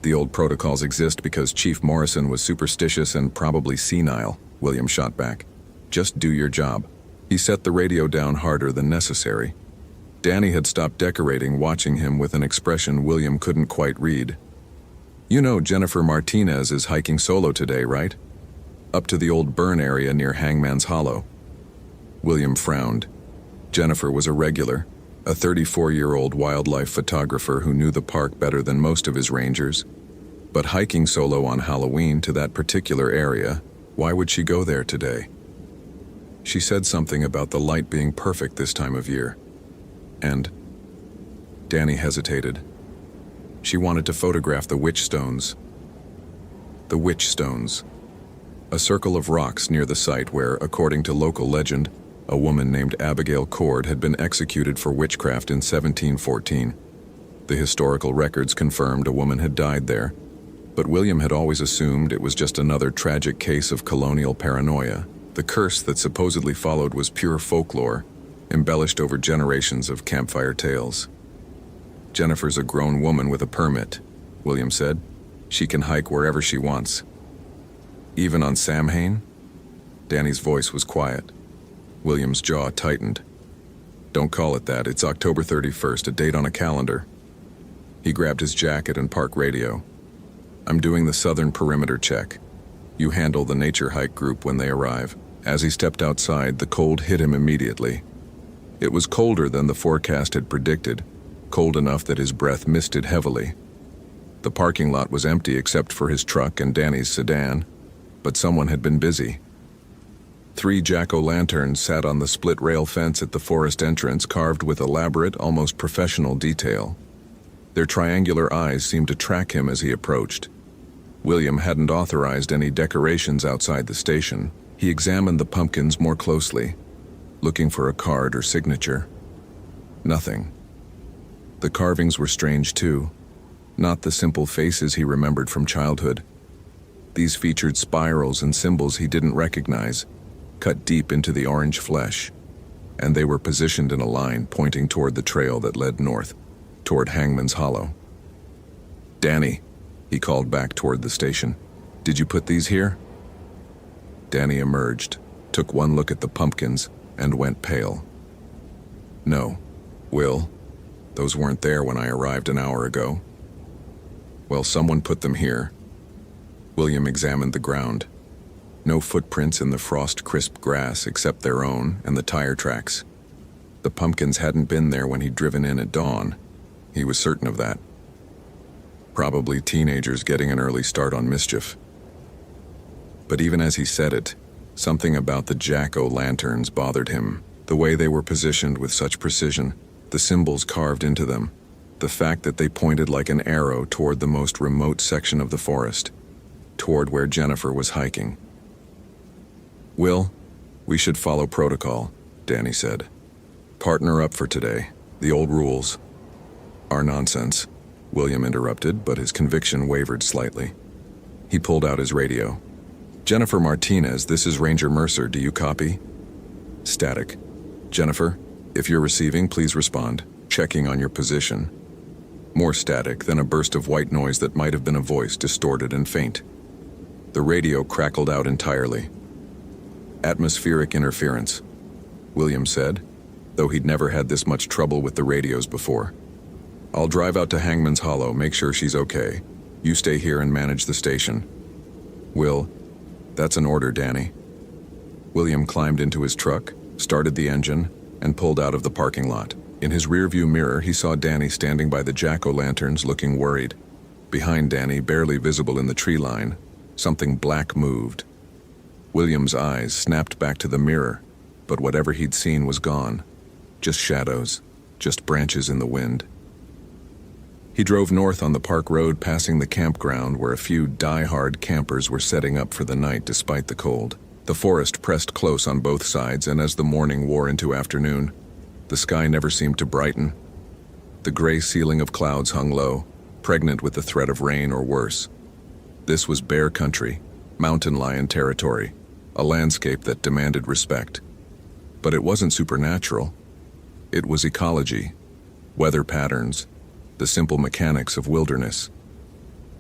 The old protocols exist because Chief Morrison was superstitious and probably senile, William shot back. Just do your job. He set the radio down harder than necessary. Danny had stopped decorating, watching him with an expression William couldn't quite read. You know Jennifer Martinez is hiking solo today, right? Up to the old burn area near Hangman's Hollow. William frowned. Jennifer was a regular, a 34-year-old wildlife photographer who knew the park better than most of his rangers. But hiking solo on Halloween to that particular area, why would she go there today? She said something about the light being perfect this time of year. And Danny hesitated. She wanted to photograph the witch stones. The witch stones. A circle of rocks near the site where, according to local legend, a woman named Abigail Cord had been executed for witchcraft in 1714. The historical records confirmed a woman had died there, but William had always assumed it was just another tragic case of colonial paranoia. The curse that supposedly followed was pure folklore, embellished over generations of campfire tales. Jennifer's a grown woman with a permit, William said. She can hike wherever she wants. Even on Samhain? Danny's voice was quiet. William's jaw tightened. Don't call it that. It's October 31st, a date on a calendar. He grabbed his jacket and park radio. I'm doing the southern perimeter check. You handle the nature hike group when they arrive. As he stepped outside, the cold hit him immediately. It was colder than the forecast had predicted, cold enough that his breath misted heavily. The parking lot was empty except for his truck and Danny's sedan, but someone had been busy. 3 jack-o'-lanterns sat on the split-rail fence at the forest entrance, carved with elaborate, almost professional detail. Their triangular eyes seemed to track him as he approached. William hadn't authorized any decorations outside the station. He examined the pumpkins more closely, looking for a card or signature. Nothing. The carvings were strange too, not the simple faces he remembered from childhood. These featured spirals and symbols he didn't recognize, cut deep into the orange flesh, and they were positioned in a line pointing toward the trail that led north, toward Hangman's Hollow. Danny, he called back toward the station. Did you put these here? Danny emerged, took one look at the pumpkins, and went pale. No, Will, those weren't there when I arrived an hour ago. Well, someone put them here. William examined the ground. No footprints in the frost-crisp grass except their own and the tire tracks. The pumpkins hadn't been there when he'd driven in at dawn. He was certain of that. Probably teenagers getting an early start on mischief. But even as he said it, something about the jack-o'-lanterns bothered him. The way they were positioned with such precision, the symbols carved into them, the fact that they pointed like an arrow toward the most remote section of the forest, toward where Jennifer was hiking. Will, we should follow protocol, Danny said. Partner up for today. The old rules. Our nonsense, William interrupted, but his conviction wavered slightly. He pulled out his radio. Jennifer Martinez, this is Ranger Mercer. Do you copy? Static. Jennifer, if you're receiving, please respond. Checking on your position. More static than a burst of white noise that might have been a voice, distorted and faint. The radio crackled out entirely. Atmospheric interference, William said, though he'd never had this much trouble with the radios before. I'll drive out to Hangman's Hollow, make sure she's okay. You stay here and manage the station. Will, that's an order, Danny. William climbed into his truck, started the engine, and pulled out of the parking lot. In his rearview mirror, he saw Danny standing by the jack-o'-lanterns looking worried. Behind Danny, barely visible in the tree line, something black moved. William's eyes snapped back to the mirror, but whatever he'd seen was gone. Just shadows, just branches in the wind. He drove north on the park road, passing the campground where a few die-hard campers were setting up for the night despite the cold. The forest pressed close on both sides, and as the morning wore into afternoon, the sky never seemed to brighten. The gray ceiling of clouds hung low, pregnant with the threat of rain or worse. This was bear country, mountain lion territory, a landscape that demanded respect. But it wasn't supernatural. It was ecology, weather patterns, the simple mechanics of wilderness.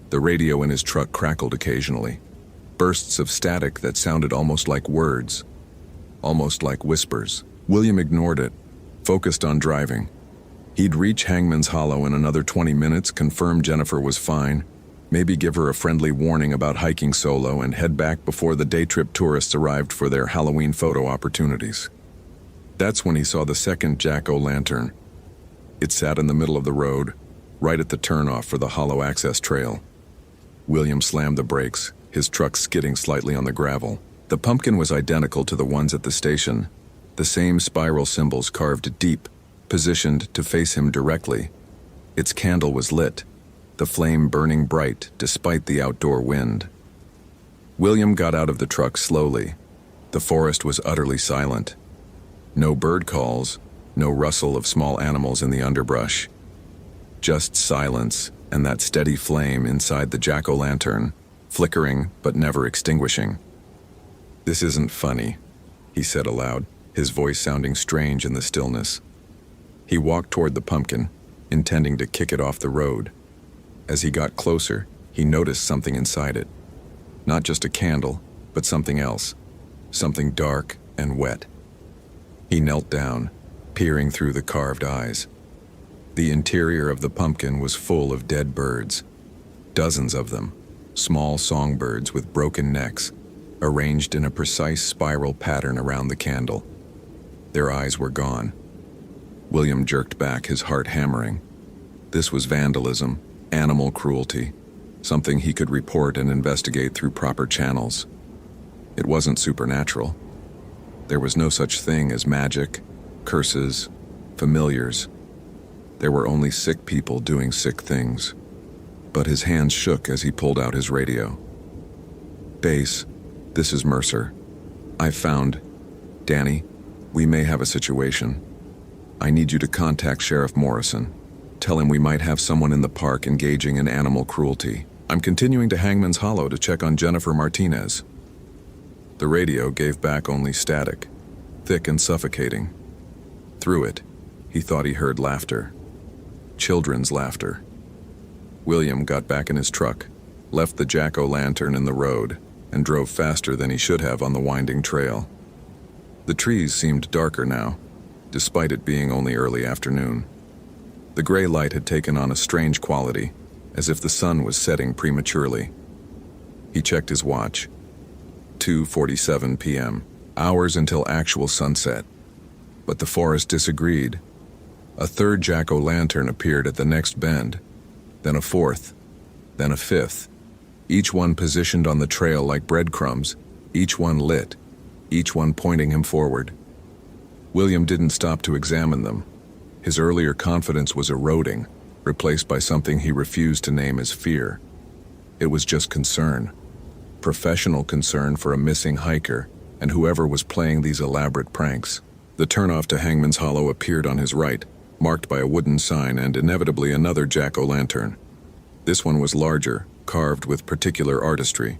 The radio in his truck crackled occasionally, bursts of static that sounded almost like words, almost like whispers. William ignored it, focused on driving. He'd reach Hangman's Hollow in another 20 minutes, confirm Jennifer was fine, maybe give her a friendly warning about hiking solo, and head back before the day trip tourists arrived for their Halloween photo opportunities. That's when he saw the second jack-o'-lantern. It sat in the middle of the road, right at the turnoff for the Hollow access trail. William slammed the brakes, his truck skidding slightly on the gravel. The pumpkin was identical to the ones at the station, the same spiral symbols carved deep, positioned to face him directly. Its candle was lit, the flame burning bright despite the outdoor wind. William got out of the truck slowly. The forest was utterly silent. No bird calls, no rustle of small animals in the underbrush. Just silence and that steady flame inside the jack-o'-lantern, flickering but never extinguishing. "This isn't funny," he said aloud, his voice sounding strange in the stillness. He walked toward the pumpkin, intending to kick it off the road. As he got closer, he noticed something inside it. Not just a candle, but something else, something dark and wet. He knelt down, peering through the carved eyes. The interior of the pumpkin was full of dead birds, dozens of them, small songbirds with broken necks, arranged in a precise spiral pattern around the candle. Their eyes were gone. William jerked back, his heart hammering. This was vandalism, animal cruelty, something he could report and investigate through proper channels. It wasn't supernatural. There was no such thing as magic, curses, familiars. There were only sick people doing sick things. But his hands shook as he pulled out his radio. "Base, this is Mercer. I've found... Danny, we may have a situation. I need you to contact Sheriff Morrison. Tell him we might have someone in the park engaging in animal cruelty. I'm continuing to Hangman's Hollow to check on Jennifer Martinez." The radio gave back only static, thick and suffocating. Through it, he thought he heard laughter. Children's laughter. William got back in his truck, left the jack-o'-lantern in the road, and drove faster than he should have on the winding trail. The trees seemed darker now, despite it being only early afternoon. The gray light had taken on a strange quality, as if the sun was setting prematurely. He checked his watch. 2:47 p.m., hours until actual sunset. But the forest disagreed. A third jack-o'-lantern appeared at the next bend, then a fourth, then a fifth, each one positioned on the trail like breadcrumbs, each one lit, each one pointing him forward. William didn't stop to examine them. His earlier confidence was eroding, replaced by something he refused to name as fear. It was just concern. Professional concern for a missing hiker and whoever was playing these elaborate pranks. The turnoff to Hangman's Hollow appeared on his right, marked by a wooden sign and inevitably another jack-o'-lantern. This one was larger, carved with particular artistry.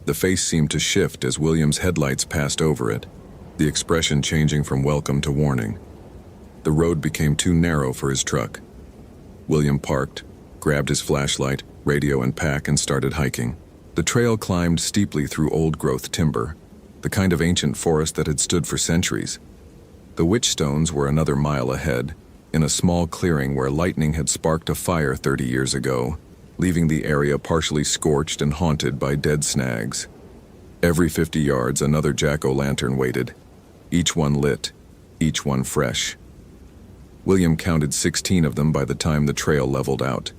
The face seemed to shift as William's headlights passed over it, the expression changing from welcome to warning. The road became too narrow for his truck. William parked, grabbed his flashlight, radio and pack, and started hiking. The trail climbed steeply through old-growth timber, the kind of ancient forest that had stood for centuries. The witchstones were another mile ahead, in a small clearing where lightning had sparked a fire 30 years ago, leaving the area partially scorched and haunted by dead snags. Every 50 yards, another jack-o'-lantern waited, each one lit, each one fresh. William counted 16 of them by the time the trail leveled out.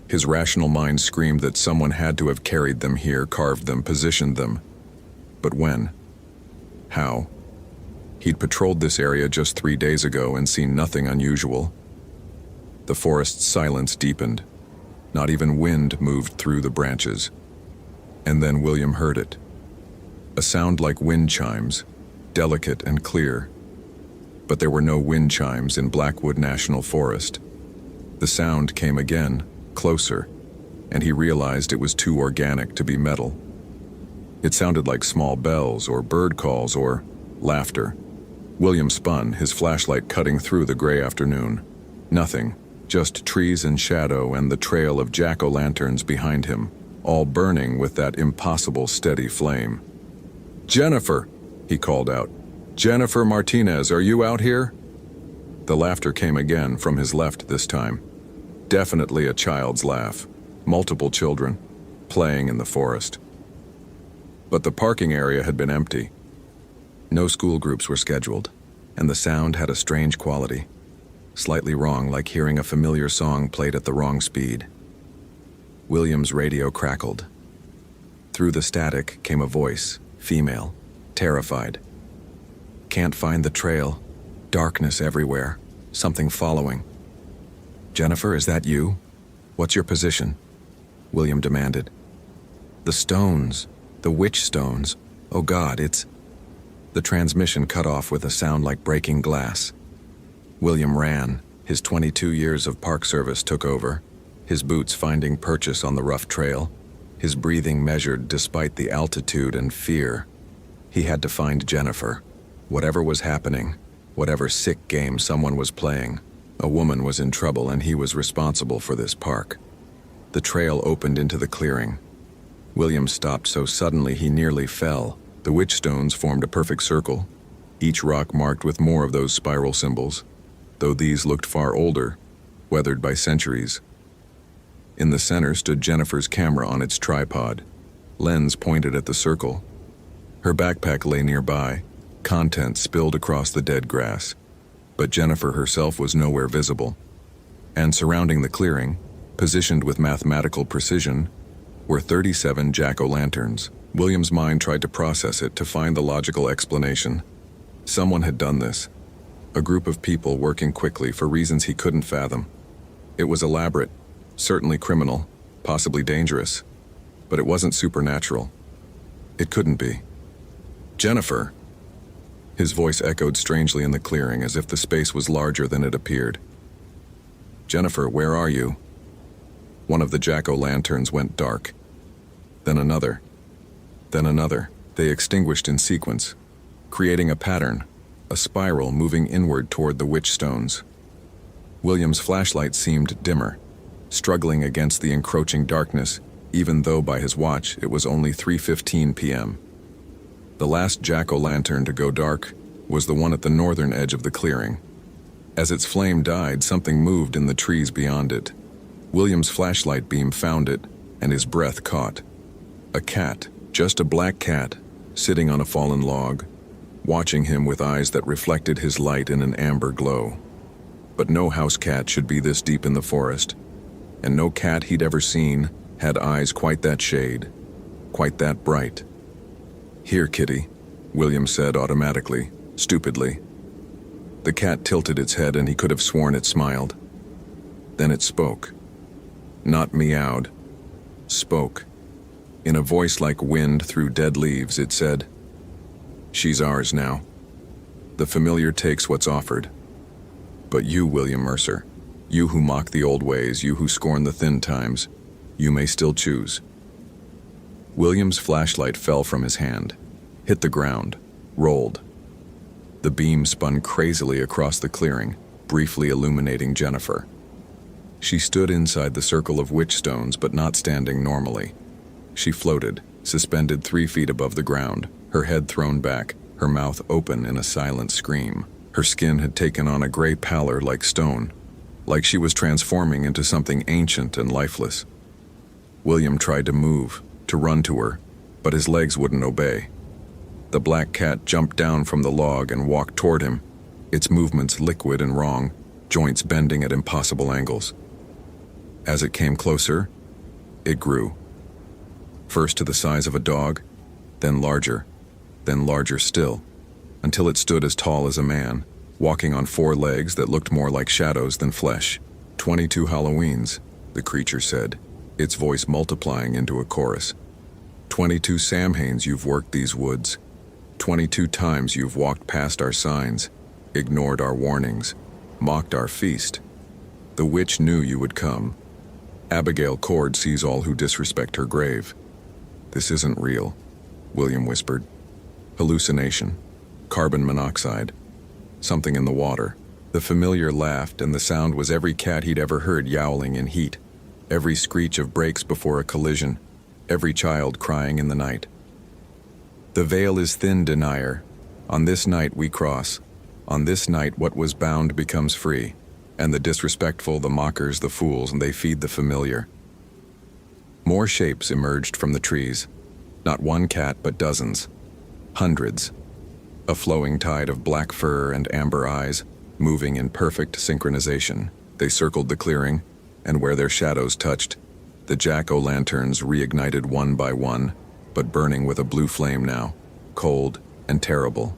His rational mind screamed that someone had to have carried them here, carved them, positioned them. But when? How? He'd patrolled this area just 3 days ago and seen nothing unusual. The forest's silence deepened. Not even wind moved through the branches. And then William heard it. A sound like wind chimes, delicate and clear. But there were no wind chimes in Blackwood National Forest. The sound came again, closer, and he realized it was too organic to be metal. It sounded like small bells or bird calls or laughter. William spun, his flashlight cutting through the gray afternoon. Nothing, just trees and shadow and the trail of jack-o'-lanterns behind him, all burning with that impossible steady flame. "Jennifer!" he called out. "Jennifer Martinez, are you out here?" The laughter came again from his left this time. Definitely a child's laugh. Multiple children, playing in the forest. But the parking area had been empty. No school groups were scheduled, and the sound had a strange quality. Slightly wrong, like hearing a familiar song played at the wrong speed. William's radio crackled. Through the static came a voice, female, terrified. "Can't find the trail. Darkness everywhere. Something following." "Jennifer, is that you? What's your position?" William demanded. "The stones. The witch stones. Oh God, it's..." The transmission cut off with a sound like breaking glass. William ran. His 22 years of park service took over, his boots finding purchase on the rough trail, his breathing measured despite the altitude and fear. He had to find Jennifer. Whatever was happening, whatever sick game someone was playing, a woman was in trouble and he was responsible for this park. The trail opened into the clearing. William stopped so suddenly he nearly fell. The witch stones formed a perfect circle, each rock marked with more of those spiral symbols, though these looked far older, weathered by centuries. In the center stood Jennifer's camera on its tripod, lens pointed at the circle. Her backpack lay nearby, contents spilled across the dead grass, but Jennifer herself was nowhere visible. And surrounding the clearing, positioned with mathematical precision, were 37 jack-o'-lanterns. William's mind tried to process it, to find the logical explanation. Someone had done this. A group of people working quickly for reasons he couldn't fathom. It was elaborate, certainly criminal, possibly dangerous, but it wasn't supernatural. It couldn't be. "Jennifer!" His voice echoed strangely in the clearing, as if the space was larger than it appeared. "Jennifer, where are you?" One of the jack-o'-lanterns went dark. Then another. Then another. They extinguished in sequence, creating a pattern, a spiral moving inward toward the witch stones. William's flashlight seemed dimmer, struggling against the encroaching darkness, even though by his watch it was only 3:15 p.m. The last jack-o'-lantern to go dark was the one at the northern edge of the clearing. As its flame died, something moved in the trees beyond it. William's flashlight beam found it, and his breath caught. A cat, just a black cat, sitting on a fallen log, watching him with eyes that reflected his light in an amber glow. But no house cat should be this deep in the forest, and no cat he'd ever seen had eyes quite that shade, quite that bright. "Here, kitty," William said automatically, stupidly. The cat tilted its head and he could have sworn it smiled. Then it spoke. Not meowed. Spoke. In a voice like wind through dead leaves, it said, "She's ours now. The familiar takes what's offered. But you, William Mercer, you who mock the old ways, you who scorn the thin times, you may still choose." William's flashlight fell from his hand, hit the ground, rolled. The beam spun crazily across the clearing, briefly illuminating Jennifer. She stood inside the circle of witch stones, but not standing normally. She floated, suspended 3 feet above the ground, her head thrown back, her mouth open in a silent scream. Her skin had taken on a gray pallor like stone, like she was transforming into something ancient and lifeless. William tried to move, to run to her, but his legs wouldn't obey. The black cat jumped down from the log and walked toward him, its movements liquid and wrong, joints bending at impossible angles. As it came closer, it grew. First to the size of a dog, then larger still, until it stood as tall as a man, walking on 4 legs that looked more like shadows than flesh. 22 Halloweens, the creature said, its voice multiplying into a chorus. 22 Samhains you've worked these woods. 22 times you've walked past our signs, ignored our warnings, mocked our feast. The witch knew you would come. Abigail Cord sees all who disrespect her grave. This isn't real, William whispered. Hallucination. Carbon monoxide. Something in the water. The familiar laughed, and the sound was every cat he'd ever heard yowling in heat. Every screech of brakes before a collision. Every child crying in the night. The veil is thin, denier. On this night we cross. On this night what was bound becomes free. And the disrespectful, the mockers, the fools, and they feed the familiar. More shapes emerged from the trees. Not one cat, but dozens. Hundreds. A flowing tide of black fur and amber eyes, moving in perfect synchronization. They circled the clearing, and where their shadows touched, the jack-o'-lanterns reignited one by one, but burning with a blue flame now, cold and terrible.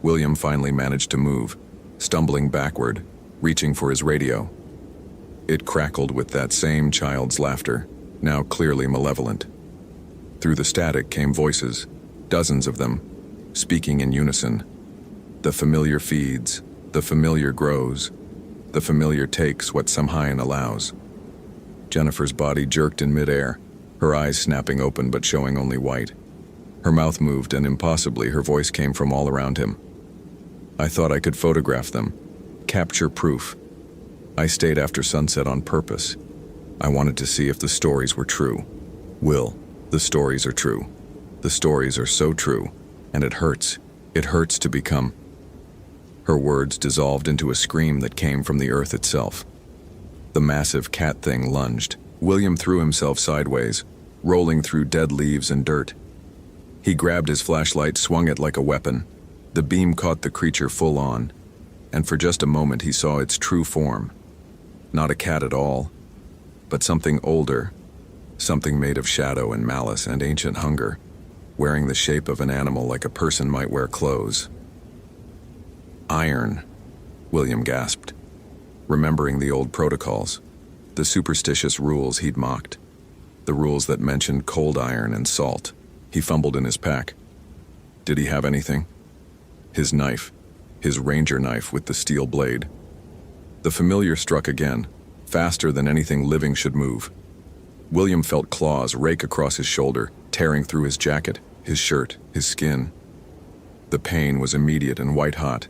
William finally managed to move, stumbling backward, reaching for his radio. It crackled with that same child's laughter, now clearly malevolent. Through the static came voices, dozens of them, speaking in unison. The familiar feeds, the familiar grows, the familiar takes what Samhain allows. Jennifer's body jerked in midair, her eyes snapping open but showing only white. Her mouth moved, and impossibly her voice came from all around him. I thought I could photograph them, capture proof. I stayed after sunset on purpose. I wanted to see if the stories were true. Will, the stories are true. The stories are so true, and it hurts. It hurts to become. Her words dissolved into a scream that came from the earth itself. The massive cat thing lunged. William threw himself sideways, rolling through dead leaves and dirt. He grabbed his flashlight, swung it like a weapon. The beam caught the creature full on, and for just a moment he saw its true form. Not a cat at all, but something older, something made of shadow and malice and ancient hunger, wearing the shape of an animal like a person might wear clothes. Iron, William gasped, remembering the old protocols, the superstitious rules he'd mocked, the rules that mentioned cold iron and salt. He fumbled in his pack. Did he have anything? His knife, his ranger knife with the steel blade. The familiar struck again, faster than anything living should move. William felt claws rake across his shoulder, tearing through his jacket, his shirt, his skin. The pain was immediate and white-hot,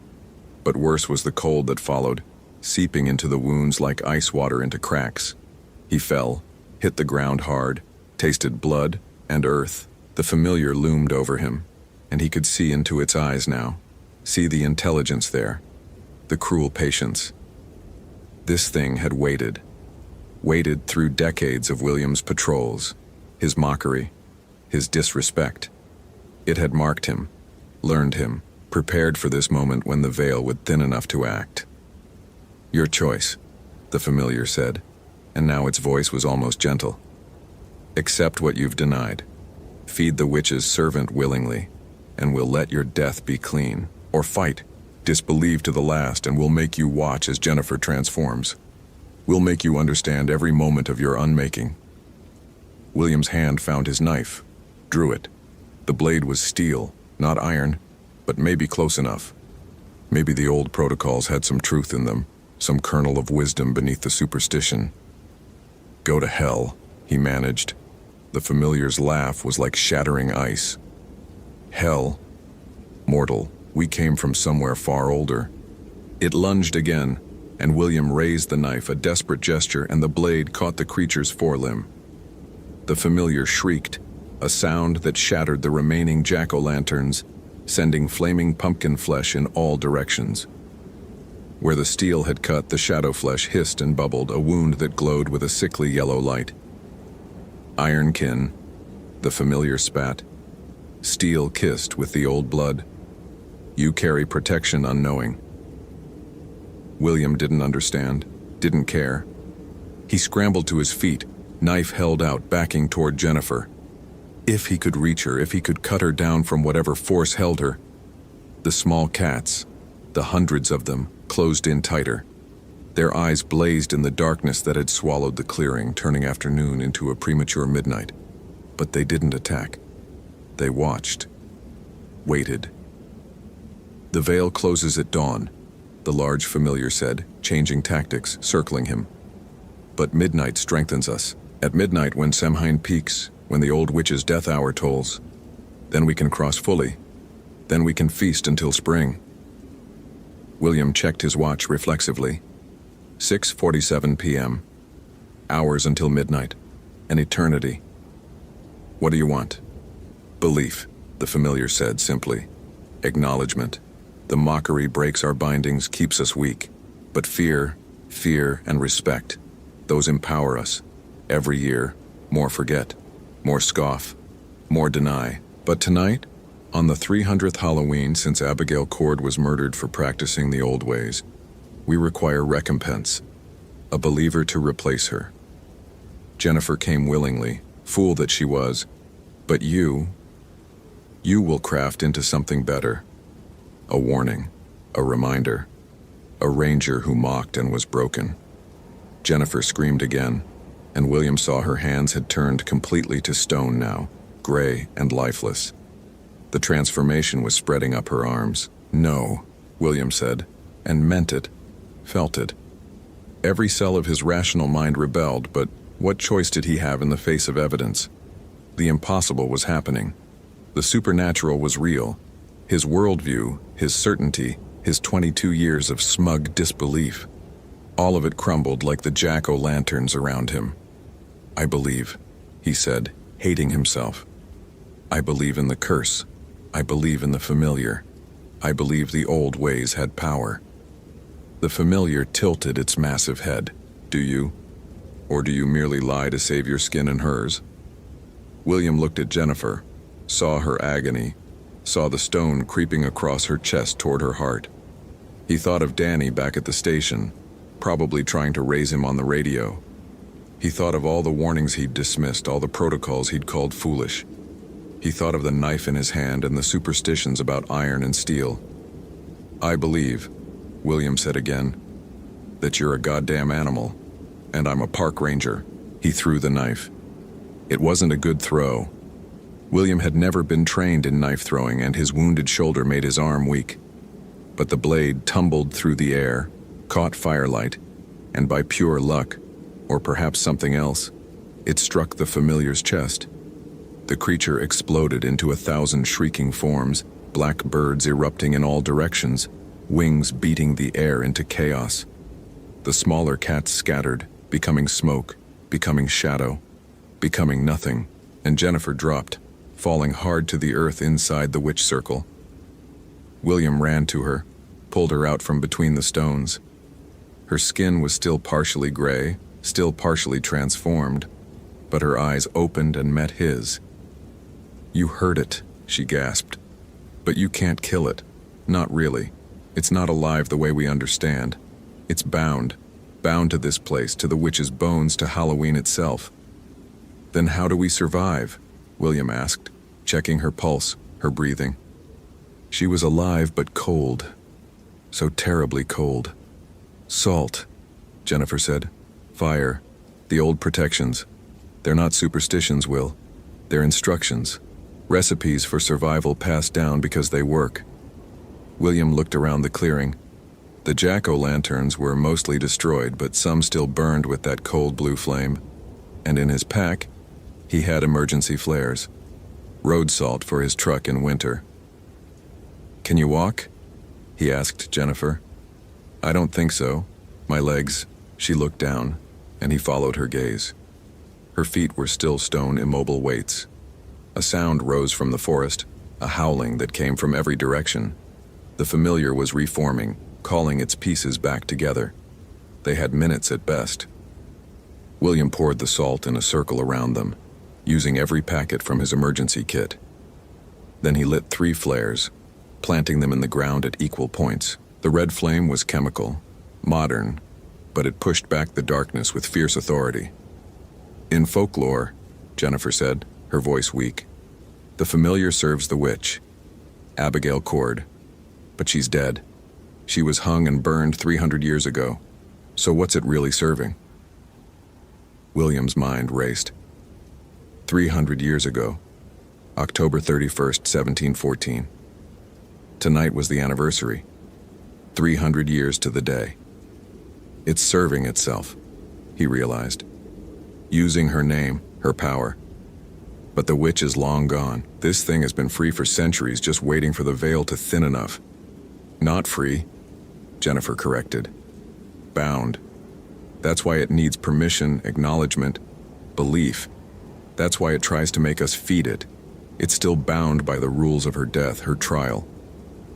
but worse was the cold that followed, seeping into the wounds like ice water into cracks. He fell, hit the ground hard, tasted blood and earth. The familiar loomed over him, and he could see into its eyes now, see the intelligence there, the cruel patience. This thing had waited through decades of William's patrols, his mockery, his disrespect. It had marked him, learned him, prepared for this moment when the veil would thin enough to act. Your choice, the familiar said, and now its voice was almost gentle. Accept what you've denied. Feed the witch's servant willingly, and we'll let your death be clean. Or fight, disbelieve to the last, and we'll make you watch as Jennifer transforms. We'll make you understand every moment of your unmaking. William's hand found his knife, drew it. The blade was steel, not iron, but maybe close enough. Maybe the old protocols had some truth in them, some kernel of wisdom beneath the superstition. Go to hell, he managed. The familiar's laugh was like shattering ice. Hell? Mortal, we came from somewhere far older. It lunged again, and William raised the knife, a desperate gesture, and the blade caught the creature's forelimb. The familiar shrieked, a sound that shattered the remaining jack-o'-lanterns, sending flaming pumpkin flesh in all directions. Where the steel had cut, the shadow flesh hissed and bubbled, a wound that glowed with a sickly yellow light. Ironkin, the familiar spat. Steel kissed with the old blood. You carry protection unknowing. William didn't understand, didn't care. He scrambled to his feet, knife held out, backing toward Jennifer. If he could reach her, if he could cut her down from whatever force held her. The small cats, the hundreds of them, closed in tighter. Their eyes blazed in the darkness that had swallowed the clearing, turning afternoon into a premature midnight. But they didn't attack. They watched. Waited. "The veil closes at dawn," the large familiar said, changing tactics, circling him. "But midnight strengthens us. At midnight, when Samhain peaks, when the old witch's death hour tolls, then we can cross fully. Then we can feast until spring." William checked his watch reflexively. 6:47 p.m. Hours until midnight. An eternity. "What do you want?" "Belief," the familiar said simply. "Acknowledgement. The mockery breaks our bindings, keeps us weak. But fear, and respect, those empower us. Every year, more forget, more scoff, more deny. But tonight, on the 300th Halloween since Abigail Cord was murdered for practicing the old ways, we require recompense, a believer to replace her." Jennifer came willingly, fool that she was. "But you will craft into something better. A warning, a reminder, a ranger who mocked and was broken." Jennifer screamed again, and William saw her hands had turned completely to stone now, gray and lifeless. The transformation was spreading up her arms. "No," William said, and meant it, felt it. Every cell of his rational mind rebelled, but what choice did he have in the face of evidence? The impossible was happening. The supernatural was real. His worldview, his certainty, his 22 years of smug disbelief. All of it crumbled like the jack-o'-lanterns around him. "I believe," he said, hating himself. "I believe in the curse. I believe in the familiar. I believe the old ways had power." The familiar tilted its massive head. "Do you? Or do you merely lie to save your skin and hers?" William looked at Jennifer, saw her agony, saw the stone creeping across her chest toward her heart. He thought of Danny back at the station, probably trying to raise him on the radio. He thought of all the warnings he'd dismissed, all the protocols he'd called foolish. He thought of the knife in his hand and the superstitions about iron and steel. "I believe," William said again, "that you're a goddamn animal, and I'm a park ranger." He threw the knife. It wasn't a good throw. William had never been trained in knife throwing, and his wounded shoulder made his arm weak. But the blade tumbled through the air, caught firelight, and by pure luck, or perhaps something else, it struck the familiar's chest. The creature exploded into 1,000 shrieking forms, black birds erupting in all directions, wings beating the air into chaos. The smaller cats scattered, becoming smoke, becoming shadow, becoming nothing, and Jennifer dropped, falling hard to the earth inside the witch circle. William ran to her, pulled her out from between the stones. Her skin was still partially gray, still partially transformed, but her eyes opened and met his. "You heard it," she gasped. "But you can't kill it. Not really. It's not alive the way we understand. It's bound to this place, to the witch's bones, to Halloween itself." "Then how do we survive?" William asked, checking her pulse, her breathing. She was alive but cold. So terribly cold. "Salt," Jennifer said. "Fire. The old protections. They're not superstitions, Will. They're instructions. Recipes for survival passed down because they work." William looked around the clearing. The jack-o'-lanterns were mostly destroyed, but some still burned with that cold blue flame. And in his pack, he had emergency flares. Road salt for his truck in winter. "Can you walk?" he asked Jennifer. "I don't think so. My legs." She looked down, and he followed her gaze. Her feet were still stone immobile weights. A sound rose from the forest, a howling that came from every direction. The familiar was reforming, calling its pieces back together. They had minutes at best. William poured the salt in a circle around them, using every packet from his emergency kit. Then he lit 3 flares, planting them in the ground at equal points. The red flame was chemical. modern, but it pushed back the darkness with fierce authority. In folklore, Jennifer said, her voice weak, the familiar serves the witch, Abigail Cord, but she's dead. She was hung and burned 300 years ago. So what's it really serving? William's mind raced. 300 years ago, October 31st, 1714. Tonight was the anniversary. 300 years to the day. It's serving itself, he realized. Using her name, her power. But the witch is long gone. This thing has been free for centuries, just waiting for the veil to thin enough. Not free, Jennifer corrected. Bound. That's why it needs permission, acknowledgement, belief. That's why it tries to make us feed it. It's still bound by the rules of her death, her trial.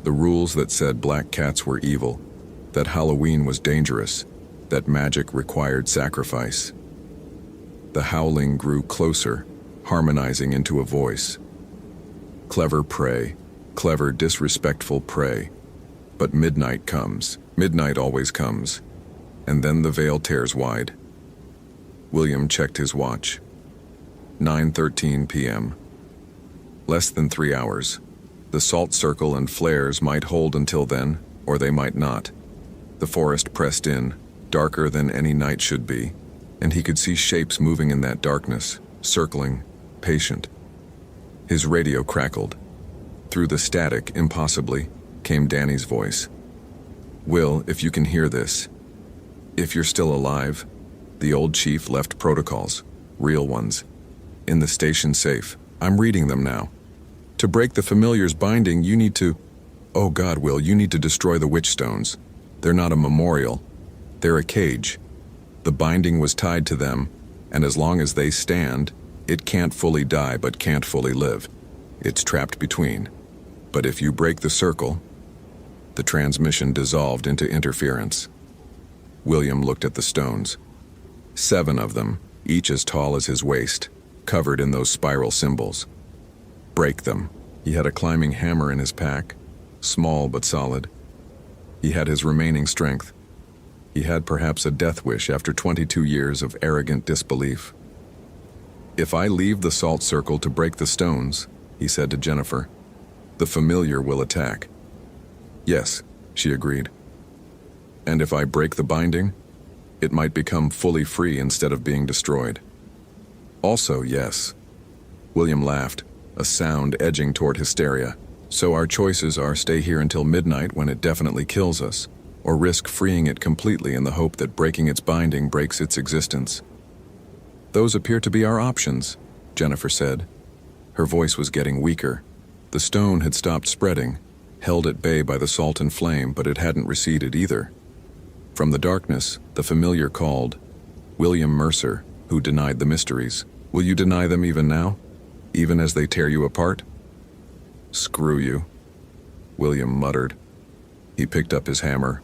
The rules that said black cats were evil, that Halloween was dangerous, that magic required sacrifice. The howling grew closer, harmonizing into a voice. Clever prey, clever disrespectful prey. But midnight comes. Midnight always comes. And then the veil tears wide. William checked his watch. 9:13 p.m. Less than 3 hours. The salt circle and flares might hold until then, or they might not. The forest pressed in, darker than any night should be, and he could see shapes moving in that darkness, circling, patient. His radio crackled. Through the static, impossibly, came Danny's voice. Will, if you can hear this, if you're still alive, the old chief left protocols, real ones, in the station safe. I'm reading them now. To break the familiar's binding, you need to... Oh God, Will, you need to destroy the witch stones. They're not a memorial. They're a cage. The binding was tied to them, and as long as they stand, it can't fully die but can't fully live. It's trapped between. But if you break the circle... The transmission dissolved into interference. William looked at the stones. 7 of them, each as tall as his waist, covered in those spiral symbols. Break them. He had a climbing hammer in his pack, small but solid. He had his remaining strength. He had perhaps a death wish after 22 years of arrogant disbelief. If I leave the salt circle to break the stones, he said to Jennifer, the familiar will attack. Yes, she agreed. And if I break the binding, it might become fully free instead of being destroyed. Also, yes. William laughed, a sound edging toward hysteria. So our choices are stay here until midnight when it definitely kills us, or risk freeing it completely in the hope that breaking its binding breaks its existence. Those appear to be our options, Jennifer said. Her voice was getting weaker. The stone had stopped spreading, held at bay by the salt and flame, but it hadn't receded either. From the darkness, the familiar called, William Mercer, who denied the mysteries. Will you deny them even now? Even as they tear you apart? Screw you, William muttered. He picked up his hammer,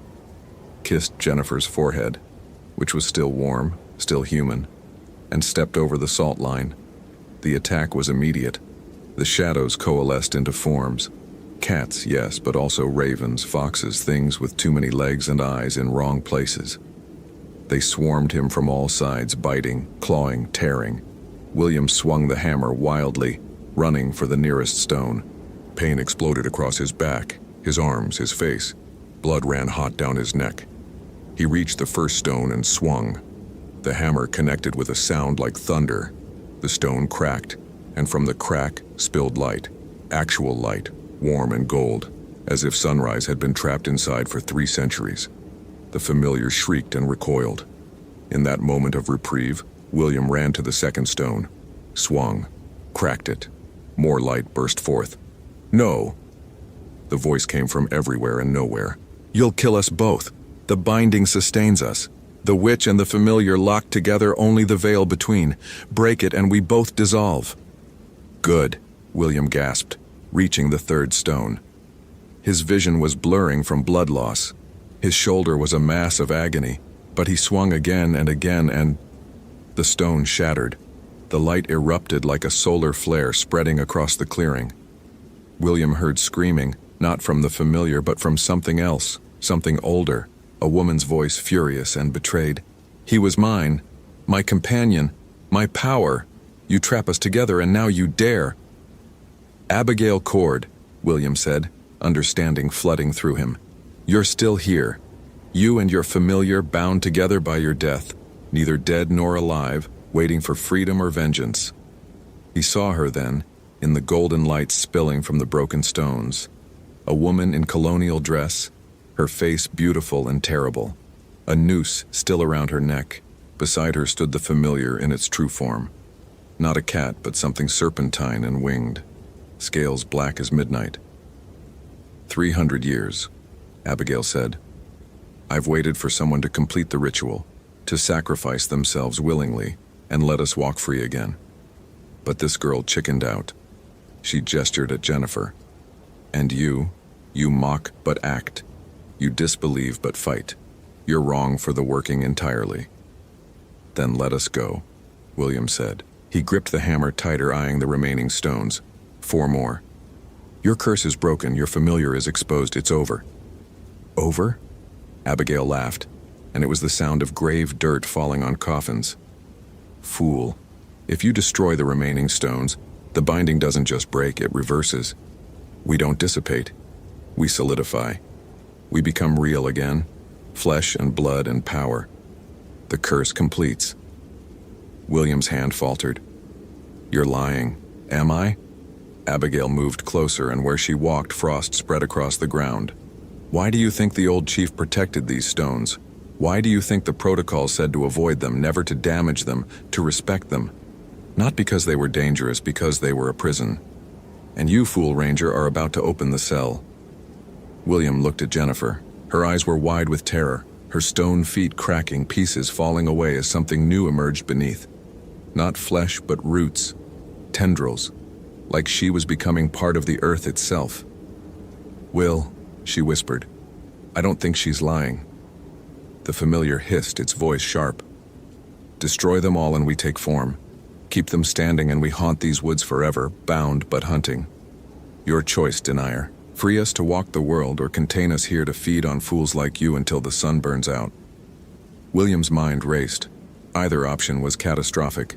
kissed Jennifer's forehead, which was still warm, still human, and stepped over the salt line. The attack was immediate. The shadows coalesced into forms. Cats, yes, but also ravens, foxes, things with too many legs and eyes in wrong places. They swarmed him from all sides, biting, clawing, tearing. William swung the hammer wildly, running for the nearest stone. Pain exploded across his back, his arms, his face. Blood ran hot down his neck. He reached the first stone and swung. The hammer connected with a sound like thunder. The stone cracked, and from the crack spilled light. Actual light, warm and gold, as if sunrise had been trapped inside for 3 centuries. The familiar shrieked and recoiled. In that moment of reprieve, William ran to the second stone, swung, cracked it. More light burst forth. No! The voice came from everywhere and nowhere. You'll kill us both. The binding sustains us. The witch and the familiar locked together, only the veil between. Break it and we both dissolve. Good, William gasped, reaching the third stone. His vision was blurring from blood loss. His shoulder was a mass of agony, but he swung again and again and... The stone shattered. The light erupted like a solar flare spreading across the clearing. William heard screaming, not from the familiar but from something else, something older, a woman's voice furious and betrayed. "He was mine, my companion, my power. You trap us together and now you dare." "Abigail Cord," William said, understanding flooding through him. "You're still here. You and your familiar bound together by your death, neither dead nor alive, waiting for freedom or vengeance." He saw her then, in the golden light spilling from the broken stones. A woman in colonial dress, her face beautiful and terrible. A noose still around her neck. Beside her stood the familiar in its true form. Not a cat, but something serpentine and winged. Scales black as midnight. 300 years, Abigail said. "I've waited for someone to complete the ritual, to sacrifice themselves willingly, and let us walk free again. But this girl chickened out." She gestured at Jennifer. "And you mock but act. You disbelieve but fight. You're wrong for the working entirely." "Then let us go," William said. He gripped the hammer tighter, eyeing the remaining stones. 4 more. "Your curse is broken, your familiar is exposed, it's over." "Over?" Abigail laughed, and it was the sound of grave dirt falling on coffins. "Fool. If you destroy the remaining stones, the binding doesn't just break, it reverses. We don't dissipate. We solidify. We become real again, flesh and blood and power. The curse completes." William's hand faltered. "You're lying. Am I?" Abigail moved closer, and where she walked, frost spread across the ground. "Why do you think the old chief protected these stones? Why do you think the protocol said to avoid them, never to damage them, to respect them? Not because they were dangerous, because they were a prison. And you, Fool Ranger, are about to open the cell." William looked at Jennifer. Her eyes were wide with terror, her stone feet cracking, pieces falling away as something new emerged beneath. Not flesh, but roots, tendrils, like she was becoming part of the earth itself. "Will," she whispered, "I don't think she's lying." The familiar hissed, its voice sharp. "Destroy them all and we take form. Keep them standing and we haunt these woods forever, bound but hunting. Your choice, denier. Free us to walk the world or contain us here to feed on fools like you until the sun burns out." William's mind raced. Either option was catastrophic.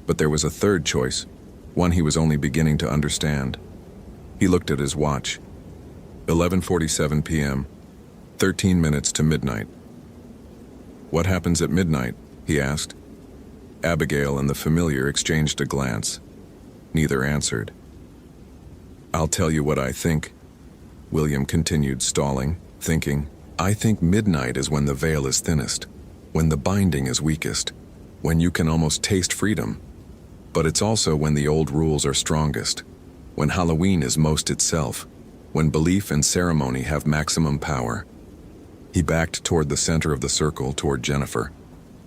But there was a third choice, one he was only beginning to understand. He looked at his watch. 11:47 p.m., 13 minutes to midnight. "What happens at midnight?" he asked. Abigail and the familiar exchanged a glance. Neither answered. "I'll tell you what I think," William continued, stalling, thinking. "I think midnight is when the veil is thinnest, when the binding is weakest, when you can almost taste freedom. But it's also when the old rules are strongest, when Halloween is most itself, when belief and ceremony have maximum power." He backed toward the center of the circle, toward Jennifer.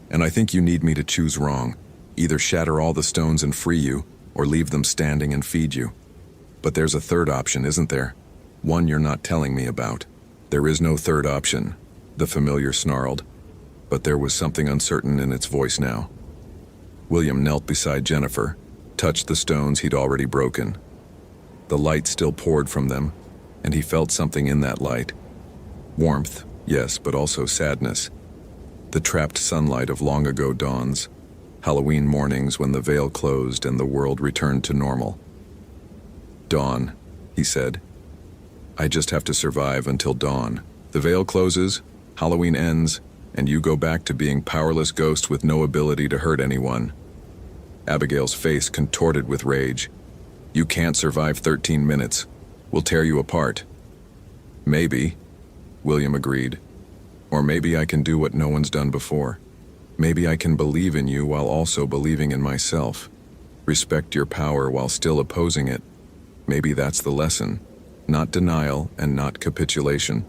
"And I think you need me to choose wrong. Either shatter all the stones and free you, or leave them standing and feed you. But there's a third option, isn't there? One you're not telling me about." "There is no third option," the familiar snarled. But there was something uncertain in its voice now. William knelt beside Jennifer, touched the stones he'd already broken. The light still poured from them, and he felt something in that light. Warmth, yes, but also sadness. The trapped sunlight of long ago dawns, Halloween mornings when the veil closed and the world returned to normal. "Dawn," he said. "I just have to survive until dawn. The veil closes, Halloween ends, and you go back to being powerless ghosts with no ability to hurt anyone." Abigail's face contorted with rage. "You can't survive 13 minutes. We'll tear you apart." "Maybe," William agreed. "Or maybe I can do what no one's done before. Maybe I can believe in you while also believing in myself. Respect your power while still opposing it. Maybe that's the lesson. Not denial and not capitulation,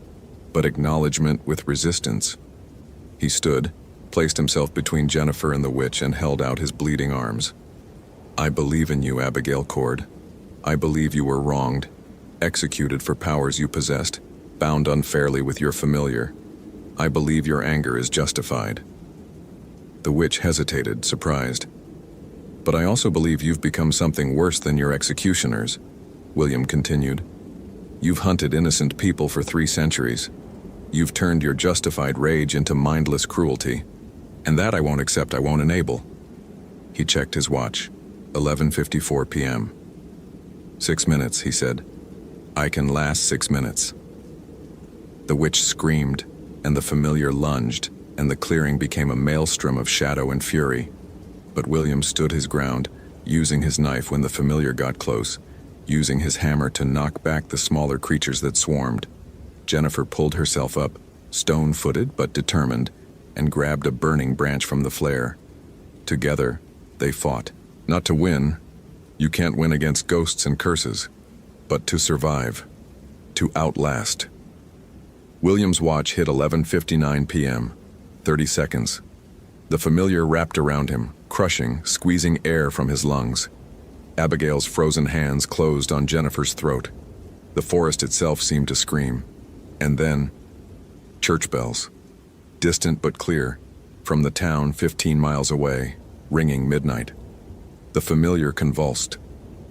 but acknowledgement with resistance." He stood, placed himself between Jennifer and the witch, and held out his bleeding arms. "I believe in you, Abigail Cord. I believe you were wronged, executed for powers you possessed, bound unfairly with your familiar. I believe your anger is justified." The witch hesitated, surprised. "But I also believe you've become something worse than your executioners," William continued. "You've hunted innocent people for 3 centuries. You've turned your justified rage into mindless cruelty. And that I won't accept, I won't enable." He checked his watch. 11:54 p.m. "6 minutes," he said. "I can last 6 minutes." The witch screamed, and the familiar lunged, and the clearing became a maelstrom of shadow and fury. But William stood his ground, using his knife when the familiar got close, using his hammer to knock back the smaller creatures that swarmed. Jennifer pulled herself up, stone-footed but determined, and grabbed a burning branch from the flare. Together, they fought. Not to win. You can't win against ghosts and curses. But to survive. To outlast. William's watch hit 11:59 p.m. 30 seconds. The familiar wrapped around him, crushing, squeezing air from his lungs. Abigail's frozen hands closed on Jennifer's throat. The forest itself seemed to scream. And then, church bells. Distant but clear, from the town 15 miles away, ringing midnight. The familiar convulsed.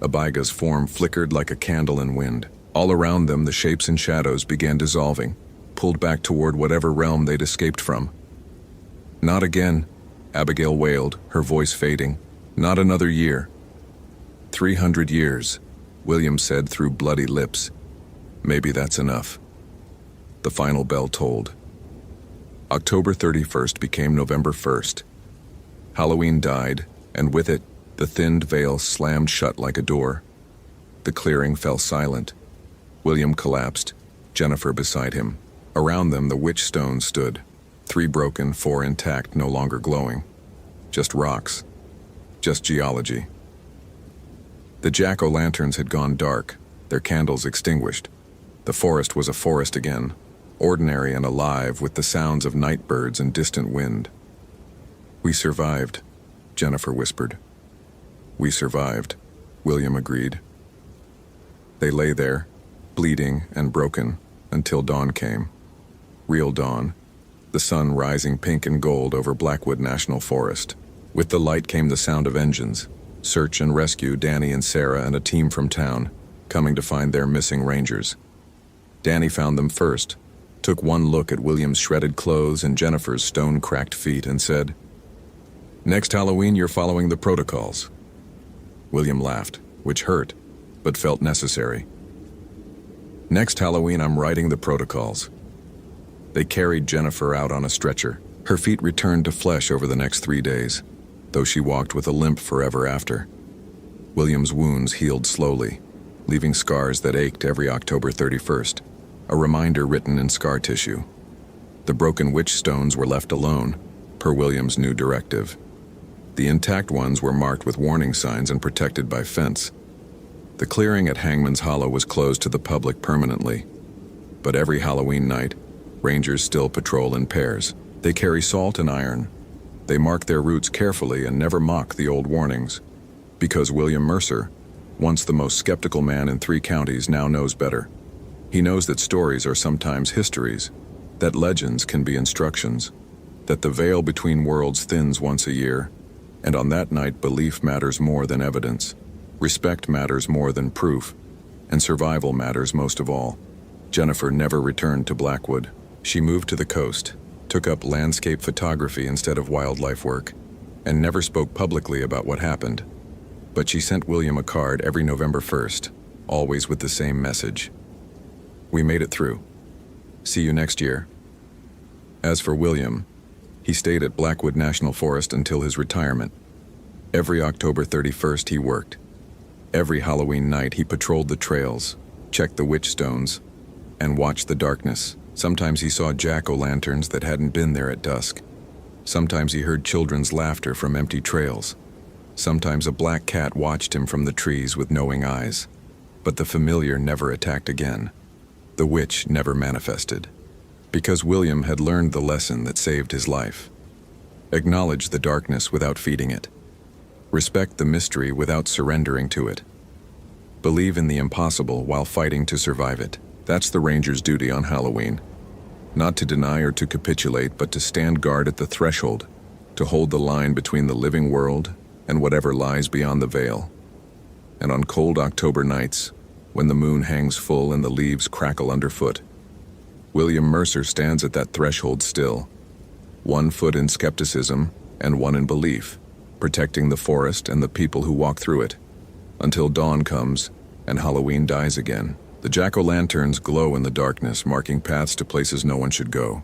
Abaiga's form flickered like a candle in wind. All around them, the shapes and shadows began dissolving, pulled back toward whatever realm they'd escaped from. "Not again," Abigail wailed, her voice fading. "Not another year." 300 years, William said through bloody lips. "Maybe that's enough." The final bell tolled. October 31st became November 1st. Halloween died, and with it, the thinned veil slammed shut like a door. The clearing fell silent. William collapsed, Jennifer beside him. Around them, the witch stones stood. 3 broken, 4 intact, no longer glowing. Just rocks. Just geology. The jack-o'-lanterns had gone dark, their candles extinguished. The forest was a forest again, ordinary and alive with the sounds of night birds and distant wind. "We survived," Jennifer whispered. "We survived," William agreed. They lay there, bleeding and broken, until dawn came. Real dawn, the sun rising pink and gold over Blackwood National Forest. With the light came the sound of engines. Search and rescue Danny and Sarah and a team from town, coming to find their missing rangers. Danny found them first, took one look at William's shredded clothes and Jennifer's stone-cracked feet and said, "Next Halloween, you're following the protocols." William laughed, which hurt, but felt necessary. "Next Halloween, I'm writing the protocols." They carried Jennifer out on a stretcher. Her feet returned to flesh over the next 3 days, though she walked with a limp forever after. William's wounds healed slowly, leaving scars that ached every October 31st, a reminder written in scar tissue. The broken witch stones were left alone, per William's new directive. The intact ones were marked with warning signs and protected by fence. The clearing at Hangman's Hollow was closed to the public permanently. But every Halloween night, rangers still patrol in pairs. They carry salt and iron. They mark their routes carefully and never mock the old warnings. Because William Mercer, once the most skeptical man in 3 counties, now knows better. He knows that stories are sometimes histories, that legends can be instructions, that the veil between worlds thins once a year, and on that night belief matters more than evidence, respect matters more than proof, and survival matters most of all. Jennifer never returned to Blackwood. She moved to the coast, took up landscape photography instead of wildlife work, and never spoke publicly about what happened. But she sent William a card every November 1st, always with the same message. "We made it through. See you next year." As for William, he stayed at Blackwood National Forest until his retirement. Every October 31st he worked. Every Halloween night he patrolled the trails, checked the witch stones, and watched the darkness. Sometimes he saw jack-o'-lanterns that hadn't been there at dusk. Sometimes he heard children's laughter from empty trails. Sometimes a black cat watched him from the trees with knowing eyes. But the familiar never attacked again. The witch never manifested. Because William had learned the lesson that saved his life. Acknowledge the darkness without feeding it. Respect the mystery without surrendering to it. Believe in the impossible while fighting to survive it. That's the ranger's duty on Halloween. Not to deny or to capitulate, but to stand guard at the threshold, to hold the line between the living world and whatever lies beyond the veil. And on cold October nights, when the moon hangs full and the leaves crackle underfoot, William Mercer stands at that threshold still, one foot in skepticism and one in belief, protecting the forest and the people who walk through it, until dawn comes and Halloween dies again. The jack-o'-lanterns glow in the darkness, marking paths to places no one should go.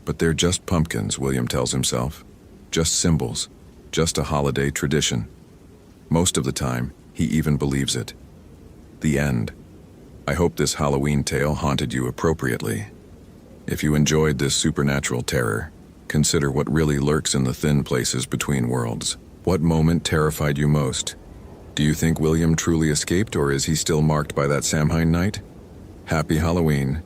But they're just pumpkins, William tells himself. Just symbols, just a holiday tradition. Most of the time, he even believes it. The end. I hope this Halloween tale haunted you appropriately. If you enjoyed this supernatural terror, consider what really lurks in the thin places between worlds. What moment terrified you most? Do you think William truly escaped, or is he still marked by that Samhain night? Happy Halloween.